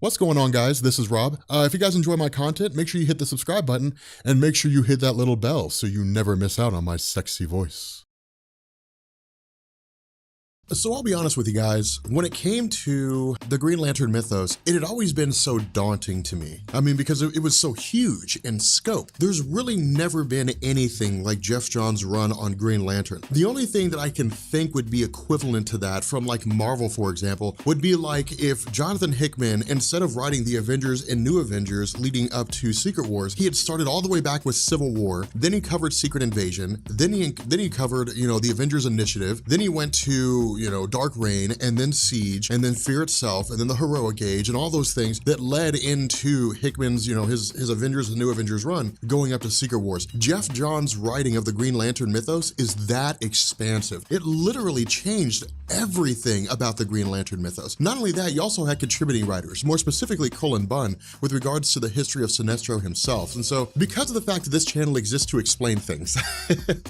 What's going on, guys? This is Rob. If you guys enjoy my content, make sure you hit the subscribe button and make sure you hit that little bell so you never miss out on my sexy voice. So I'll be honest with you guys, when it came to the Green Lantern mythos, it had always been so daunting to me. I mean, because it was so huge in scope. There's really never been anything like Geoff Johns' run on Green Lantern. The only thing that I can think would be equivalent to that from like Marvel, for example, would be like if Jonathan Hickman, instead of writing the Avengers and New Avengers leading up to Secret Wars, he had started all the way back with Civil War, then he covered Secret Invasion, then he covered, the Avengers Initiative, then he went to, Dark Reign, and then Siege, and then Fear itself, and then the Heroic Age, and all those things that led into Hickman's, his Avengers and New Avengers run going up to Secret Wars. Geoff Johns' writing of the Green Lantern mythos is that expansive. It literally changed everything about the Green Lantern mythos. Not only that, you also had contributing writers, more specifically Cullen Bunn, with regards to the history of Sinestro himself. And so, because of the fact that this channel exists to explain things,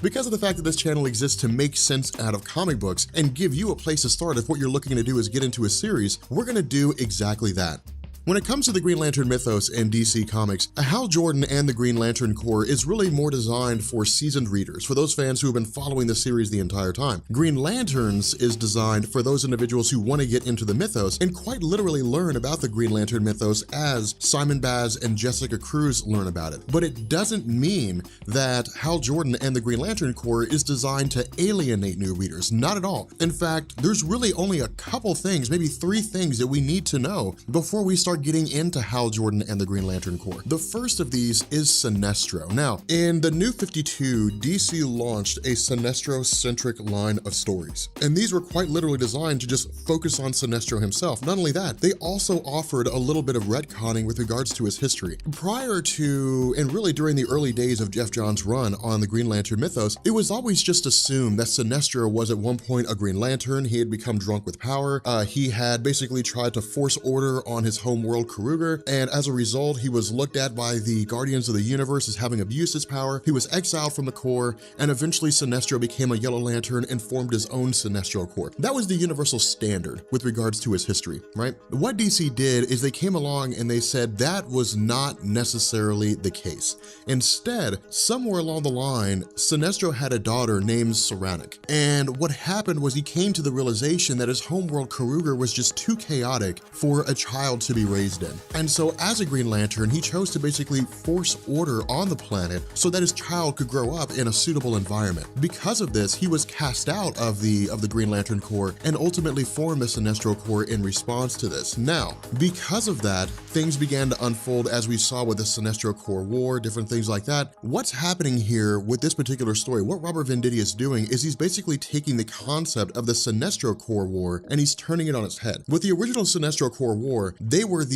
because of the fact that this channel exists to make sense out of comic books and give you a place to start if what you're looking to do is get into a series, we're gonna do exactly that. When it comes to the Green Lantern mythos in DC Comics, Hal Jordan and the Green Lantern Corps is really more designed for seasoned readers, for those fans who have been following the series the entire time. Green Lanterns is designed for those individuals who want to get into the mythos and quite literally learn about the Green Lantern mythos as Simon Baz and Jessica Cruz learn about it. But it doesn't mean that Hal Jordan and the Green Lantern Corps is designed to alienate new readers, not at all. In fact, there's really only a couple things, maybe 3 things that we need to know before we start getting into Hal Jordan and the Green Lantern Corps. The first of these is Sinestro. Now, in the New 52, DC launched a Sinestro-centric line of stories, and these were quite literally designed to just focus on Sinestro himself. Not only that, they also offered a little bit of retconning with regards to his history. Prior to, and really during the early days of Geoff Johns' run on the Green Lantern mythos, it was always just assumed that Sinestro was at one point a Green Lantern. He had become drunk with power. He had basically tried to force order on his home world, Karuger, and as a result, he was looked at by the Guardians of the Universe as having abused his power. He was exiled from the Corps, and eventually Sinestro became a Yellow Lantern and formed his own Sinestro Corps. That was the universal standard with regards to his history, right? What DC did is they came along and they said that was not necessarily the case. Instead, somewhere along the line, Sinestro had a daughter named Saranic, and what happened was he came to the realization that his homeworld Karuger was just too chaotic for a child to be raised in. And so as a Green Lantern, he chose to basically force order on the planet so that his child could grow up in a suitable environment. Because of this, he was cast out of the Green Lantern Corps and ultimately formed the Sinestro Corps in response to this. Now, because of that, things began to unfold as we saw with the Sinestro Corps War, different things like that. What's happening here with this particular story, what Robert Venditti is doing is he's basically taking the concept of the Sinestro Corps War and he's turning it on its head. With the original Sinestro Corps War, they were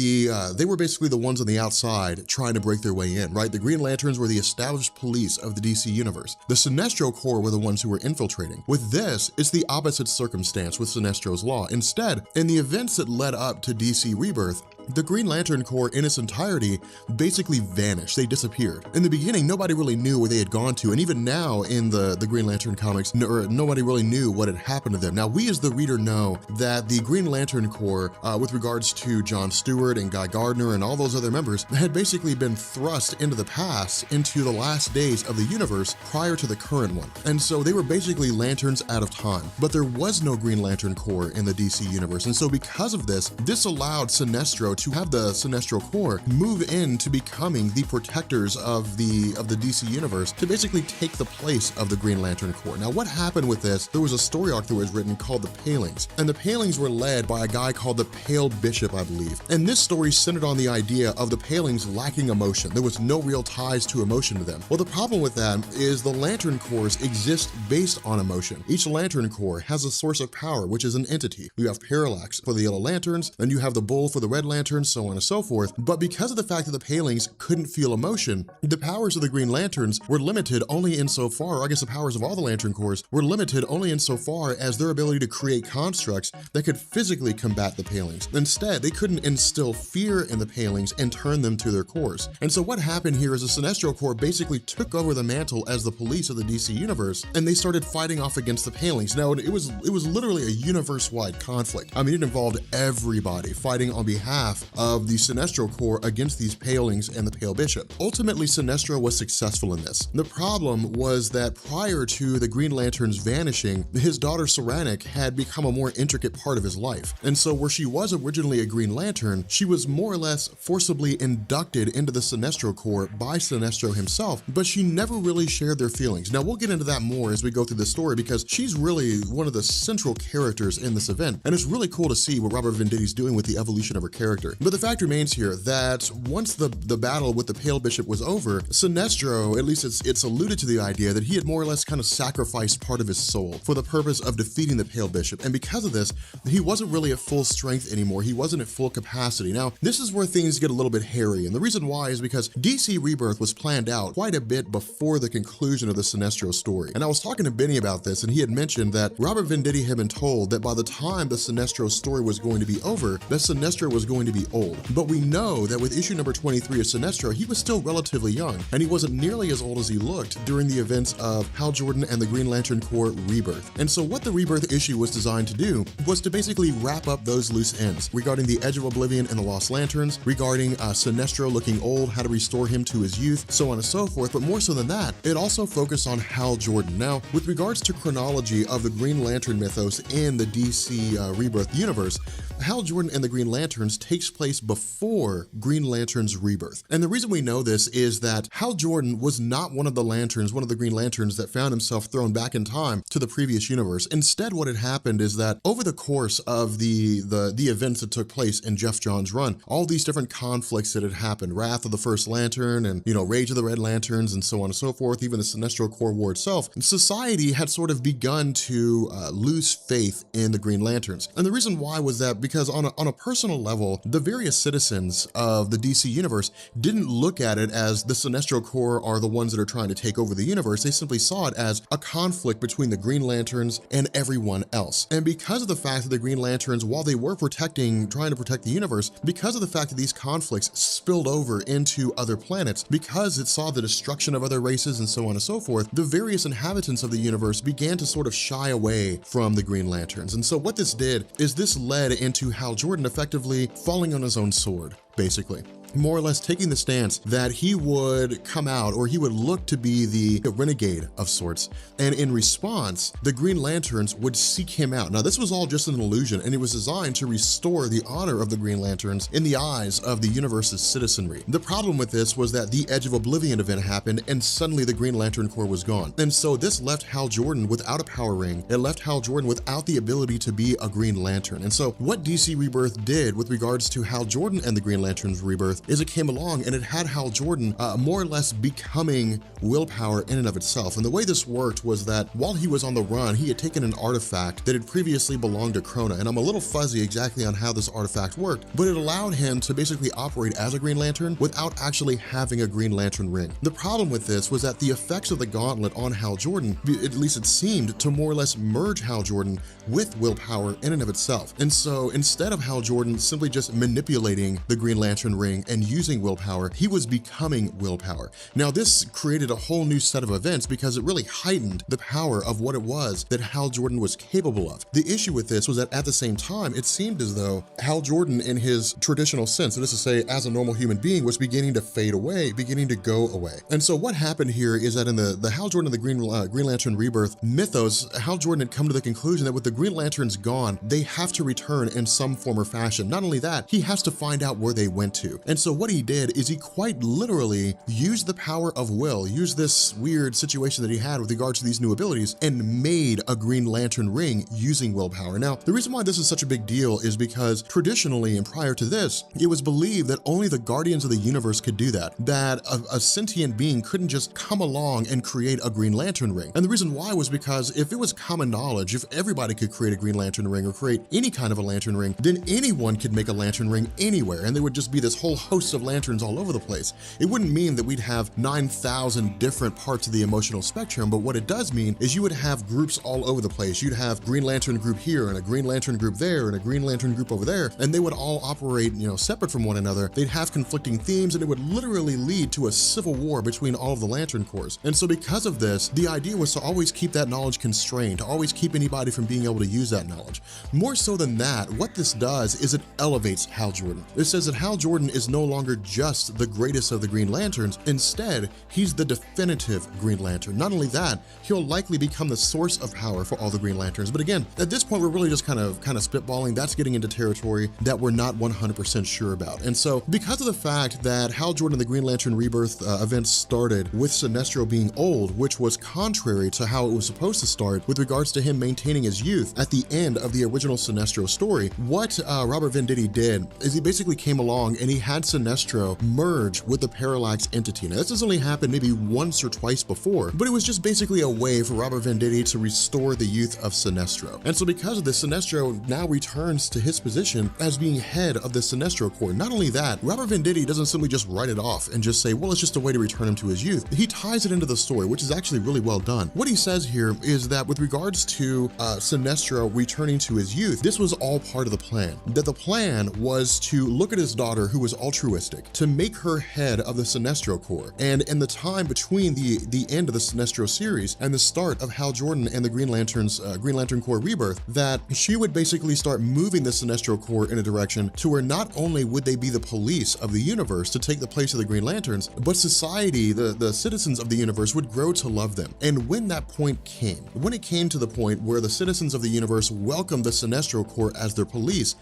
basically the ones on the outside trying to break their way in, right? The Green Lanterns were the established police of the DC universe. The Sinestro Corps were the ones who were infiltrating. With this, it's the opposite circumstance with Sinestro's Law. Instead, in the events that led up to DC Rebirth, the Green Lantern Corps in its entirety basically vanished. They disappeared. In the beginning, nobody really knew where they had gone to, and even now in the Green Lantern comics, nobody really knew what had happened to them. Now, we as the reader know that the Green Lantern Corps, with regards to John Stewart and Guy Gardner and all those other members, had basically been thrust into the past, into the last days of the universe prior to the current one. And so they were basically lanterns out of time. But there was no Green Lantern Corps in the DC universe. And so because of this, this allowed Sinestro to have the Sinestro Corps move into becoming the protectors of the DC universe to basically take the place of the Green Lantern Corps. Now, what happened with this? There was a story arc that was written called The Palings, and the Palings were led by a guy called the Pale Bishop, I believe. And this story centered on the idea of the Palings lacking emotion. There was no real ties to emotion to them. Well, the problem with that is the Lantern Corps exist based on emotion. Each Lantern Corps has a source of power, which is an entity. You have Parallax for the Yellow Lanterns, and you have the Bull for the Red Lanterns, so on and so forth. But because of the fact that the Palings couldn't feel emotion, the powers of the Green Lanterns were limited only insofar, or I guess the powers of all the Lantern Corps were limited only insofar as their ability to create constructs that could physically combat the Palings. Instead, they couldn't instill fear in the Palings and turn them to their cores. And so what happened here is the Sinestro Corps basically took over the mantle as the police of the DC universe, and they started fighting off against the Palings. Now, it was literally a universe-wide conflict. I mean, it involved everybody fighting on behalf half of the Sinestro Corps against these Palings and the Pale Bishop. Ultimately, Sinestro was successful in this. The problem was that prior to the Green Lantern's vanishing, his daughter Saranic had become a more intricate part of his life. And so where she was originally a Green Lantern, she was more or less forcibly inducted into the Sinestro Corps by Sinestro himself, but she never really shared their feelings. Now, we'll get into that more as we go through the story because she's really one of the central characters in this event, and it's really cool to see what Robert Venditti's doing with the evolution of her character. But the fact remains here that once the battle with the Pale Bishop was over, Sinestro, at least it's alluded to the idea that he had more or less kind of sacrificed part of his soul for the purpose of defeating the Pale Bishop, and because of this, he wasn't really at full strength anymore. He wasn't at full capacity. Now, this is where things get a little bit hairy, and the reason why is because DC Rebirth was planned out quite a bit before the conclusion of the Sinestro story. And I was talking to Benny about this, and he had mentioned that Robert Venditti had been told that by the time the Sinestro story was going to be over, that Sinestro was going to be old. But we know that with issue number 23 of Sinestro, he was still relatively young, and he wasn't nearly as old as he looked during the events of Hal Jordan and the Green Lantern Corps Rebirth. And so what the Rebirth issue was designed to do was to basically wrap up those loose ends regarding the Edge of Oblivion and the Lost Lanterns, regarding Sinestro looking old, how to restore him to his youth, so on and so forth. But more so than that, it also focused on Hal Jordan. Now, with regards to chronology of the Green Lantern mythos in the DC Rebirth universe, Hal Jordan and the Green Lanterns takes place before Green Lantern's Rebirth. And the reason we know this is that Hal Jordan was not one of the Lanterns, one of the Green Lanterns that found himself thrown back in time to the previous universe. Instead, what had happened is that over the course of the events that took place in Jeff Johns' run, all these different conflicts that had happened, Wrath of the First Lantern and, Rage of the Red Lanterns and so on and so forth, even the Sinestro Corps War itself, society had sort of begun to lose faith in the Green Lanterns. And the reason why was that because on a personal level, the various citizens of the DC universe didn't look at it as the Sinestro Corps are the ones that are trying to take over the universe. They simply saw it as a conflict between the Green Lanterns and everyone else. And because of the fact that the Green Lanterns, while they were trying to protect the universe, because of the fact that these conflicts spilled over into other planets, because it saw the destruction of other races and so on and so forth, the various inhabitants of the universe began to sort of shy away from the Green Lanterns. And so what this did is this led into Hal Jordan effectively falling on his own sword, basically. More or less taking the stance that he would come out, or he would look to be the renegade of sorts, and in response, the Green Lanterns would seek him out. Now, this was all just an illusion, and it was designed to restore the honor of the Green Lanterns in the eyes of the universe's citizenry. The problem with this was that the Edge of Oblivion event happened, and suddenly the Green Lantern Corps was gone. And so this left Hal Jordan without a power ring. It left Hal Jordan without the ability to be a Green Lantern. And so what DC Rebirth did with regards to Hal Jordan and the Green Lantern's Rebirth is it came along and it had Hal Jordan more or less becoming willpower in and of itself. And the way this worked was that while he was on the run, he had taken an artifact that had previously belonged to Krona. And I'm a little fuzzy exactly on how this artifact worked, but it allowed him to basically operate as a Green Lantern without actually having a Green Lantern ring. The problem with this was that the effects of the gauntlet on Hal Jordan, at least it seemed, to more or less merge Hal Jordan with willpower in and of itself. And so instead of Hal Jordan simply just manipulating the Green Lantern ring and using willpower, he was becoming willpower. Now, this created a whole new set of events because it really heightened the power of what it was that Hal Jordan was capable of. The issue with this was that at the same time, it seemed as though Hal Jordan in his traditional sense, that is to say, as a normal human being, was beginning to fade away, beginning to go away. And so what happened here is that in the Hal Jordan and the Green Lantern Rebirth mythos, Hal Jordan had come to the conclusion that with the Green Lanterns gone, they have to return in some form or fashion. Not only that, he has to find out where they went to. And so what he did is he quite literally used the power of will, used this weird situation that he had with regards to these new abilities, and made a Green Lantern ring using willpower. Now, the reason why this is such a big deal is because traditionally and prior to this, it was believed that only the Guardians of the Universe could do that a sentient being couldn't just come along and create a Green Lantern ring. And the reason why was because if it was common knowledge, if everybody could create a Green Lantern ring or create any kind of a lantern ring, then anyone could make a lantern ring anywhere, and would just be this whole host of lanterns all over the place. It wouldn't mean that we'd have 9,000 different parts of the emotional spectrum, but what it does mean is you would have groups all over the place. You'd have Green Lantern group here and a Green Lantern group there and a Green Lantern group over there, and they would all operate, separate from one another. They'd have conflicting themes, and it would literally lead to a civil war between all of the Lantern Corps. And so because of this, the idea was to always keep that knowledge constrained, to always keep anybody from being able to use that knowledge. More so than that, what this does is it elevates Hal Jordan. It says that Hal Jordan is no longer just the greatest of the Green Lanterns. Instead, he's the definitive Green Lantern. Not only that, he'll likely become the source of power for all the Green Lanterns. But again, at this point, we're really just kind of spitballing. That's getting into territory that we're not 100% sure about. And so because of the fact that Hal Jordan and the Green Lantern Rebirth events started with Sinestro being old, which was contrary to how it was supposed to start with regards to him maintaining his youth at the end of the original Sinestro story, what Robert Venditti did is he basically came along and he had Sinestro merge with the Parallax entity. Now, this has only happened maybe once or twice before, but it was just basically a way for Robert Venditti to restore the youth of Sinestro. And so because of this, Sinestro now returns to his position as being head of the Sinestro Corps. Not only that, Robert Venditti doesn't simply just write it off and just say, well, it's just a way to return him to his youth. He ties it into the story, which is actually really well done. What he says here is that with regards to Sinestro returning to his youth, this was all part of the plan. That the plan was to look at his daughter, who was altruistic, to make her head of the Sinestro Corps. And in the time between the end of the Sinestro series and the start of Hal Jordan and the Green Lantern Corps Rebirth, that she would basically start moving the Sinestro Corps in a direction to where not only would they be the police of the universe to take the place of the Green Lanterns, but society, the citizens of the universe, would grow to love them. And when that point came, when it came to the point where the citizens of the universe welcomed the Sinestro Corps as their police,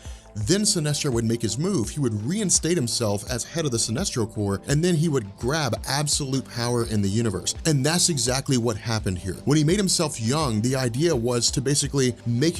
then Sinestro would make his move. He would reinstate himself as head of the Sinestro Corps, and then he would grab absolute power in the universe. And that's exactly what happened here. When he made himself young, the idea was to basically put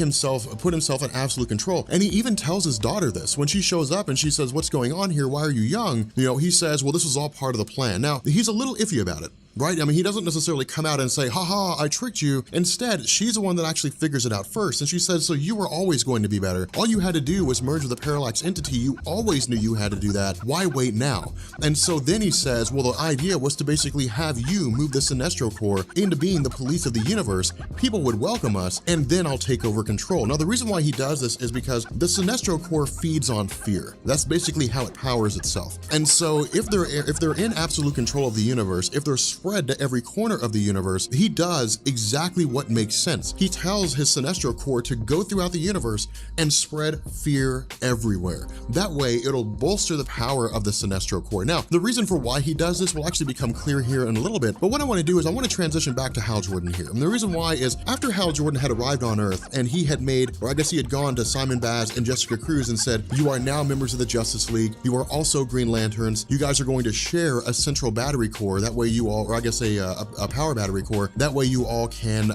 himself in absolute control. And he even tells his daughter this. When she shows up and she says, what's going on here? Why are you young? He says, well, this was all part of the plan. Now, he's a little iffy about it. Right? I mean, he doesn't necessarily come out and say, haha, I tricked you. Instead, she's the one that actually figures it out first. And she says, so you were always going to be better. All you had to do was merge with the Parallax entity. You always knew you had to do that. Why wait now? And so then he says, well, the idea was to basically have you move the Sinestro Corps into being the police of the universe. People would welcome us, and then I'll take over control. Now, the reason why he does this is because the Sinestro Corps feeds on fear. That's basically how it powers itself. And so if they're in absolute control of the universe, if they're spread to every corner of the universe, he does exactly what makes sense. He tells his Sinestro Corps to go throughout the universe and spread fear everywhere. That way, it'll bolster the power of the Sinestro Corps. Now, the reason for why he does this will actually become clear here in a little bit, but what I want to do is I want to transition back to Hal Jordan here. And the reason why is after Hal Jordan had arrived on Earth and he had he had gone to Simon Baz and Jessica Cruz and said, you are now members of the Justice League. You are also Green Lanterns. You guys are going to share a central battery core. That way you all, or I guess a power battery core. That way you all can,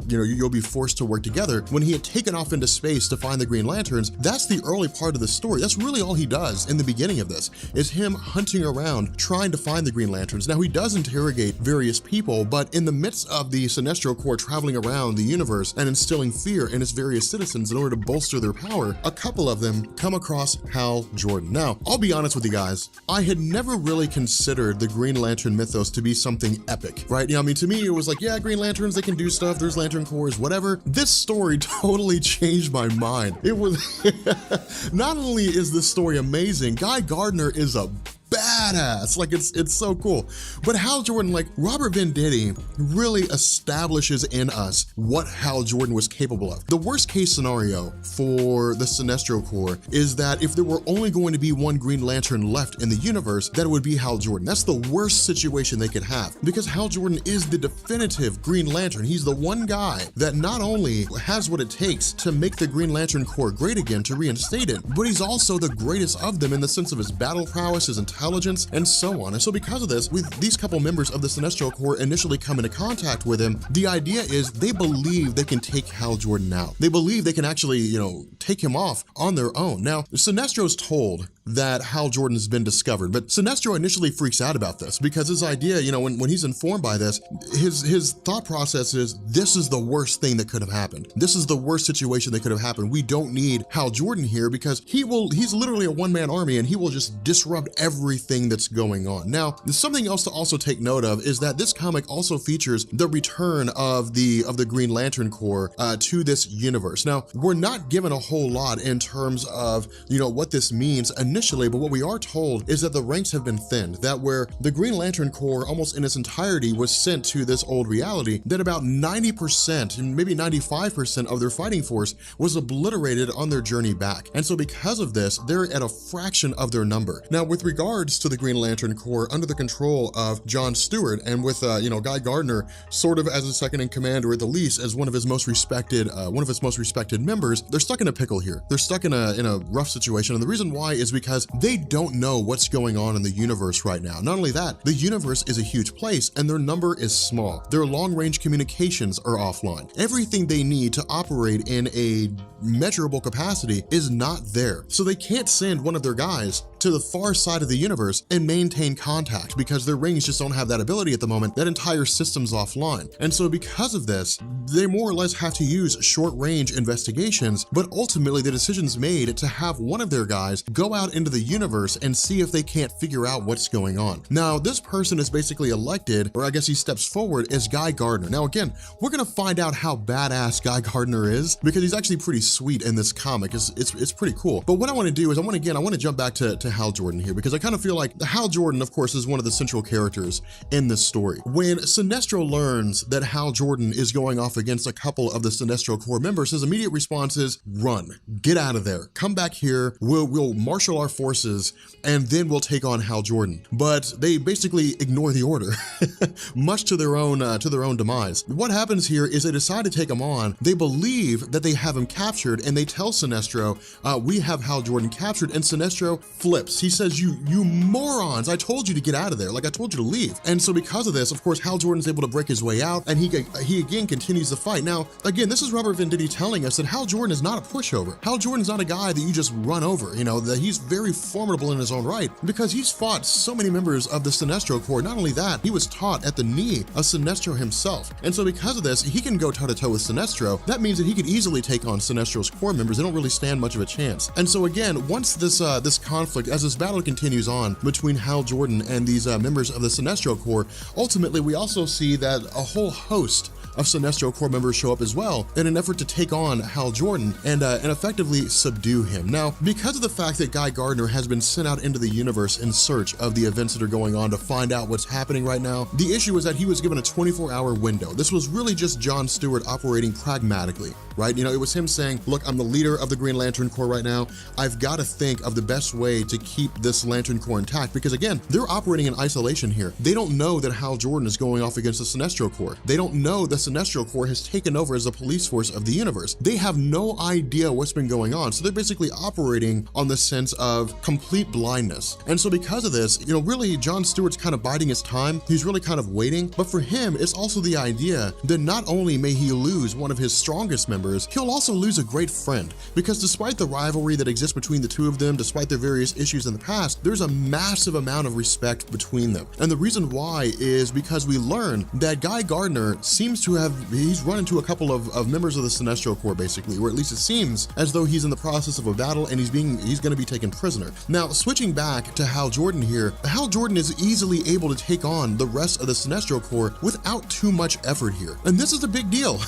you'll be forced to work together. When he had taken off into space to find the Green Lanterns, that's the early part of the story. That's really all he does in the beginning of this, is him hunting around trying to find the Green Lanterns. Now, he does interrogate various people, but in the midst of the Sinestro Corps traveling around the universe and instilling fear in its various citizens in order to bolster their power, a couple of them come across Hal Jordan. Now, I'll be honest with you guys, I had never really considered the Green Lantern mythos to be something epic, right? I mean, to me, it was like, yeah, Green Lanterns, they can do stuff, there's Lantern Corps, whatever. This story totally changed my mind. It was, not only is this story amazing, Guy Gardner is a badass. Like, it's so cool. But Hal Jordan, like Robert Venditti, really establishes in us what Hal Jordan was capable of. The worst case scenario for the Sinestro Corps is that if there were only going to be one Green Lantern left in the universe, that it would be Hal Jordan. That's the worst situation they could have, because Hal Jordan is the definitive Green Lantern. He's the one guy that not only has what it takes to make the Green Lantern Corps great again, to reinstate it, but he's also the greatest of them in the sense of his battle prowess, his intelligence, and so on. And so because of this, with these couple members of the Sinestro Corps initially come into contact with him, the idea is they believe they can take Hal Jordan out. They believe they can actually, take him off on their own. Now, Sinestro's told that Hal Jordan has been discovered. But Sinestro initially freaks out about this because his idea, you know, when he's informed by this, his thought process is, this is the worst thing that could have happened. This is the worst situation that could have happened. We don't need Hal Jordan here because he's literally a one-man army and he will just disrupt everything that's going on. Now, there's something else to also take note of is that this comic also features the return of the Green Lantern Corps to this universe. Now, we're not given a whole lot in terms of, you know, what this means initially, but what we are told is that the ranks have been thinned, that where the Green Lantern Corps almost in its entirety was sent to this old reality, that about 90% and maybe 95% of their fighting force was obliterated on their journey back. And so because of this, they're at a fraction of their number. Now, with regards to the Green Lantern Corps under the control of John Stewart and with, you know, Guy Gardner sort of as a second in command, or at the least as one of his most respected members, they're stuck in a pickle here. They're stuck in a rough situation. And the reason why is because they don't know what's going on in the universe right now. Not only that, the universe is a huge place and their number is small. Their long-range communications are offline. Everything they need to operate in a measurable capacity is not there. So they can't send one of their guys to the far side of the universe and maintain contact because their rings just don't have that ability at the moment. That entire system's offline. And so because of this, they more or less have to use short-range investigations, but ultimately the decision's made to have one of their guys go out into the universe and see if they can't figure out what's going on. Now, this person is basically elected, or I guess he steps forward as Guy Gardner. Now, again, we're gonna find out how badass Guy Gardner is because he's actually pretty sweet in this comic. It's pretty cool. But what I wanna do is I wanna jump back to Hal Jordan here because I kind of feel like Hal Jordan, of course, is one of the central characters in this story. When Sinestro learns that Hal Jordan is going off against a couple of the Sinestro Corps members, his immediate response is, run, get out of there, come back here, we'll marshal our forces, and then we'll take on Hal Jordan. But they basically ignore the order, much to their own demise. What happens here is they decide to take him on. They believe that they have him captured, and they tell Sinestro, we have Hal Jordan captured, and Sinestro flips. He says, you morons, I told you to get out of there, like I told you to leave. And so because of this, of course, Hal Jordan's able to break his way out, and he again continues the fight. Now, again, this is Robert Venditti telling us that Hal Jordan is not a pushover. Hal Jordan's not a guy that you just run over, you know, that he's very formidable in his own right because he's fought so many members of the Sinestro Corps. Not only that, he was taught at the knee of Sinestro himself. And so because of this, he can go toe-to-toe with Sinestro. That means that he could easily take on Sinestro's Corps members. They don't really stand much of a chance. And so again, once this conflict, as this battle continues on between Hal Jordan and these members of the Sinestro Corps, ultimately we also see that a whole host of Sinestro Corps members show up as well in an effort to take on Hal Jordan and effectively subdue him. Now, because of the fact that Guy Gardner has been sent out into the universe in search of the events that are going on to find out what's happening right now, the issue is that he was given a 24-hour window. This was really just John Stewart operating pragmatically, right? You know, it was him saying, look, I'm the leader of the Green Lantern Corps right now. I've got to think of the best way to keep this Lantern Corps intact because again, they're operating in isolation here. They don't know that Hal Jordan is going off against the Sinestro Corps. They don't know the Sinestro Corps has taken over as the police force of the universe. They have no idea what's been going on. So they're basically operating on the sense of complete blindness. And so because of this, you know, really John Stewart's kind of biding his time. He's really kind of waiting. But for him, it's also the idea that not only may he lose one of his strongest members, he'll also lose a great friend. Because despite the rivalry that exists between the two of them, despite their various issues in the past, there's a massive amount of respect between them. And the reason why is because we learn that Guy Gardner seems to have, he's run into a couple of members of the Sinestro Corps basically, or at least it seems as though he's in the process of a battle and he's going to be taken prisoner. Now, switching back to Hal Jordan here, Hal Jordan is easily able to take on the rest of the Sinestro Corps without too much effort here. And this is a big deal.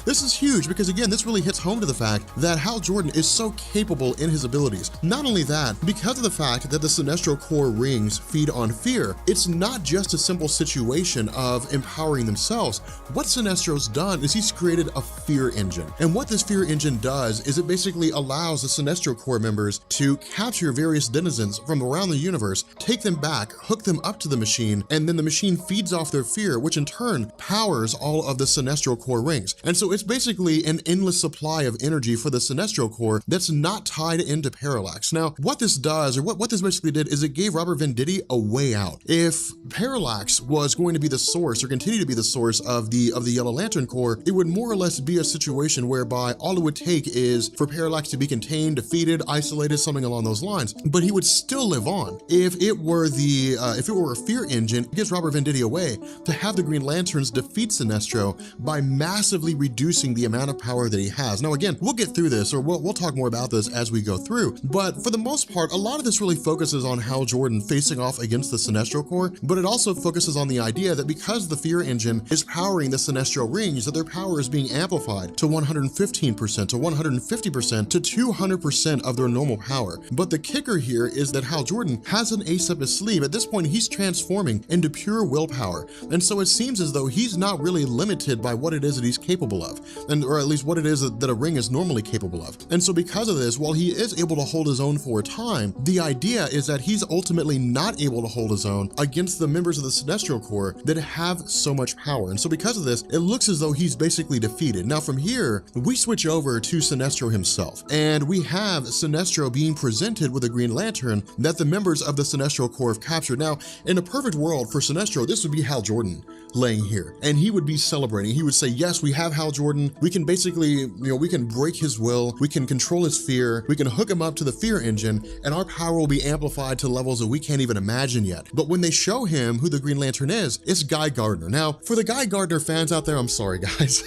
This is huge because again, this really hits home to the fact that Hal Jordan is so capable in his abilities. Not only that, because of the fact that the Sinestro Corps rings feed on fear, it's not just a simple situation of empowering themselves. What Sinestro's done is he's created a fear engine. And what this fear engine does is it basically allows the Sinestro Corps members to capture various denizens from around the universe, take them back, hook them up to the machine, and then the machine feeds off their fear, which in turn powers all of the Sinestro Corps rings. And so it's basically an endless supply of energy for the Sinestro Corps that's not tied into Parallax. Now, what this does, or what this basically did, is it gave Robert Venditti a way out. If Parallax was going to be the source, or continue to be the source of the of the Yellow Lantern Corps, it would more or less be a situation whereby all it would take is for Parallax to be contained, defeated, isolated, something along those lines, but he would still live on. If it were a fear engine, it gives Robert Venditti a way to have the Green Lanterns defeat Sinestro by massively reducing the amount of power that he has. Now again, we'll get through this, or we'll talk more about this as we go through, but for the most part, a lot of this really focuses on Hal Jordan facing off against the Sinestro Corps, but it also focuses on the idea that because the fear engine is powering the Sinestro rings, that their power is being amplified to 115%, to 150%, to 200% of their normal power. But the kicker here is that Hal Jordan has an ace up his sleeve. At this point, he's transforming into pure willpower, and so it seems as though he's not really limited by what it is that he's capable of, or at least what it is that a ring is normally capable of. And so because of this, while he is able to hold his own for a time, the idea is that he's ultimately not able to hold his own against the members of the Sinestro Corps that have so much power. And so because of this, it looks as though he's basically defeated. Now from here, we switch over to Sinestro himself, and we have Sinestro being presented with a Green Lantern that the members of the Sinestro Corps have captured. Now, in a perfect world for Sinestro, this would be Hal Jordan laying here, and he would be celebrating. He would say, yes, we have Hal Jordan. We can basically, we can break his will, we can control his fear, we can hook him up to the fear engine, and our power will be amplified to levels that we can't even imagine yet. But when they show him who the Green Lantern is, it's Guy Gardner. Now, for the Guy Gardner fans out there, I'm sorry guys.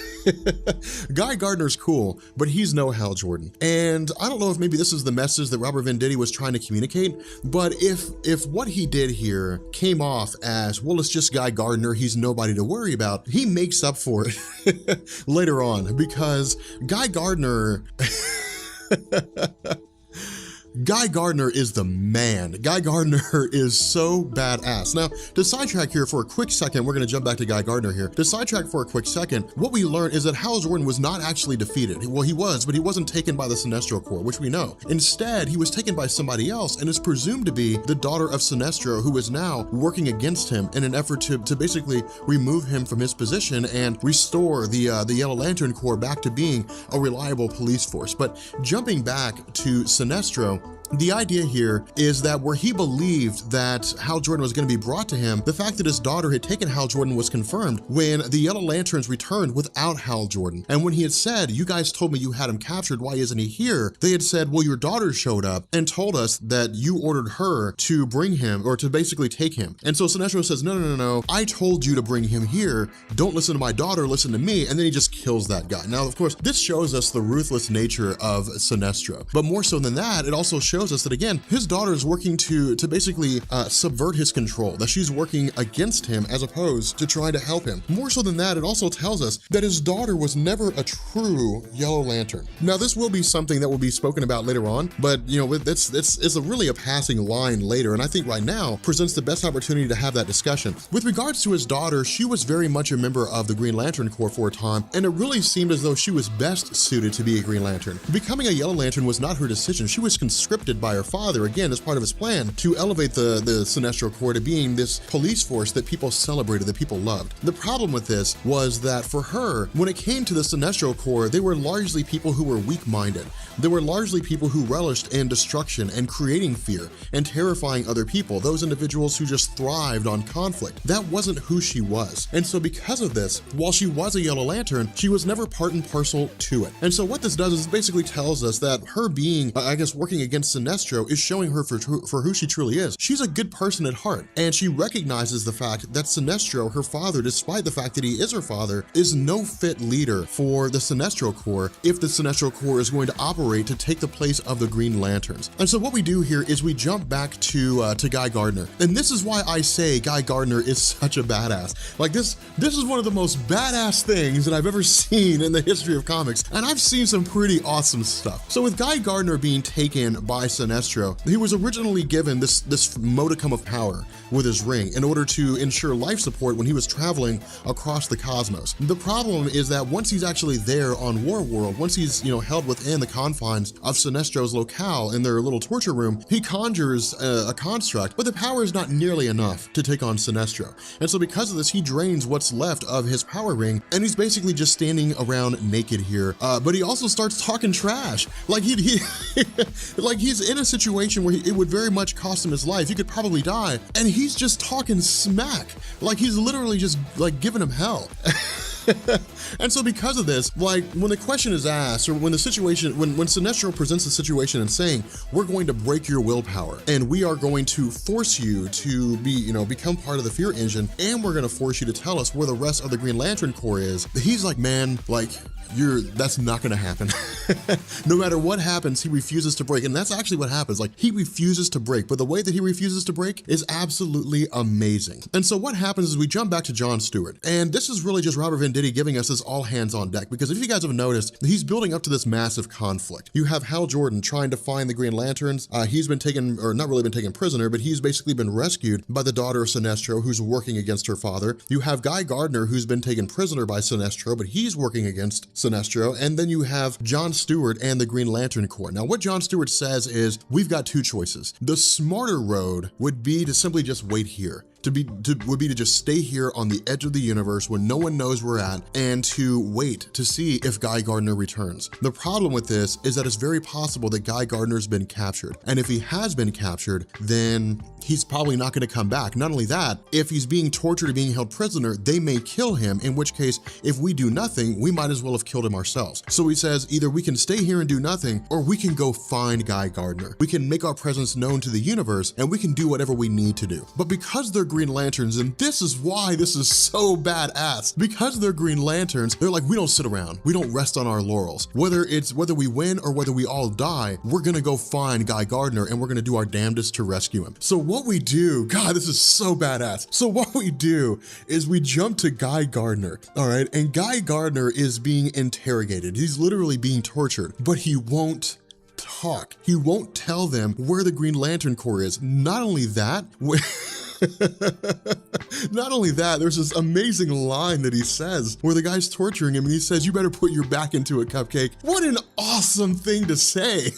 Guy Gardner's cool, but he's no Hal Jordan. And I don't know if maybe this is the message that Robert Venditti was trying to communicate, but if what he did here came off as, well, it's just Guy Gardner, he's nobody to worry about, he makes up for it later on, because Guy Gardner Guy Gardner is the man. Guy Gardner is so badass. Now, to sidetrack here for a quick second, we're gonna jump back to Guy Gardner here. To sidetrack for a quick second, what we learned is that Hal Jordan was not actually defeated. Well, he was, but he wasn't taken by the Sinestro Corps, which we know. Instead, he was taken by somebody else and is presumed to be the daughter of Sinestro, who is now working against him in an effort to basically remove him from his position and restore the Yellow Lantern Corps back to being a reliable police force. But jumping back to Sinestro, the idea here is that where he believed that Hal Jordan was going to be brought to him, the fact that his daughter had taken Hal Jordan was confirmed when the Yellow Lanterns returned without Hal Jordan. And when he had said, you guys told me you had him captured, why isn't he here? They had said, well, your daughter showed up and told us that you ordered her to bring him, or to basically take him. And so Sinestro says, no, I told you to bring him here. Don't listen to my daughter, listen to me. And then he just kills that guy. Now, of course, this shows us the ruthless nature of Sinestro. But more so than that, it also shows us that, again, his daughter is working to basically subvert his control, that she's working against him as opposed to trying to help him. More so than that, it also tells us that his daughter was never a true Yellow Lantern. Now, this will be something that will be spoken about later on, but it's really a passing line later, and I think right now presents the best opportunity to have that discussion. With regards to his daughter, she was very much a member of the Green Lantern Corps for a time, and it really seemed as though she was best suited to be a Green Lantern. Becoming a Yellow Lantern was not her decision. She was conscripted by her father, again, as part of his plan to elevate the Sinestro Corps to being this police force that people celebrated, that people loved. The problem with this was that for her, when it came to the Sinestro Corps, they were largely people who were weak-minded. They were largely people who relished in destruction and creating fear and terrifying other people, those individuals who just thrived on conflict. That wasn't who she was. And so because of this, while she was a Yellow Lantern, she was never part and parcel to it. And so what this does is it basically tells us that her being, working against Sinestro is showing her for who she truly is. She's a good person at heart, and she recognizes the fact that Sinestro, her father, despite the fact that he is her father, is no fit leader for the Sinestro Corps if the Sinestro Corps is going to operate to take the place of the Green Lanterns. And so what we do here is we jump back to Guy Gardner, and this is why I say Guy Gardner is such a badass. Like this is one of the most badass things that I've ever seen in the history of comics, and I've seen some pretty awesome stuff. So with Guy Gardner being taken by Sinestro, he was originally given this modicum of power with his ring in order to ensure life support when he was traveling across the cosmos. The problem is that once he's actually there on Warworld, once he's held within the confines of Sinestro's locale in their little torture room, he conjures a construct, but the power is not nearly enough to take on Sinestro. And so because of this, he drains what's left of his power ring, and he's basically just standing around naked here. But he also starts talking trash. Like like he's in a situation where it would very much cost him his life. He could probably die, and he's just talking smack. Like he's literally just like giving him hell. And so because of this, like when the question is asked, or when the situation, when Sinestro presents the situation and saying, we're going to break your willpower and we are going to force you to be, become part of the fear engine, and we're gonna force you to tell us where the rest of the Green Lantern Corps is, he's like, man, like, that's not gonna happen. No matter what happens, he refuses to break. And that's actually what happens. Like, he refuses to break, but the way that he refuses to break is absolutely amazing. And so what happens is we jump back to John Stewart. And this is really just Robert Venditti giving us this all hands on deck, because if you guys have noticed, he's building up to this massive conflict. You have Hal Jordan trying to find the Green Lanterns. He's been taken, or not really been taken prisoner, but he's basically been rescued by the daughter of Sinestro, who's working against her father. You have Guy Gardner, who's been taken prisoner by Sinestro, but he's working against Sinestro. And then you have John Stewart and the Green Lantern Corps. Now, what John Stewart says is, we've got two choices. The smarter road would be to simply just wait here. Would be to just stay here on the edge of the universe when no one knows we're at, and to wait to see if Guy Gardner returns. The problem with this is that it's very possible that Guy Gardner's been captured. And if he has been captured, then he's probably not gonna come back. Not only that, if he's being tortured or being held prisoner, they may kill him, in which case, if we do nothing, we might as well have killed him ourselves. So he says, either we can stay here and do nothing, or we can go find Guy Gardner. We can make our presence known to the universe, and we can do whatever we need to do. But because they're Green Lanterns, and this is why this is so badass, because they're Green Lanterns, they're like, we don't sit around. We don't rest on our laurels. Whether we win or whether we all die, we're gonna go find Guy Gardner, and we're gonna do our damnedest to rescue him. So what we do, God, this is so badass. So what we do is we jump to Guy Gardner, all right? And Guy Gardner is being interrogated. He's literally being tortured, but he won't talk. He won't tell them where the Green Lantern Corps is. Not only that, not only that, there's this amazing line that he says where the guy's torturing him and he says, you better put your back into it, Cupcake. What an awesome thing to say.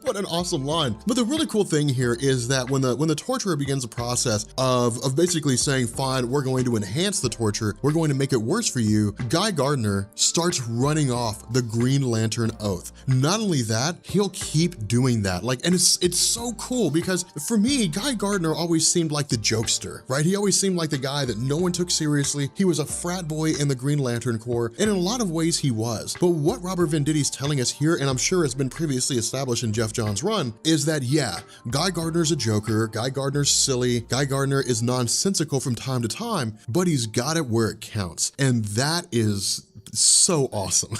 What an awesome line. But the really cool thing here is that when the torturer begins the process of basically saying, fine, we're going to enhance the torture, we're going to make it worse for you, Guy Gardner starts running off the Green Lantern oath. Not only that, he'll keep doing that. Like, and it's so cool, because for me, Guy Gardner always seemed like the jokester, right? He always seemed like the guy that no one took seriously. He was a frat boy in the Green Lantern Corps, and in a lot of ways he was. But what Robert Venditti's telling us here, and I'm sure it's been previously established in Jeff Johns' run, is that, yeah, Guy Gardner's a joker, Guy Gardner's silly, Guy Gardner is nonsensical from time to time, but he's got it where it counts. And that is so awesome.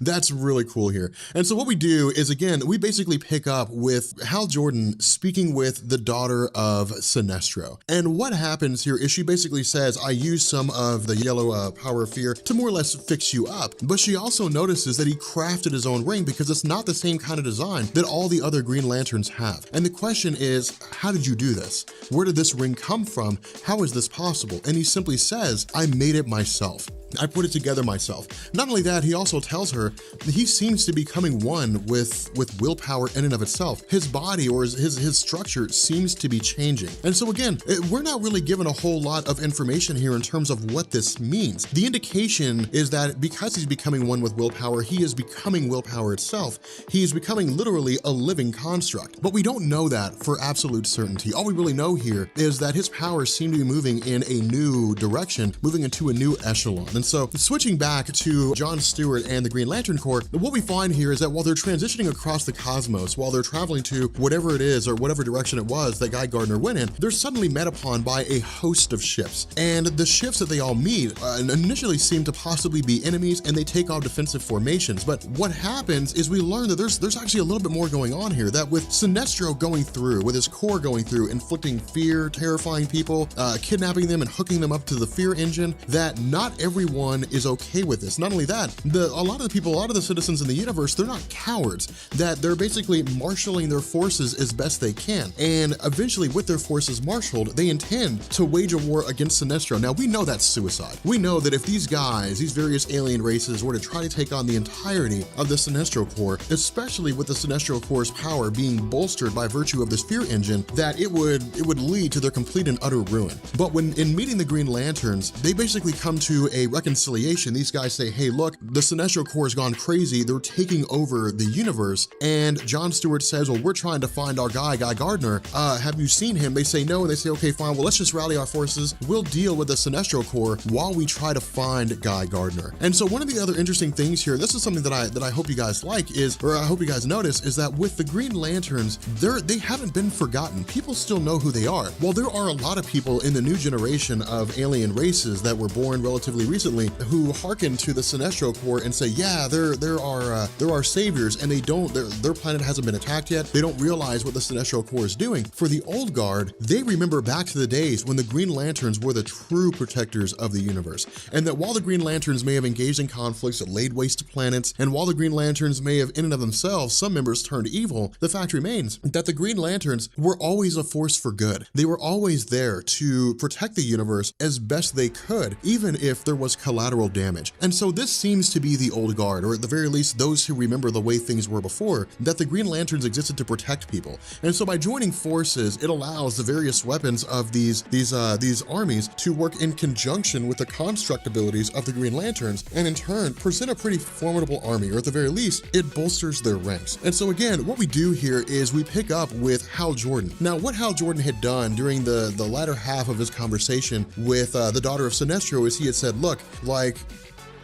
That's really cool here. And so what we do is, again, we basically pick up with Hal Jordan speaking with the daughter of Sinestro. And what happens here is she basically says, I used some of the yellow power of fear to more or less fix you up. But she also notices that he crafted his own ring because it's not the same kind of design that all the other Green Lanterns have. And the question is, how did you do this? Where did this ring come from? How is this possible? And he simply says, I made it myself. I put it together myself. Not only that, he also tells her that he seems to be becoming one with willpower in and of itself. His body, or his structure, seems to be changing. And so again, we're not really given a whole lot of information here in terms of what this means. The indication is that because he's becoming one with willpower, he is becoming willpower itself. He is becoming literally a living construct. But we don't know that for absolute certainty. All we really know here is that his powers seem to be moving in a new direction, moving into a new echelon. And so switching back to John Stewart and the Green Lantern Corps, what we find here is that while they're transitioning across the cosmos, while they're traveling to whatever it is or whatever direction it was that Guy Gardner went in, they're suddenly met upon by a host of ships. And the ships that they all meet initially seem to possibly be enemies, and they take on defensive formations. But what happens is we learn that there's actually a little bit more going on here, that with Sinestro going through, with his core going through, inflicting fear, terrifying people, kidnapping them and hooking them up to the fear engine, that not everyone is okay with this. Not only that, a lot of the citizens in the universe, they're not cowards, that they're basically marshaling their forces as best they can. And eventually, with their forces marshaled, they intend to wage a war against Sinestro. Now, we know that's suicide. We know that if these guys, these various alien races, were to try to take on the entirety of the Sinestro Corps, especially with the Sinestro Corps' power being bolstered by virtue of this fear engine, that it would lead to their complete and utter ruin. But when in meeting the Green Lanterns, they basically come to a reconciliation, these guys say, hey, look, the Sinestro Corps has gone crazy. They're taking over the universe. And Jon Stewart says, well, we're trying to find our Guy Gardner. Have you seen him? They say no, and they say, okay, fine, well, let's just rally our forces. We'll deal with the Sinestro Corps while we try to find Guy Gardner. And so one of the other interesting things here, this is something that I hope you guys like is, or I hope you guys notice, is that with the Green Lanterns, they haven't been forgotten. People still know who they are. While there are a lot of people in the new generation of alien races that were born relatively recently who hearken to the Sinestro Corps and say, yeah, they're our saviors, and they don't, their planet hasn't been attacked yet. They don't realize what the Sinestro Corps is doing. For the old guard, they remember back to the days when the Green Lanterns were the true protectors of the universe. And that while the Green Lanterns may have engaged in conflicts that laid waste to planets, and while the Green Lanterns may have in and of themselves, some members turned evil, the fact remains that the Green Lanterns were always a force for good. They were always there to protect the universe as best they could, even if there was collateral damage. And so this seems to be the old guard, or at the very least, those who remember the way things were before, that the Green Lanterns existed to protect people. And so by joining forces, it allows the various weapons of these armies to work in conjunction with the construct abilities of the Green Lanterns, and in turn present a pretty formidable army, or at the very least, it bolsters their ranks. And so again, what we do here is we pick up with Hal Jordan. Now, what Hal Jordan had done during the latter half of his conversation with the daughter of Sinestro is he had said, look, like,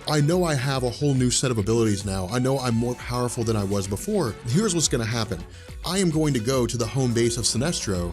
I know I have a whole new set of abilities now. I know I'm more powerful than I was before. Here's what's gonna happen. I am going to go to the home base of Sinestro,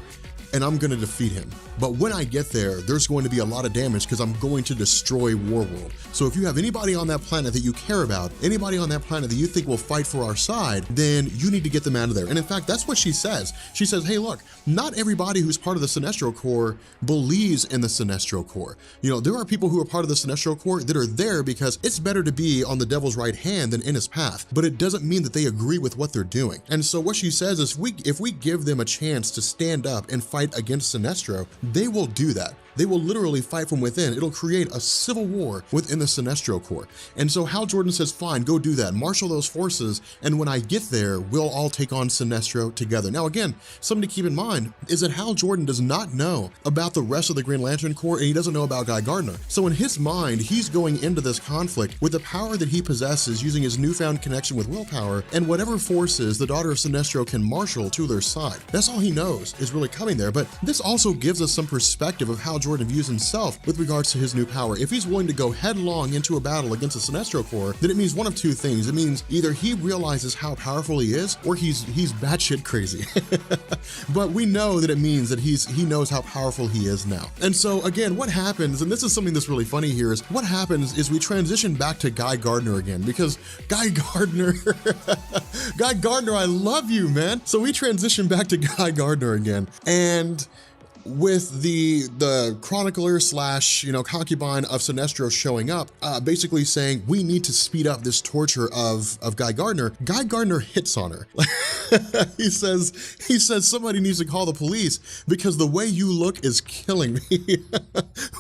and I'm gonna defeat him. But when I get there, there's going to be a lot of damage because I'm going to destroy Warworld. So if you have anybody on that planet that you care about, anybody on that planet that you think will fight for our side, then you need to get them out of there. And in fact, that's what she says. She says, hey, look, not everybody who's part of the Sinestro Corps believes in the Sinestro Corps. You know, there are people who are part of the Sinestro Corps that are there because it's better to be on the devil's right hand than in his path, but it doesn't mean that they agree with what they're doing. And so what she says is if we give them a chance to stand up and fight against Sinestro, they will do that. They will literally fight from within. It'll create a civil war within the Sinestro Corps. And so Hal Jordan says, fine, go do that. Marshal those forces, and when I get there, we'll all take on Sinestro together. Now again, something to keep in mind is that Hal Jordan does not know about the rest of the Green Lantern Corps, and he doesn't know about Guy Gardner. So in his mind, he's going into this conflict with the power that he possesses using his newfound connection with willpower and whatever forces the daughter of Sinestro can marshal to their side. That's all he knows is really coming there. But this also gives us some perspective of how Jordan views himself with regards to his new power. If he's willing to go headlong into a battle against the Sinestro Corps, then it means one of two things. It means either he realizes how powerful he is, or he's batshit crazy. But we know that it means that he knows how powerful he is now. And so again, what happens, and this is something that's really funny here, is what happens is we transition back to Guy Gardner again, because Guy Gardner, Guy Gardner, I love you, man. So we transition back to Guy Gardner again, and with the chronicler slash, concubine of Sinestro showing up, basically saying, we need to speed up this torture of Guy Gardner. Guy Gardner hits on her. He says somebody needs to call the police because the way you look is killing me,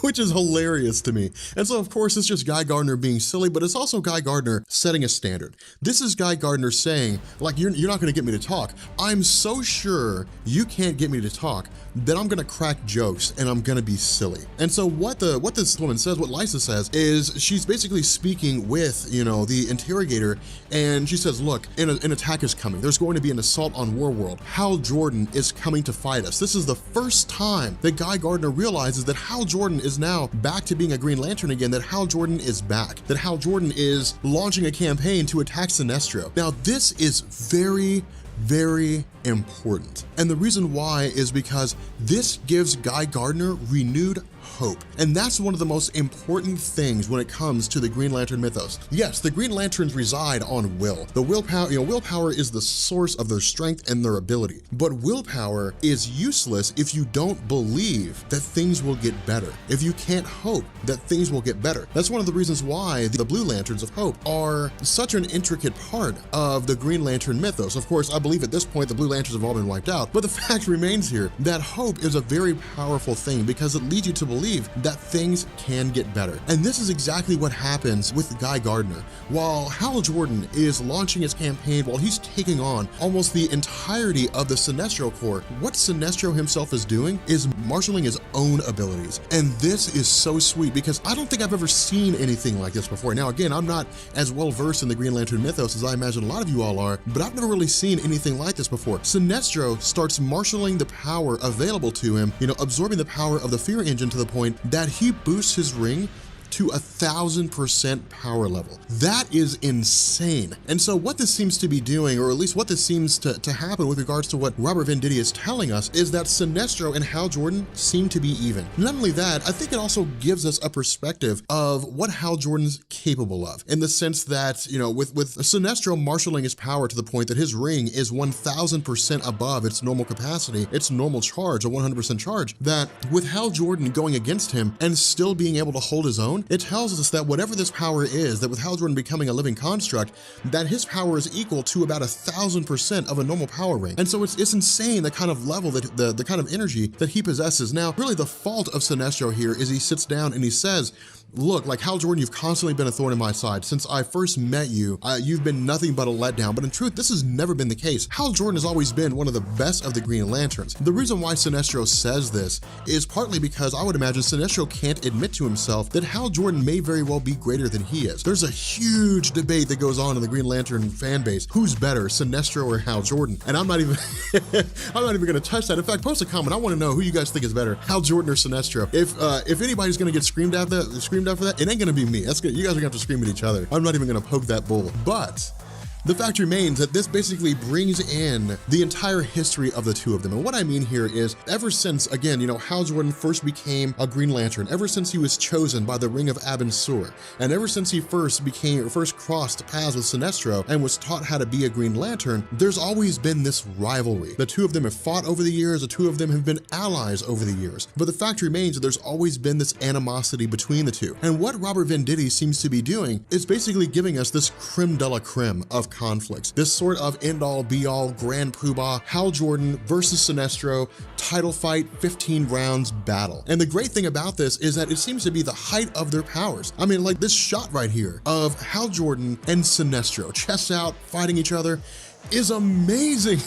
which is hilarious to me. And so of course it's just Guy Gardner being silly, but it's also Guy Gardner setting a standard. This is Guy Gardner saying, like, you're not gonna get me to talk. I'm so sure you can't get me to talk that I'm gonna crack jokes and I'm gonna be silly. And so what this woman says, what Lysa says, is she's basically speaking with, the interrogator, and she says, look, an attack is coming. There's going to be an assault on Warworld. Hal Jordan is coming to fight us. This is the first time that Guy Gardner realizes that Hal Jordan is now back to being a Green Lantern again, that Hal Jordan is back, that Hal Jordan is launching a campaign to attack Sinestro. Now, this is very, very important. And the reason why is because this gives Guy Gardner renewed hope. And that's one of the most important things when it comes to the Green Lantern mythos. Yes, the Green Lanterns reside on will. The willpower, willpower is the source of their strength and their ability. But willpower is useless if you don't believe that things will get better, if you can't hope that things will get better. That's one of the reasons why the Blue Lanterns of Hope are such an intricate part of the Green Lantern mythos. Of course, I believe at this point the Blue Lanterns have all been wiped out, but the fact remains here that hope is a very powerful thing because it leads you to believe believe that things can get better. And this is exactly what happens with Guy Gardner. While Hal Jordan is launching his campaign, while he's taking on almost the entirety of the Sinestro Corps, what Sinestro himself is doing is marshaling his own abilities. And this is so sweet because I don't think I've ever seen anything like this before. Now, again, I'm not as well versed in the Green Lantern mythos as I imagine a lot of you all are, but I've never really seen anything like this before. Sinestro starts marshaling the power available to him, absorbing the power of the fear engine to the point that he boosts his ring to 1,000% power level. That is insane. And so what this seems to be doing, or at least what this seems to happen with regards to what Robert Venditti is telling us, is that Sinestro and Hal Jordan seem to be even. Not only that, I think it also gives us a perspective of what Hal Jordan's capable of, in the sense that, with Sinestro marshaling his power to the point that his ring is 1,000% above its normal capacity, its normal charge, a 100% charge, that with Hal Jordan going against him and still being able to hold his own, it tells us that whatever this power is, that with Hal Jordan becoming a living construct, that his power is equal to about 1,000% of a normal power ring. And so it's insane the kind of level, that the kind of energy that he possesses. Now, really the fault of Sinestro here is he sits down and he says, look, like Hal Jordan, you've constantly been a thorn in my side. Since I first met you, you've been nothing but a letdown. But in truth, this has never been the case. Hal Jordan has always been one of the best of the Green Lanterns. The reason why Sinestro says this is partly because I would imagine Sinestro can't admit to himself that Hal Jordan may very well be greater than he is. There's a huge debate that goes on in the Green Lantern fan base. Who's better, Sinestro or Hal Jordan? And I'm not even gonna touch that. In fact, post a comment. I wanna know who you guys think is better, Hal Jordan or Sinestro. If anybody's gonna get screamed at for that, it ain't gonna be me. That's good. You guys are gonna have to scream at each other. I'm not even gonna poke that bull. But the fact remains that this basically brings in the entire history of the two of them. And what I mean here is, ever since, again, Hal Jordan first became a Green Lantern, ever since he was chosen by the Ring of Abin Sur, and ever since he first crossed paths with Sinestro and was taught how to be a Green Lantern, there's always been this rivalry. The two of them have fought over the years, the two of them have been allies over the years. But the fact remains that there's always been this animosity between the two. And what Robert Venditti seems to be doing is basically giving us this creme de la creme of conflicts, this sort of end-all be-all grand poobah Hal Jordan versus Sinestro title fight 15 rounds battle. And the great thing about this is that it seems to be the height of their powers. I mean, like this shot right here of Hal Jordan and Sinestro chest out fighting each other is amazing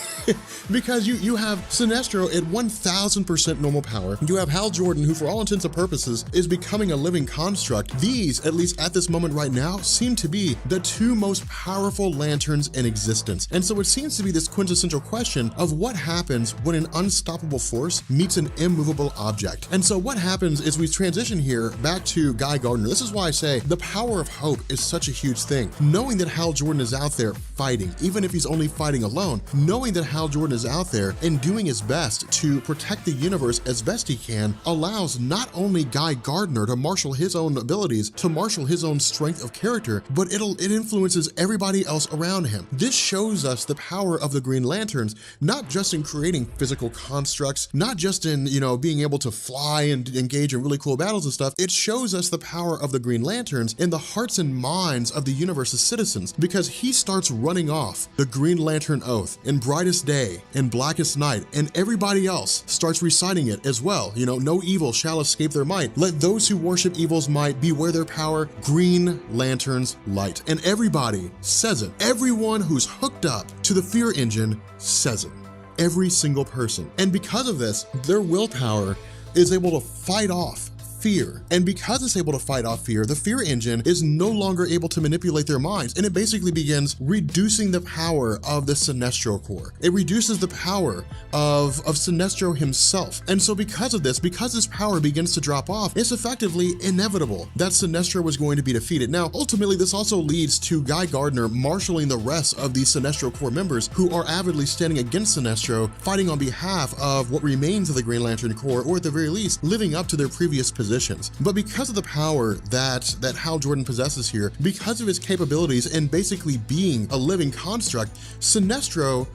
because you have Sinestro at 1,000% normal power. You have Hal Jordan, who for all intents and purposes is becoming a living construct. These, at least at this moment right now, seem to be the two most powerful lanterns in existence. And so it seems to be this quintessential question of what happens when an unstoppable force meets an immovable object. And so what happens is we transition here back to Guy Gardner. This is why I say the power of hope is such a huge thing. Knowing that Hal Jordan is out there fighting, even if he's only fighting alone, knowing that Hal Jordan is out there and doing his best to protect the universe as best he can, allows not only Guy Gardner to marshal his own abilities, to marshal his own strength of character, but it influences everybody else around him. This shows us the power of the Green Lanterns, not just in creating physical constructs, not just in, being able to fly and engage in really cool battles and stuff. It shows us the power of the Green Lanterns in the hearts and minds of the universe's citizens, because he starts running off the Green Lantern Oath in Brightest Day and Blackest Night, and everybody else starts reciting it as well. No evil shall escape their might. Let those who worship evil's might beware their power. Green Lantern's light. And everybody says it. Everyone who's hooked up to the fear engine says it. Every single person. And because of this, their willpower is able to fight off fear. And because it's able to fight off fear, the fear engine is no longer able to manipulate their minds, and it basically begins reducing the power of the Sinestro Corps. It reduces the power of Sinestro himself. And so because of this, because his power begins to drop off, it's effectively inevitable that Sinestro was going to be defeated. Now, ultimately, this also leads to Guy Gardner marshaling the rest of the Sinestro Corps members who are avidly standing against Sinestro, fighting on behalf of what remains of the Green Lantern Corps, or at the very least, living up to their previous positions. But because of the power that Hal Jordan possesses here, because of his capabilities and basically being a living construct, Sinestro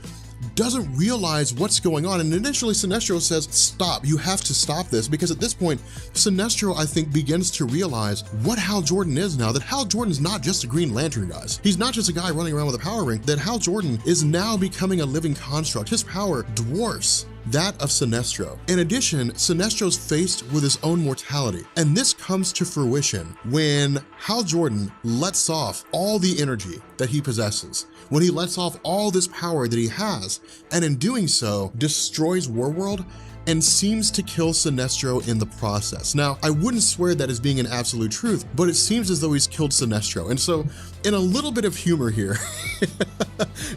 doesn't realize what's going on. And initially Sinestro says, stop, you have to stop this, because at this point, Sinestro, I think, begins to realize what Hal Jordan is now, that Hal Jordan's not just a Green Lantern, guys. He's not just a guy running around with a power ring, that Hal Jordan is now becoming a living construct. His power dwarfs that of Sinestro. In addition, Sinestro's faced with his own mortality, and this comes to fruition when Hal Jordan lets off all the energy that he possesses, when he lets off all this power that he has, and in doing so, destroys Warworld and seems to kill Sinestro in the process. Now, I wouldn't swear that as being an absolute truth, but it seems as though he's killed Sinestro. And so, in a little bit of humor here,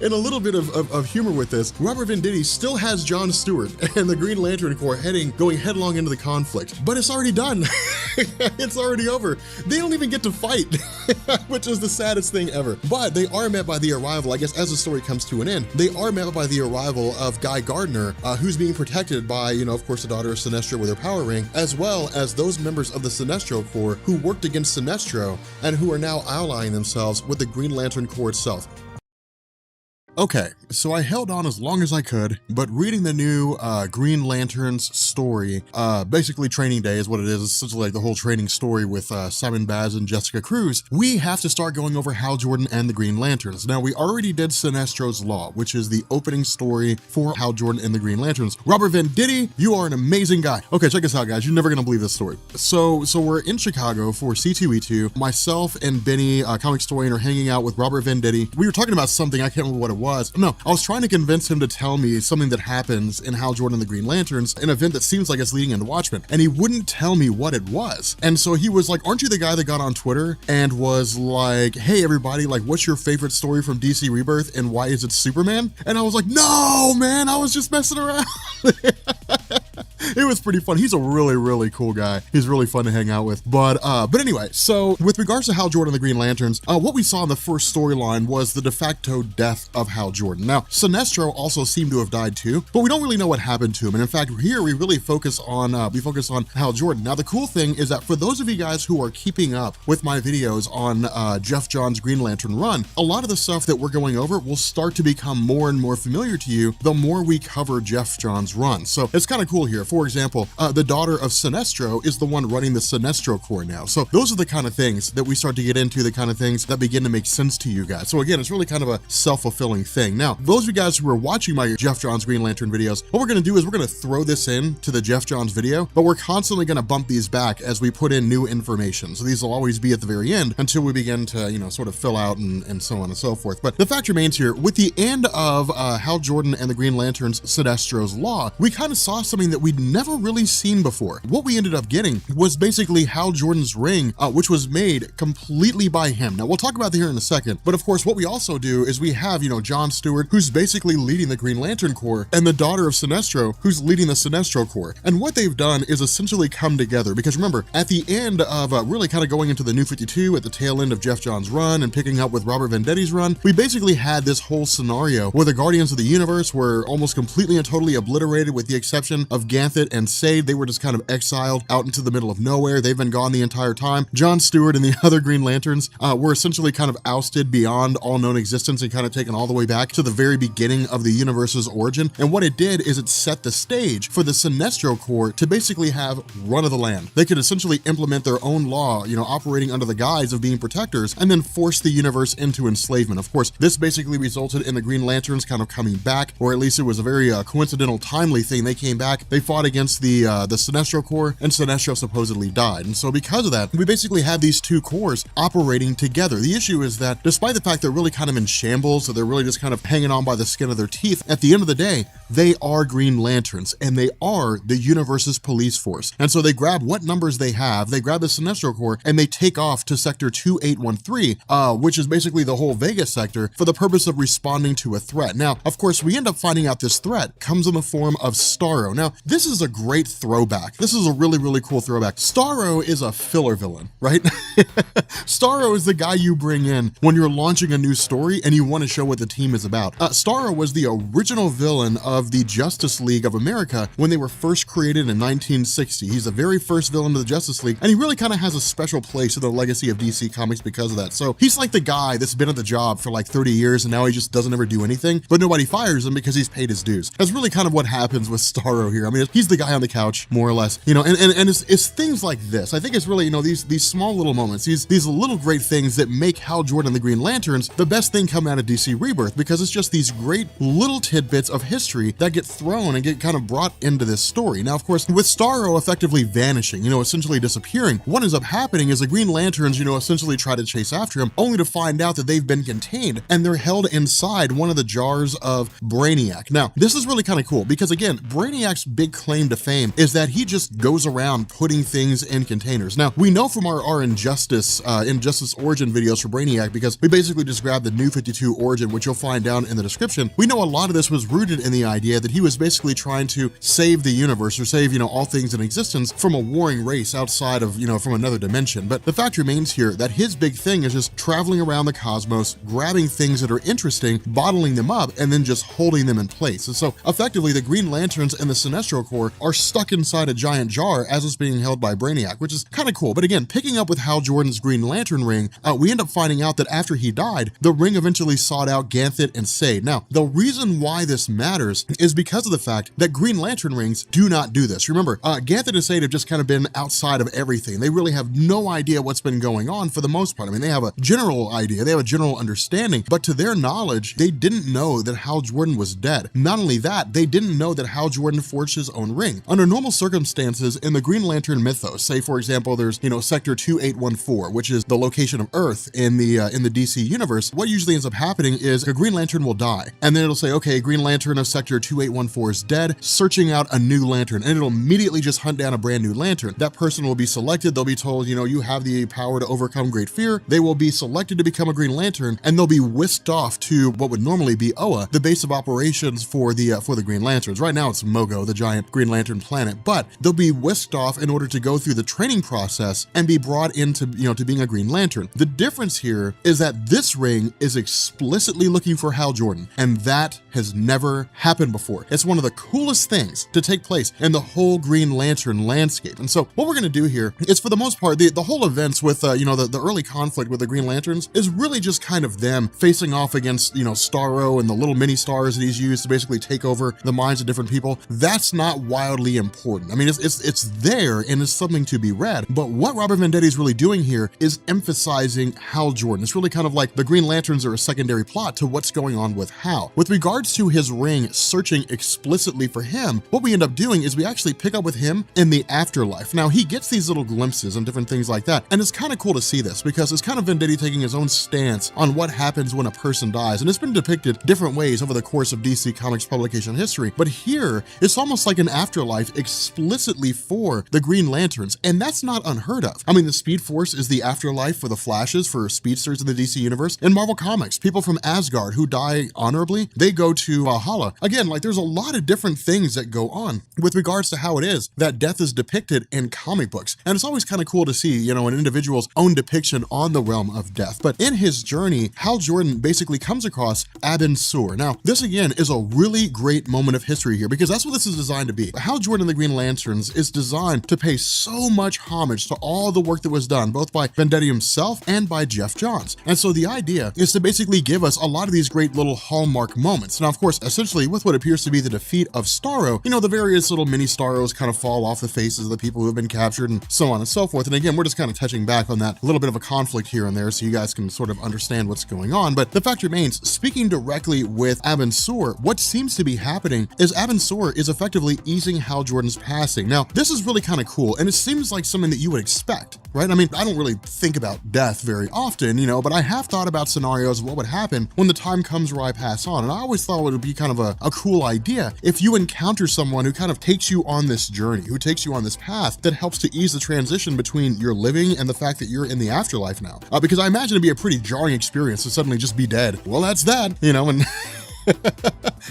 in a little bit of humor with this, Robert Venditti still has John Stewart and the Green Lantern Corps going headlong into the conflict, but it's already done. It's already over. They don't even get to fight, which is the saddest thing ever. But they are met by the arrival, I guess as the story comes to an end, they are met by the arrival of Guy Gardner, who's being protected by, of course, the daughter of Sinestro with her power ring, as well as those members of the Sinestro Corps who worked against Sinestro and who are now allying themselves with the Green Lantern Corps itself. Okay, so I held on as long as I could, but reading the new Green Lantern's story, basically Training Day is what it is. It's essentially like the whole training story with Simon Baz and Jessica Cruz. We have to start going over Hal Jordan and the Green Lanterns. Now, we already did Sinestro's Law, which is the opening story for Hal Jordan and the Green Lanterns. Robert Venditti, you are an amazing guy. Okay, check this out, guys. You're never gonna believe this story. So we're in Chicago for C2E2. Myself and Benny, comic historian, are hanging out with Robert Venditti. We were talking about something, I can't remember what it was. No, I was trying to convince him to tell me something that happens in Hal Jordan and the Green Lanterns, an event that seems like it's leading into Watchmen, and he wouldn't tell me what it was. And so he was like, aren't you the guy that got on Twitter and was like, hey everybody, like what's your favorite story from DC Rebirth and why is it Superman? And I was like, no man, I was just messing around. It was pretty fun. He's a really, really cool guy. He's really fun to hang out with. But anyway, so with regards to Hal Jordan and the Green Lanterns, what we saw in the first storyline was the de facto death of Hal Jordan. Now, Sinestro also seemed to have died too, but we don't really know what happened to him. And in fact, here we really focus on Hal Jordan. Now, the cool thing is that for those of you guys who are keeping up with my videos on Jeff Johns' Green Lantern run, a lot of the stuff that we're going over will start to become more and more familiar to you the more we cover Jeff Johns' run. So it's kind of cool here. For example, the daughter of Sinestro is the one running the Sinestro Corps now. So those are the kind of things that we start to get into, the kind of things that begin to make sense to you guys. So again, it's really kind of a self-fulfilling thing. Now, those of you guys who are watching my Jeff Johns Green Lantern videos, what we're going to do is we're going to throw this in to the Jeff Johns video, but we're constantly going to bump these back as we put in new information. So these will always be at the very end until we begin to, sort of fill out and so on and so forth. But the fact remains here, with the end of Hal Jordan and the Green Lanterns Sinestro's Law, we kind of saw something that we'd never really seen before. What we ended up getting was basically Hal Jordan's ring, which was made completely by him. Now, we'll talk about that here in a second, but of course, what we also do is we have, John Stewart, who's basically leading the Green Lantern Corps, and the daughter of Sinestro, who's leading the Sinestro Corps. And what they've done is essentially come together, because remember, at the end of really kind of going into the New 52, at the tail end of Jeff Johns' run and picking up with Robert Venditti's run, we basically had this whole scenario where the Guardians of the Universe were almost completely and totally obliterated with the exception of Ganthet and Sade. They were just kind of exiled out into the middle of nowhere. They've been gone the entire time. John Stewart and the other Green Lanterns were essentially kind of ousted beyond all known existence and kind of taken all the way back to the very beginning of the universe's origin. And what it did is it set the stage for the Sinestro Corps to basically have run of the land. They could essentially implement their own law, operating under the guise of being protectors, and then force the universe into enslavement. Of course, this basically resulted in the Green Lanterns kind of coming back, or at least it was a very coincidental, timely thing. They came back, they fought against the Sinestro Corps, and Sinestro supposedly died. And so because of that, we basically have these two corps operating together. The issue is that despite the fact they're really kind of in shambles, so they're really just kind of hanging on by the skin of their teeth, at the end of the day, they are Green Lanterns, and they are the universe's police force. And so they grab what numbers they have, they grab the Sinestro Corps, and they take off to Sector 2813, which is basically the whole Vegas sector, for the purpose of responding to a threat. Now, of course, we end up finding out this threat comes in the form of Starro. Now, this is a great throwback. This is a really, really cool throwback. Starro is a filler villain, right? Starro is the guy you bring in when you're launching a new story and you want to show what the team is about. Starro was the original villain of the Justice League of America when they were first created in 1960. He's the very first villain of the Justice League, and he really kind of has a special place in the legacy of DC Comics because of that. So he's like the guy that's been at the job for like 30 years and now he just doesn't ever do anything, but nobody fires him because he's paid his dues. That's really kind of what happens with Starro here. I mean, he's the guy on the couch, more or less, you know, and it's things like this. I think it's really, you know, these small little moments, these little great things that make Hal Jordan and the Green Lanterns the best thing coming out of DC Rebirth, because it's just these great little tidbits of history that get thrown and get kind of brought into this story. Now, of course, with Starro effectively vanishing, you know, essentially disappearing, what ends up happening is the Green Lanterns, you know, essentially try to chase after him, only to find out that they've been contained and they're held inside one of the jars of Brainiac. Now, this is really kind of cool because, again, Brainiac's big claim to fame is that he just goes around putting things in containers. Now, we know from our Injustice origin videos for Brainiac, because we basically just grabbed the New 52 origin, which you'll find down in the description. We know a lot of this was rooted in the idea that he was basically trying to save the universe, or save, you know, all things in existence from a warring race outside of, you know, from another dimension. But the fact remains here that his big thing is just traveling around the cosmos, grabbing things that are interesting, bottling them up, and then just holding them in place. And so effectively the Green Lanterns and the Sinestro Corps are stuck inside a giant jar as it's being held by Brainiac, which is kind of cool. But again, picking up with Hal Jordan's Green Lantern ring, we end up finding out that after he died, the ring eventually sought out Ganthet and Sade. Now, the reason why this matters is because of the fact that Green Lantern rings do not do this. Remember, Ganthet and Sade have just kind of been outside of everything. They really have no idea what's been going on for the most part. I mean, they have a general idea, they have a general understanding, but to their knowledge, they didn't know that Hal Jordan was dead. Not only that, they didn't know that Hal Jordan forged his own ring. Under normal circumstances, in the Green Lantern mythos, say for example, there's, you know, Sector 2814, which is the location of Earth in the DC universe, what usually ends up happening is a Green Lantern will die, and then it'll say, okay, Green Lantern of Sector 2814 is dead, searching out a new lantern, and it'll immediately just hunt down a brand new lantern. That person will be selected, they'll be told, you know, you have the power to overcome great fear. They will be selected to become a Green Lantern, and they'll be whisked off to what would normally be Oa, the base of operations for the Green Lanterns. Right now it's Mogo, the giant Green Lantern planet, but they'll be whisked off in order to go through the training process and be brought into, you know, to being a Green Lantern. The difference here is that this ring is explicitly looking for Hal Jordan, and that has never happened before. It's one of the coolest things to take place in the whole Green Lantern landscape. And so what we're going to do here is, for the most part, the whole events with, you know, the early conflict with the Green Lanterns is really just kind of them facing off against, you know, Starro and the little mini stars that he's used to basically take over the minds of different people. That's not wildly important. I mean, it's there and it's something to be read, but what Robert Venditti is really doing here is emphasizing Hal Jordan. It's really kind of like the Green Lanterns are a secondary plot to what's going on with Hal. With regards to his ring searching explicitly for him, what we end up doing is we actually pick up with him in the afterlife. Now, he gets these little glimpses and different things like that, and it's kind of cool to see this because it's kind of Venditti taking his own stance on what happens when a person dies, and it's been depicted different ways over the course of DC Comics publication history, but here it's almost like an afterlife explicitly for the Green Lanterns, and that's not unheard of. I mean, the Speed Force is the afterlife for the Flashes, for speedsters in the DC universe. In Marvel Comics, people from Asgard who die honorably, they go to Valhalla. Again, like, there's a lot of different things that go on with regards to how it is that death is depicted in comic books, and it's always kind of cool to see, you know, an individual's own depiction on the realm of death. But in his journey, Hal Jordan basically comes across Abin Sur. Now, this again is a really great moment of history here, because that's what this is designed to be. Hal Jordan and the Green Lanterns is designed to pay so much homage to all the work that was done, both by Venditti himself and by Jeff Johns. And so the idea is to basically give us a lot of these great little hallmark moments. Now, of course, essentially with what appears to be the defeat of Starro, you know, the various little mini Starros kind of fall off the faces of the people who have been captured and so on and so forth. And again, we're just kind of touching back on that little bit of a conflict here and there so you guys can sort of understand what's going on. But the fact remains, speaking directly with Abin Sur, what seems to be happening is Abin Sur is effectively easing Hal Jordan's passing. Now, this is really kind of cool, and it seems like something that you would expect, right? I mean, I don't really think about death very often, you know, but I have thought about scenarios of what would happen when the time comes where I pass on, and I always thought it would be kind of a cool idea if you encounter someone who kind of takes you on this journey, who takes you on this path that helps to ease the transition between your living and the fact that you're in the afterlife now. Because I imagine it'd be a pretty jarring experience to suddenly just be dead. Well, that's that, you know, and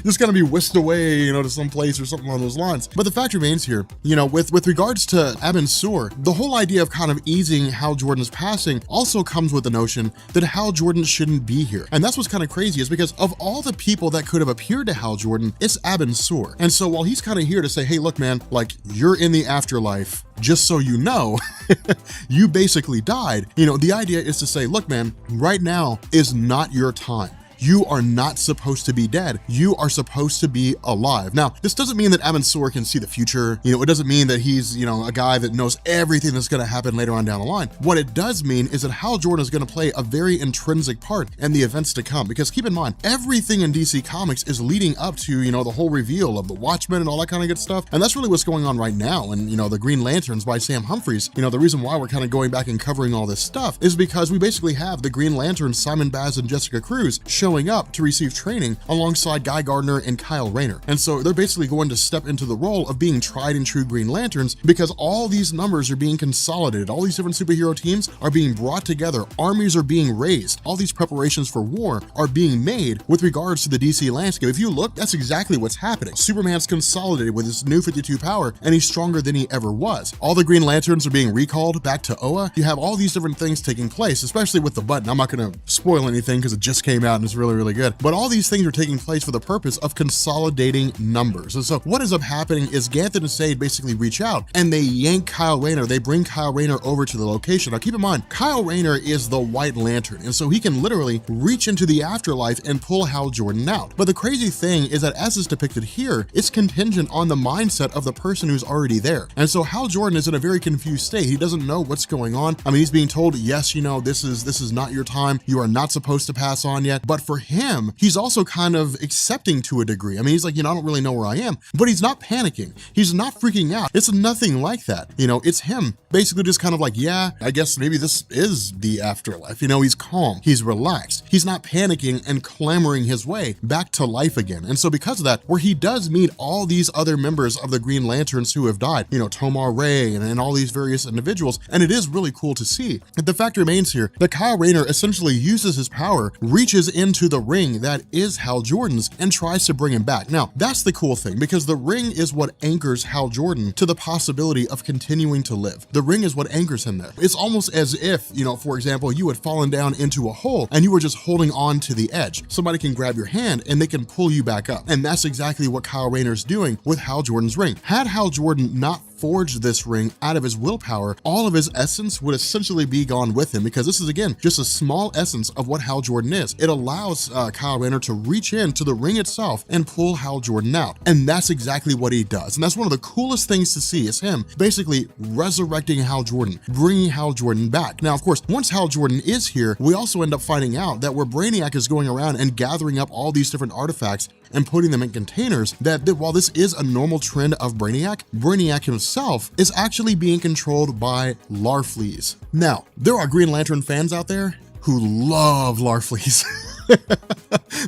just gonna be whisked away, you know, to some place or something along those lines. But the fact remains here, you know, with regards to Abin Sur, the whole idea of kind of easing Hal Jordan's passing also comes with the notion that Hal Jordan shouldn't be here. And that's what's kind of crazy, is because of all the people that could have appeared to Hal Jordan, it's Abin Sur. And so while he's kind of here to say, hey, look, man, like, you're in the afterlife, just so you know, you basically died. You know, the idea is to say, look, man, right now is not your time. you are not supposed to be dead. You are supposed to be alive. Now, this doesn't mean that Amon-Sur can see the future. It doesn't mean that he's, a guy that knows everything that's going to happen later on down the line. What it does mean is that Hal Jordan is going to play a very intrinsic part in the events to come, because keep in mind, everything in DC Comics is leading up to, the whole reveal of the Watchmen and all that kind of good stuff. And that's really what's going on right now. And, the Green Lanterns by Sam Humphries, the reason why we're kind of going back and covering all this stuff is because we basically have the Green Lanterns, Simon Baz and Jessica Cruz, showing up to receive training alongside Guy Gardner and Kyle Rayner. And so they're basically going to step into the role of being tried and true Green Lanterns, because all these numbers are being consolidated. All these different superhero teams are being brought together. Armies are being raised. All these preparations for war are being made with regards to the DC landscape. If you look, that's exactly what's happening. Superman's consolidated with his new 52 power, and he's stronger than he ever was. All the Green Lanterns are being recalled back to Oa. You have all these different things taking place, especially with the button. I'm not going to spoil anything because it just came out and it's really, really good. But all these things are taking place for the purpose of consolidating numbers. And so what ends up happening is Ganthet and Sade basically reach out and they yank Kyle Rayner. They bring Kyle Rayner over to the location. Now keep in mind, Kyle Rayner is the White Lantern, and so he can literally reach into the afterlife and pull Hal Jordan out. But the crazy thing is that as is depicted here, it's contingent on the mindset of the person who's already there. And so Hal Jordan is in a very confused state. He doesn't know what's going on. I mean, he's being told, yes, this is not your time. You are not supposed to pass on yet. But for him, he's also kind of accepting to a degree. I mean, he's like, I don't really know where I am, but he's not panicking. He's not freaking out. It's nothing like that. It's him basically just kind of like, yeah, I guess maybe this is the afterlife. He's calm. He's relaxed. He's not panicking and clamoring his way back to life again. And so because of that, where he does meet all these other members of the Green Lanterns who have died, Tomar Ray and all these various individuals. And it is really cool to see. But the fact remains here that Kyle Rayner essentially uses his power, reaches into the ring that is Hal Jordan's, and tries to bring him back. Now, that's the cool thing, because the ring is what anchors Hal Jordan to the possibility of continuing to live. The ring is what anchors him there. It's almost as if, for example, you had fallen down into a hole and you were just holding on to the edge. Somebody can grab your hand and they can pull you back up. And that's exactly what Kyle Rayner's doing with Hal Jordan's ring. Had Hal Jordan not forged this ring out of his willpower, all of his essence would essentially be gone with him, because this is, again, just a small essence of what Hal Jordan is. It allows Kyle Rayner to reach into the ring itself and pull Hal Jordan out. And that's exactly what he does. And that's one of the coolest things to see, is him basically resurrecting Hal Jordan, bringing Hal Jordan back. Now, of course, once Hal Jordan is here, we also end up finding out that where Brainiac is going around and gathering up all these different artifacts and putting them in containers, that while this is a normal trend of Brainiac himself is actually being controlled by Larfleeze. Now, there are Green Lantern fans out there who love Larfleeze.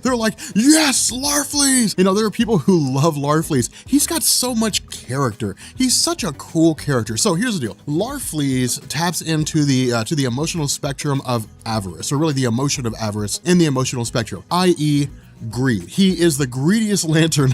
They're like, yes, Larfleeze! There are people who love Larfleeze. He's got so much character. He's such a cool character. So here's the deal. Larfleeze taps into the emotional spectrum of avarice, or really the emotion of avarice in the emotional spectrum, i.e., greed. He is the greediest lantern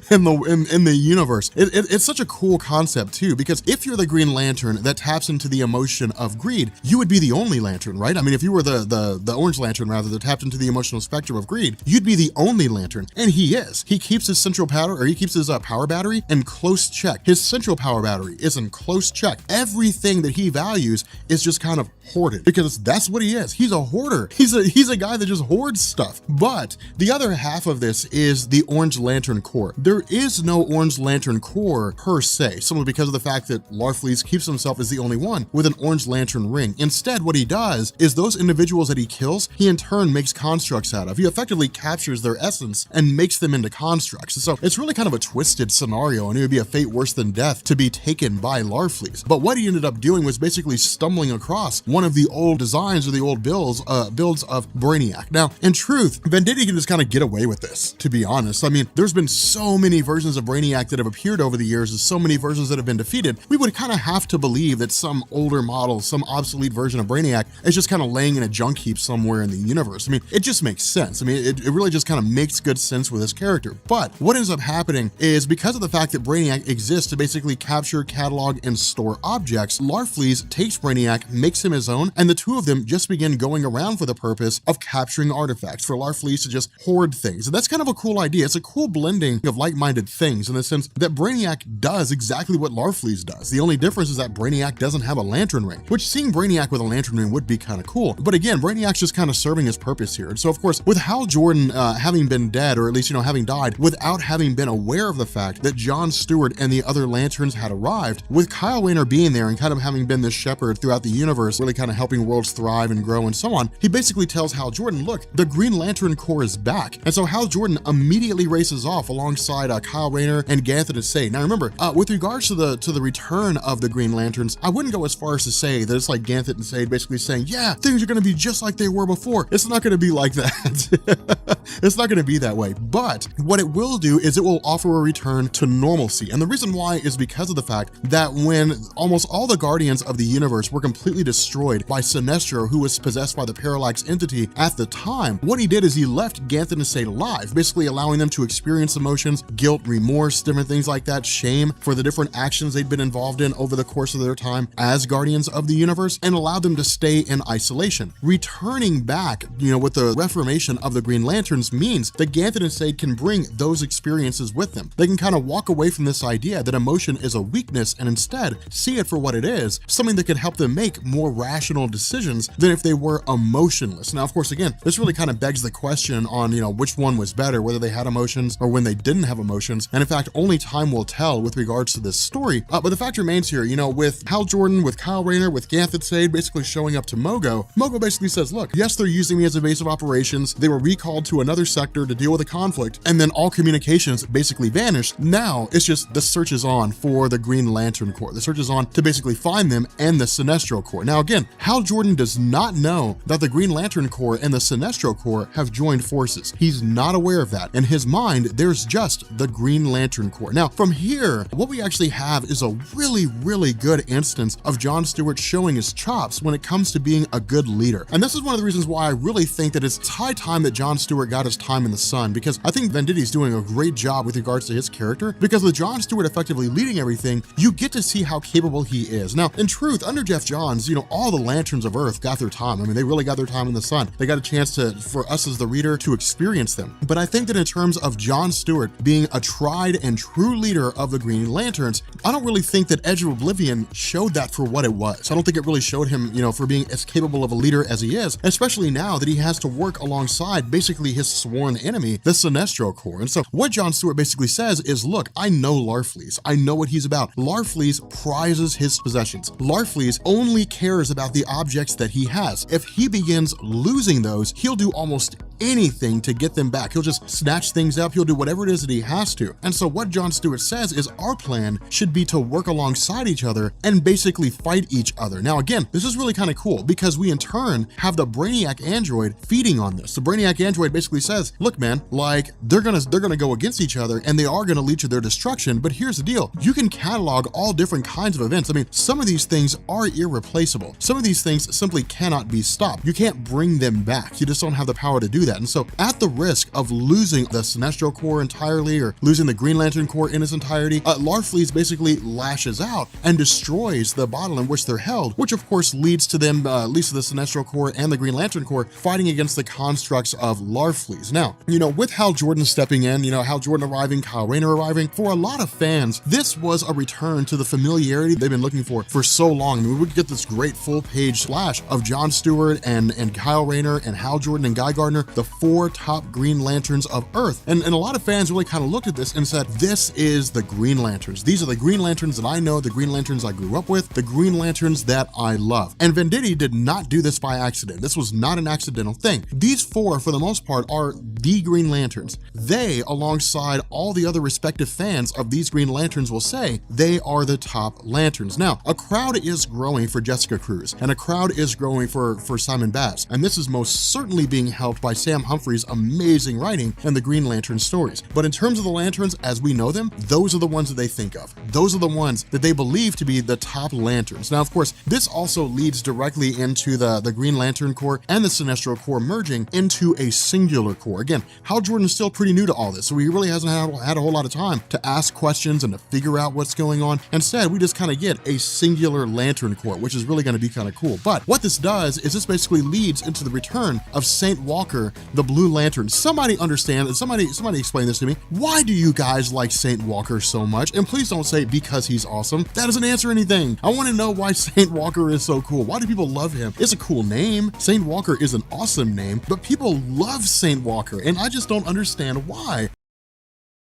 in the universe. It's such a cool concept too, because if you're the Green Lantern that taps into the emotion of greed, you would be the only lantern, right? I mean, if you were the Orange Lantern rather that tapped into the emotional spectrum of greed, you'd be the only lantern, and he is. He keeps his central power, or he keeps his power battery in close check. His central power battery is in close check. Everything that he values is just kind of hoarded, because that's what he is. He's a hoarder. He's a guy that just hoards stuff. But the other half of this is the Orange Lantern Corps. There is no Orange Lantern Corps per se, simply because of the fact that Larfleeze keeps himself as the only one with an Orange Lantern ring. Instead, what he does is those individuals that he kills, he in turn makes constructs out of. He effectively captures their essence and makes them into constructs. So it's really kind of a twisted scenario, and it would be a fate worse than death to be taken by Larfleeze. But what he ended up doing was basically stumbling across one of the old designs or the old builds of Brainiac. Now, in truth, Venditti can just kind of get away with this, to be honest. I mean, there's been so many versions of Brainiac that have appeared over the years, and so many versions that have been defeated. We would kind of have to believe that some older model, some obsolete version of Brainiac is just kind of laying in a junk heap somewhere in the universe. I mean, it just makes sense. I mean, it really just kind of makes good sense with his character. But what ends up happening is, because of the fact that Brainiac exists to basically capture, catalog, and store objects, Larfleeze takes Brainiac, makes him his own, and the two of them just begin going around for the purpose of capturing artifacts, for Larfleeze to just hoard things. And that's kind of a cool idea. It's a cool blending of of like-minded things in the sense that Brainiac does exactly what Larfleeze does. The only difference is that Brainiac doesn't have a lantern ring, which seeing Brainiac with a lantern ring would be kind of cool. But again, Brainiac's just kind of serving his purpose here. And so of course, with Hal Jordan having been dead, or at least, having died, without having been aware of the fact that John Stewart and the other Lanterns had arrived, with Kyle Rayner being there and kind of having been this shepherd throughout the universe, really kind of helping worlds thrive and grow and so on, he basically tells Hal Jordan, look, the Green Lantern Corps is back. And so Hal Jordan immediately races off alongside Kyle Rayner and Ganthet Assade. Now remember, with regards to the return of the Green Lanterns, I wouldn't go as far as to say that it's like Ganthet Assade basically saying, yeah, things are going to be just like they were before. It's not going to be like that. It's not going to be that way. But what it will do is it will offer a return to normalcy. And the reason why is because of the fact that when almost all the Guardians of the universe were completely destroyed by Sinestro, who was possessed by the Parallax entity at the time, what he did is he left Ganthet Assade alive, basically allowing them to experience emotions, guilt, remorse, different things like that, shame for the different actions they'd been involved in over the course of their time as Guardians of the universe, and allowed them to stay in isolation. Returning back, with the reformation of the Green Lanterns means that Ganthet Assade can bring those experiences with them. They can kind of walk away from this idea that emotion is a weakness and instead see it for what it is, something that could help them make more rational decisions than if they were emotionless. Now, of course, again, this really kind of begs the question on, which one was better, whether they had emotions or when they didn't have emotions. And in fact, only time will tell with regards to this story. But the fact remains here, with Hal Jordan, with Kyle Rayner, with Ganthet Assade basically showing up to Mogo basically says, look, yes, they're using me as a base of operations. They were recalled to another sector to deal with a conflict, and then all communications basically vanished. Now it's just the search is on for the Green Lantern Corps. The search is on to basically find them and the Sinestro Corps. Now again, Hal Jordan does not know that the Green Lantern Corps and the Sinestro Corps have joined forces. He's not aware of that. In his mind, there's just the Green Lantern Corps. Now from here, what we actually have is a really, really good instance of John Stewart showing his chops when it comes to being a good leader. And this is one of the reasons why I really think that it's high time that John Stewart got his time in the sun, because I think Venditti's doing a great job with regards to his character, because with John Stewart effectively leading everything, you get to see how capable he is. Now, in truth, under Jeff Johns, all the Lanterns of Earth got their time. I mean, they really got their time in the sun. They got a chance for us as the reader to experience them. But I think that in terms of John Stewart being a tried and true leader of the Green Lanterns, I don't really think that Edge of Oblivion showed that for what it was. I don't think it really showed him, for being as capable of a leader as he is, especially now that he has to work alongside basically his sworn enemy, the Sinestro Corps. And so what John Stewart basically says is, look, I know Larfleeze. I know what he's about. Larfleeze prizes his possessions. Larfleeze only cares about the objects that he has. If he begins losing those, he'll do almost anything to get them back. He'll just snatch things up. He'll do whatever it is that he has to. And so what John Stewart says is our plan should be to work alongside each other and basically fight each other. Now, again, this is really kind of cool because we in turn have the Brainiac android feeding on this. The Brainiac android basically says, look, man, like they're gonna go against each other and they are gonna lead to their destruction. But here's the deal. You can catalog all different kinds of events. I mean, some of these things are irreplaceable. Some of these things simply cannot be stopped. You can't bring them back. You just don't have the power to do that. And so at the risk of losing the Sinestro Corps entirely or losing the Green Lantern Corps in its entirety, Larfleeze basically lashes out and destroys the bottle in which they're held, which of course leads to them, leads to the Sinestro Corps and the Green Lantern Corps fighting against the constructs of Larfleeze. Now, with Hal Jordan stepping in, Hal Jordan arriving, Kyle Rayner arriving, for a lot of fans, this was a return to the familiarity they've been looking for so long. I mean, we would get this great full page splash of John Stewart and Kyle Rayner and Hal Jordan and Guy Gardner, the 4 top Green Lanterns of Earth. And a lot of fans really kind of looked at this and said, this is the Green Lanterns. These are the Green Lanterns that I know, the Green Lanterns I grew up with, the Green Lanterns that I love. And Venditti did not do this by accident. This was not an accidental thing. These 4, for the most part, are the Green Lanterns. They, alongside all the other respective fans of these Green Lanterns, will say they are the top Lanterns. Now, a crowd is growing for Jessica Cruz, and a crowd is growing for Simon Bass, and this is most certainly being helped by Sam Humphrey's amazing writing in the Green Lantern stories. But in terms of the Lanterns as we know them, those are the ones that they think of. Those are the ones that they believe to be the top Lanterns. Now, of course, this also leads directly into the Green Lantern Corps and the Sinestro Corps merging into a singular corps. Again, Hal Jordan is still pretty new to all this, so he really hasn't had a whole lot of time to ask questions and to figure out what's going on. Instead, we just kind of get a singular Lantern Corps, which is really going to be kind of cool. But what this does is this basically leads into the return of Saint Walker the Blue Lantern. Somebody understand, somebody explain this to me. Why do you guys like Saint Walker so much? And please don't say because he's awesome. That doesn't answer anything. I want to know why Saint Walker is so cool. Why do people love him? It's a cool name. Saint Walker is an awesome name, but people love Saint Walker, and I just don't understand why.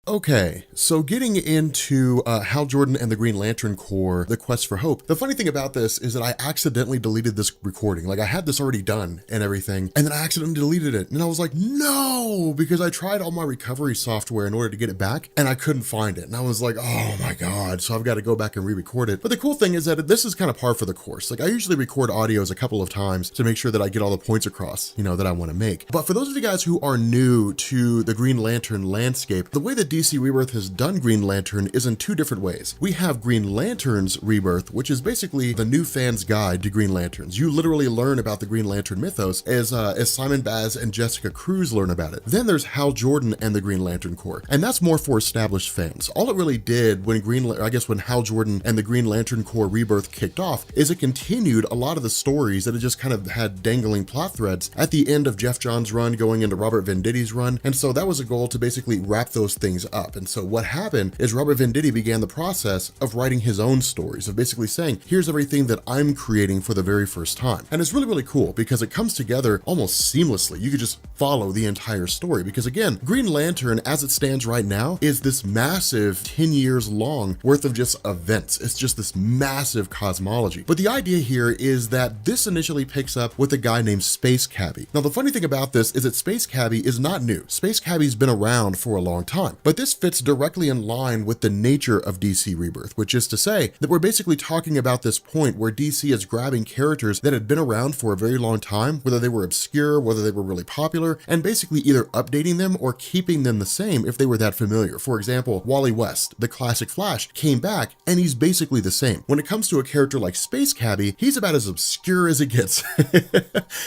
Okay, so getting into Hal Jordan and the Green Lantern Corps, The Quest for Hope. The funny thing about this is that I accidentally deleted this recording. Like, I had this already done and everything, and then I accidentally deleted it. And I was like, no, because I tried all my recovery software in order to get it back, and I couldn't find it. And I was like, oh my God, so I've got to go back and re-record it. But the cool thing is that this is kind of par for the course. Like, I usually record audios a couple of times to make sure that I get all the points across, you know, that I want to make. But for those of you guys who are new to the Green Lantern landscape, the way that DC Rebirth has done Green Lantern is in two different ways. We have Green Lantern's Rebirth, which is basically the new fan's guide to Green Lanterns. You literally learn about the Green Lantern mythos as Simon Baz and Jessica Cruz learn about it. Then there's Hal Jordan and the Green Lantern Corps, and that's more for established fans. All it really did when when Hal Jordan and the Green Lantern Corps Rebirth kicked off is it continued a lot of the stories that it just kind of had dangling plot threads at the end of Jeff Johns' run going into Robert Venditti's run, and so that was a goal to basically wrap those things up. And so what happened is Robert Venditti began the process of writing his own stories, of basically saying, here's everything that I'm creating for the very first time. And it's really, really cool because it comes together almost seamlessly. You could just follow the entire story because, again, Green Lantern, as it stands right now, is this massive 10 years long worth of just events. It's just this massive cosmology. But the idea here is that this initially picks up with a guy named Space Cabbie. Now, the funny thing about this is that Space Cabbie is not new. Space Cabbie's been around for a long time, but this fits directly in line with the nature of DC Rebirth, which is to say that we're basically talking about this point where DC is grabbing characters that had been around for a very long time, whether they were obscure, whether they were really popular, and basically either updating them or keeping them the same if they were that familiar. For example, Wally West, the classic Flash, came back and he's basically the same. When it comes to a character like Space Cabbie, he's about as obscure as it gets.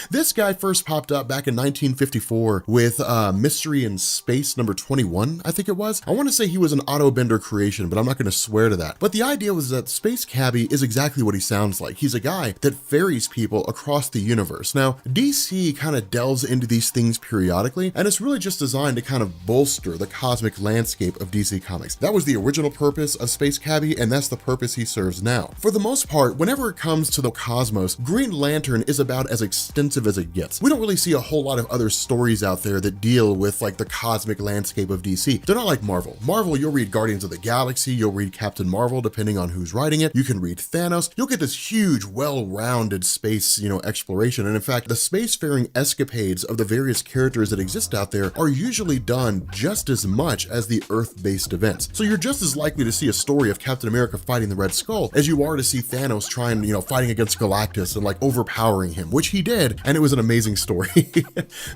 This guy first popped up back in 1954 with Mystery in Space number 21, I think it was. I want to say he was an Otto Bender creation, but I'm not going to swear to that. But the idea was that Space Cabbie is exactly what he sounds like. He's a guy that ferries people across the universe. Now, DC kind of delves into these things periodically, and it's really just designed to kind of bolster the cosmic landscape of DC Comics. That was the original purpose of Space Cabbie, and that's the purpose he serves now. For the most part, whenever it comes to the cosmos, Green Lantern is about as extensive as it gets. We don't really see a whole lot of other stories out there that deal with like the cosmic landscape of DC. They're not like Marvel. Marvel, you'll read Guardians of the Galaxy, you'll read Captain Marvel, depending on who's writing it. You can read Thanos. You'll get this huge, well-rounded space, exploration. And in fact, the spacefaring escapades of the various characters that exist out there are usually done just as much as the Earth-based events. So you're just as likely to see a story of Captain America fighting the Red Skull as you are to see Thanos trying, fighting against Galactus and like overpowering him, which he did, and it was an amazing story.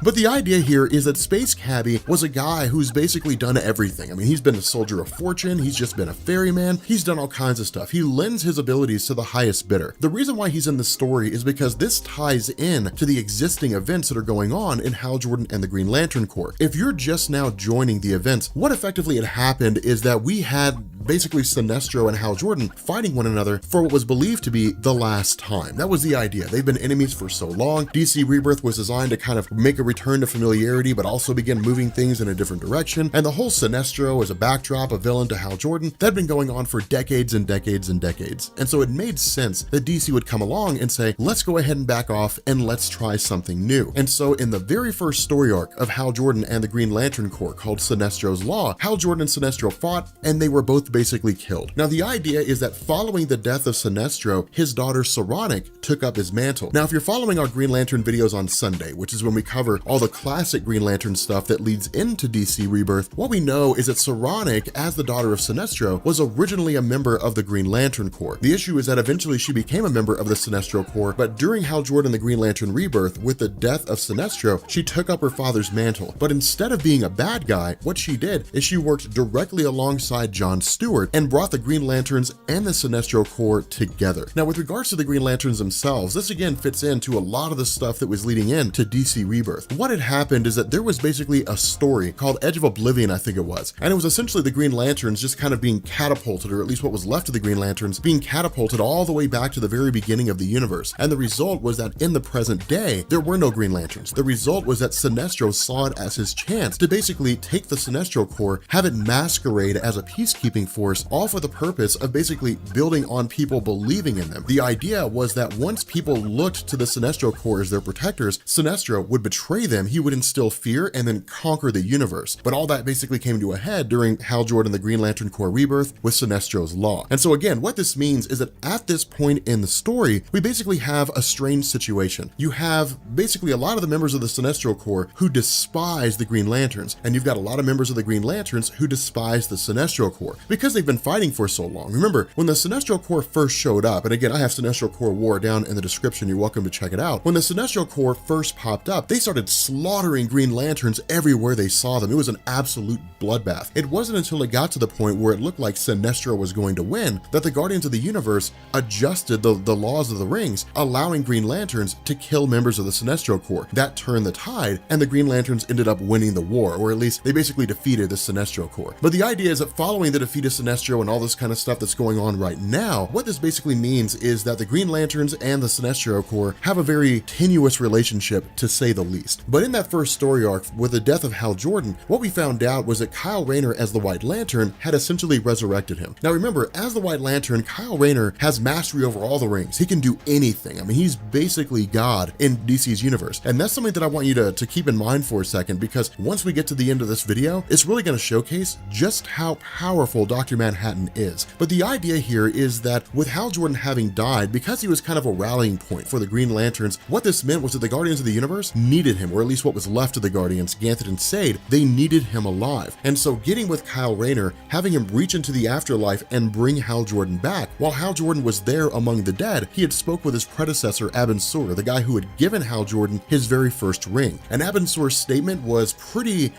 But the idea here is that Space Cabbie was a guy who's basically done everything. I mean, he's been a soldier of fortune, he's just been a ferryman, he's done all kinds of stuff. He lends his abilities to the highest bidder. The reason why he's in the story is because this ties in to the existing events that are going on in Hal Jordan and the Green Lantern Corps. If you're just now joining the events, what effectively had happened is that we had basically Sinestro and Hal Jordan fighting one another for what was believed to be the last time. That was the idea. They've been enemies for so long. DC Rebirth was designed to kind of make a return to familiarity, but also begin moving things in a different direction. And the whole Sinestro as a backdrop, a villain to Hal Jordan, that had been going on for decades and decades and decades. And so it made sense that DC would come along and say, let's go ahead and back off and let's try something new. And so in the very first story arc of Hal Jordan and the Green Lantern Corps called Sinestro's Law, Hal Jordan and Sinestro fought and they were both basically killed. Now the idea is that following the death of Sinestro, his daughter Saronic took up his mantle. Now if you're following our Green Lantern videos on Sunday, which is when we cover all the classic Green Lantern stuff that leads into DC Rebirth, what we know is that Saronic, as the daughter of Sinestro, was originally a member of the Green Lantern Corps. The issue is that eventually she became a member of the Sinestro Corps, but during Hal Jordan the Green Lantern Rebirth, with the death of Sinestro, she took up her father's mantle. But instead of being a bad guy, what she did is she worked directly alongside John Stewart and brought the Green Lanterns and the Sinestro Corps together. Now with regards to the Green Lanterns themselves, this again fits into a lot of the stuff that was leading in to DC Rebirth. What had happened is that there was basically a story called Edge of Oblivion, I think it was. And it was essentially the Green Lanterns just kind of being catapulted, or at least what was left of the Green Lanterns, being catapulted all the way back to the very beginning of the universe. And the result was that in the present day, there were no Green Lanterns. The result was that Sinestro saw it as his chance to basically take the Sinestro Corps, have it masquerade as a peacekeeping force, all for the purpose of basically building on people believing in them. The idea was that once people looked to the Sinestro Corps as their protectors, Sinestro would betray them, he would instill fear, and then conquer the universe. But all that basically came to a head during Hal Jordan, the Green Lantern Corps Rebirth, with Sinestro's Law. And so again, what this means is that at this point in the story, we basically have a strange situation. You have basically a lot of the members of the Sinestro Corps who despise the Green Lanterns, and you've got a lot of members of the Green Lanterns who despise the Sinestro Corps because they've been fighting for so long. Remember, when the Sinestro Corps first showed up, and again, I have Sinestro Corps War down in the description, you're welcome to check it out. When the Sinestro Corps first popped up, they started slaughtering Green Lanterns everywhere they saw them. It was an absolute bloodbath. It wasn't until it got to the point where it looked like Sinestro was going to win that the Guardians of the Universe adjusted the laws of the rings, allowing Green Lanterns to kill members of the Sinestro Corps. That turned the tide, and the Green Lanterns ended up winning the war, or at least they basically defeated the Sinestro Corps. But the idea is that following the defeat of Sinestro and all this kind of stuff that's going on right now, what this basically means is that the Green Lanterns and the Sinestro Corps have a very tenuous relationship, to say the least. But in that first story arc, with the death of Hal Jordan, what we found out was that Kyle Rayner as the White Lantern had essentially resurrected him. Now remember, as the White Lantern, Kyle Rayner has mastery over all the rings. He can do anything. I mean, he's basically God in DC's universe. And that's something that I want you to keep in mind for a second, because once we get to the end of this video, it's really going to showcase just how powerful Dr. Manhattan is. But the idea here is that with Hal Jordan having died, because he was kind of a rallying point for the Green Lanterns, what this meant was that the Guardians of the Universe needed him, or at least what was left of the Guardians, Ganthet and Sade, they needed him alive. And so getting with Kyle Rayner, having him reach into the afterlife and bring Hal Jordan back, while Hal Jordan was there among the dead, he had spoke with his predecessor, Abin Sur, the guy who had given Hal Jordan his very first ring. And Abin Sur's statement was pretty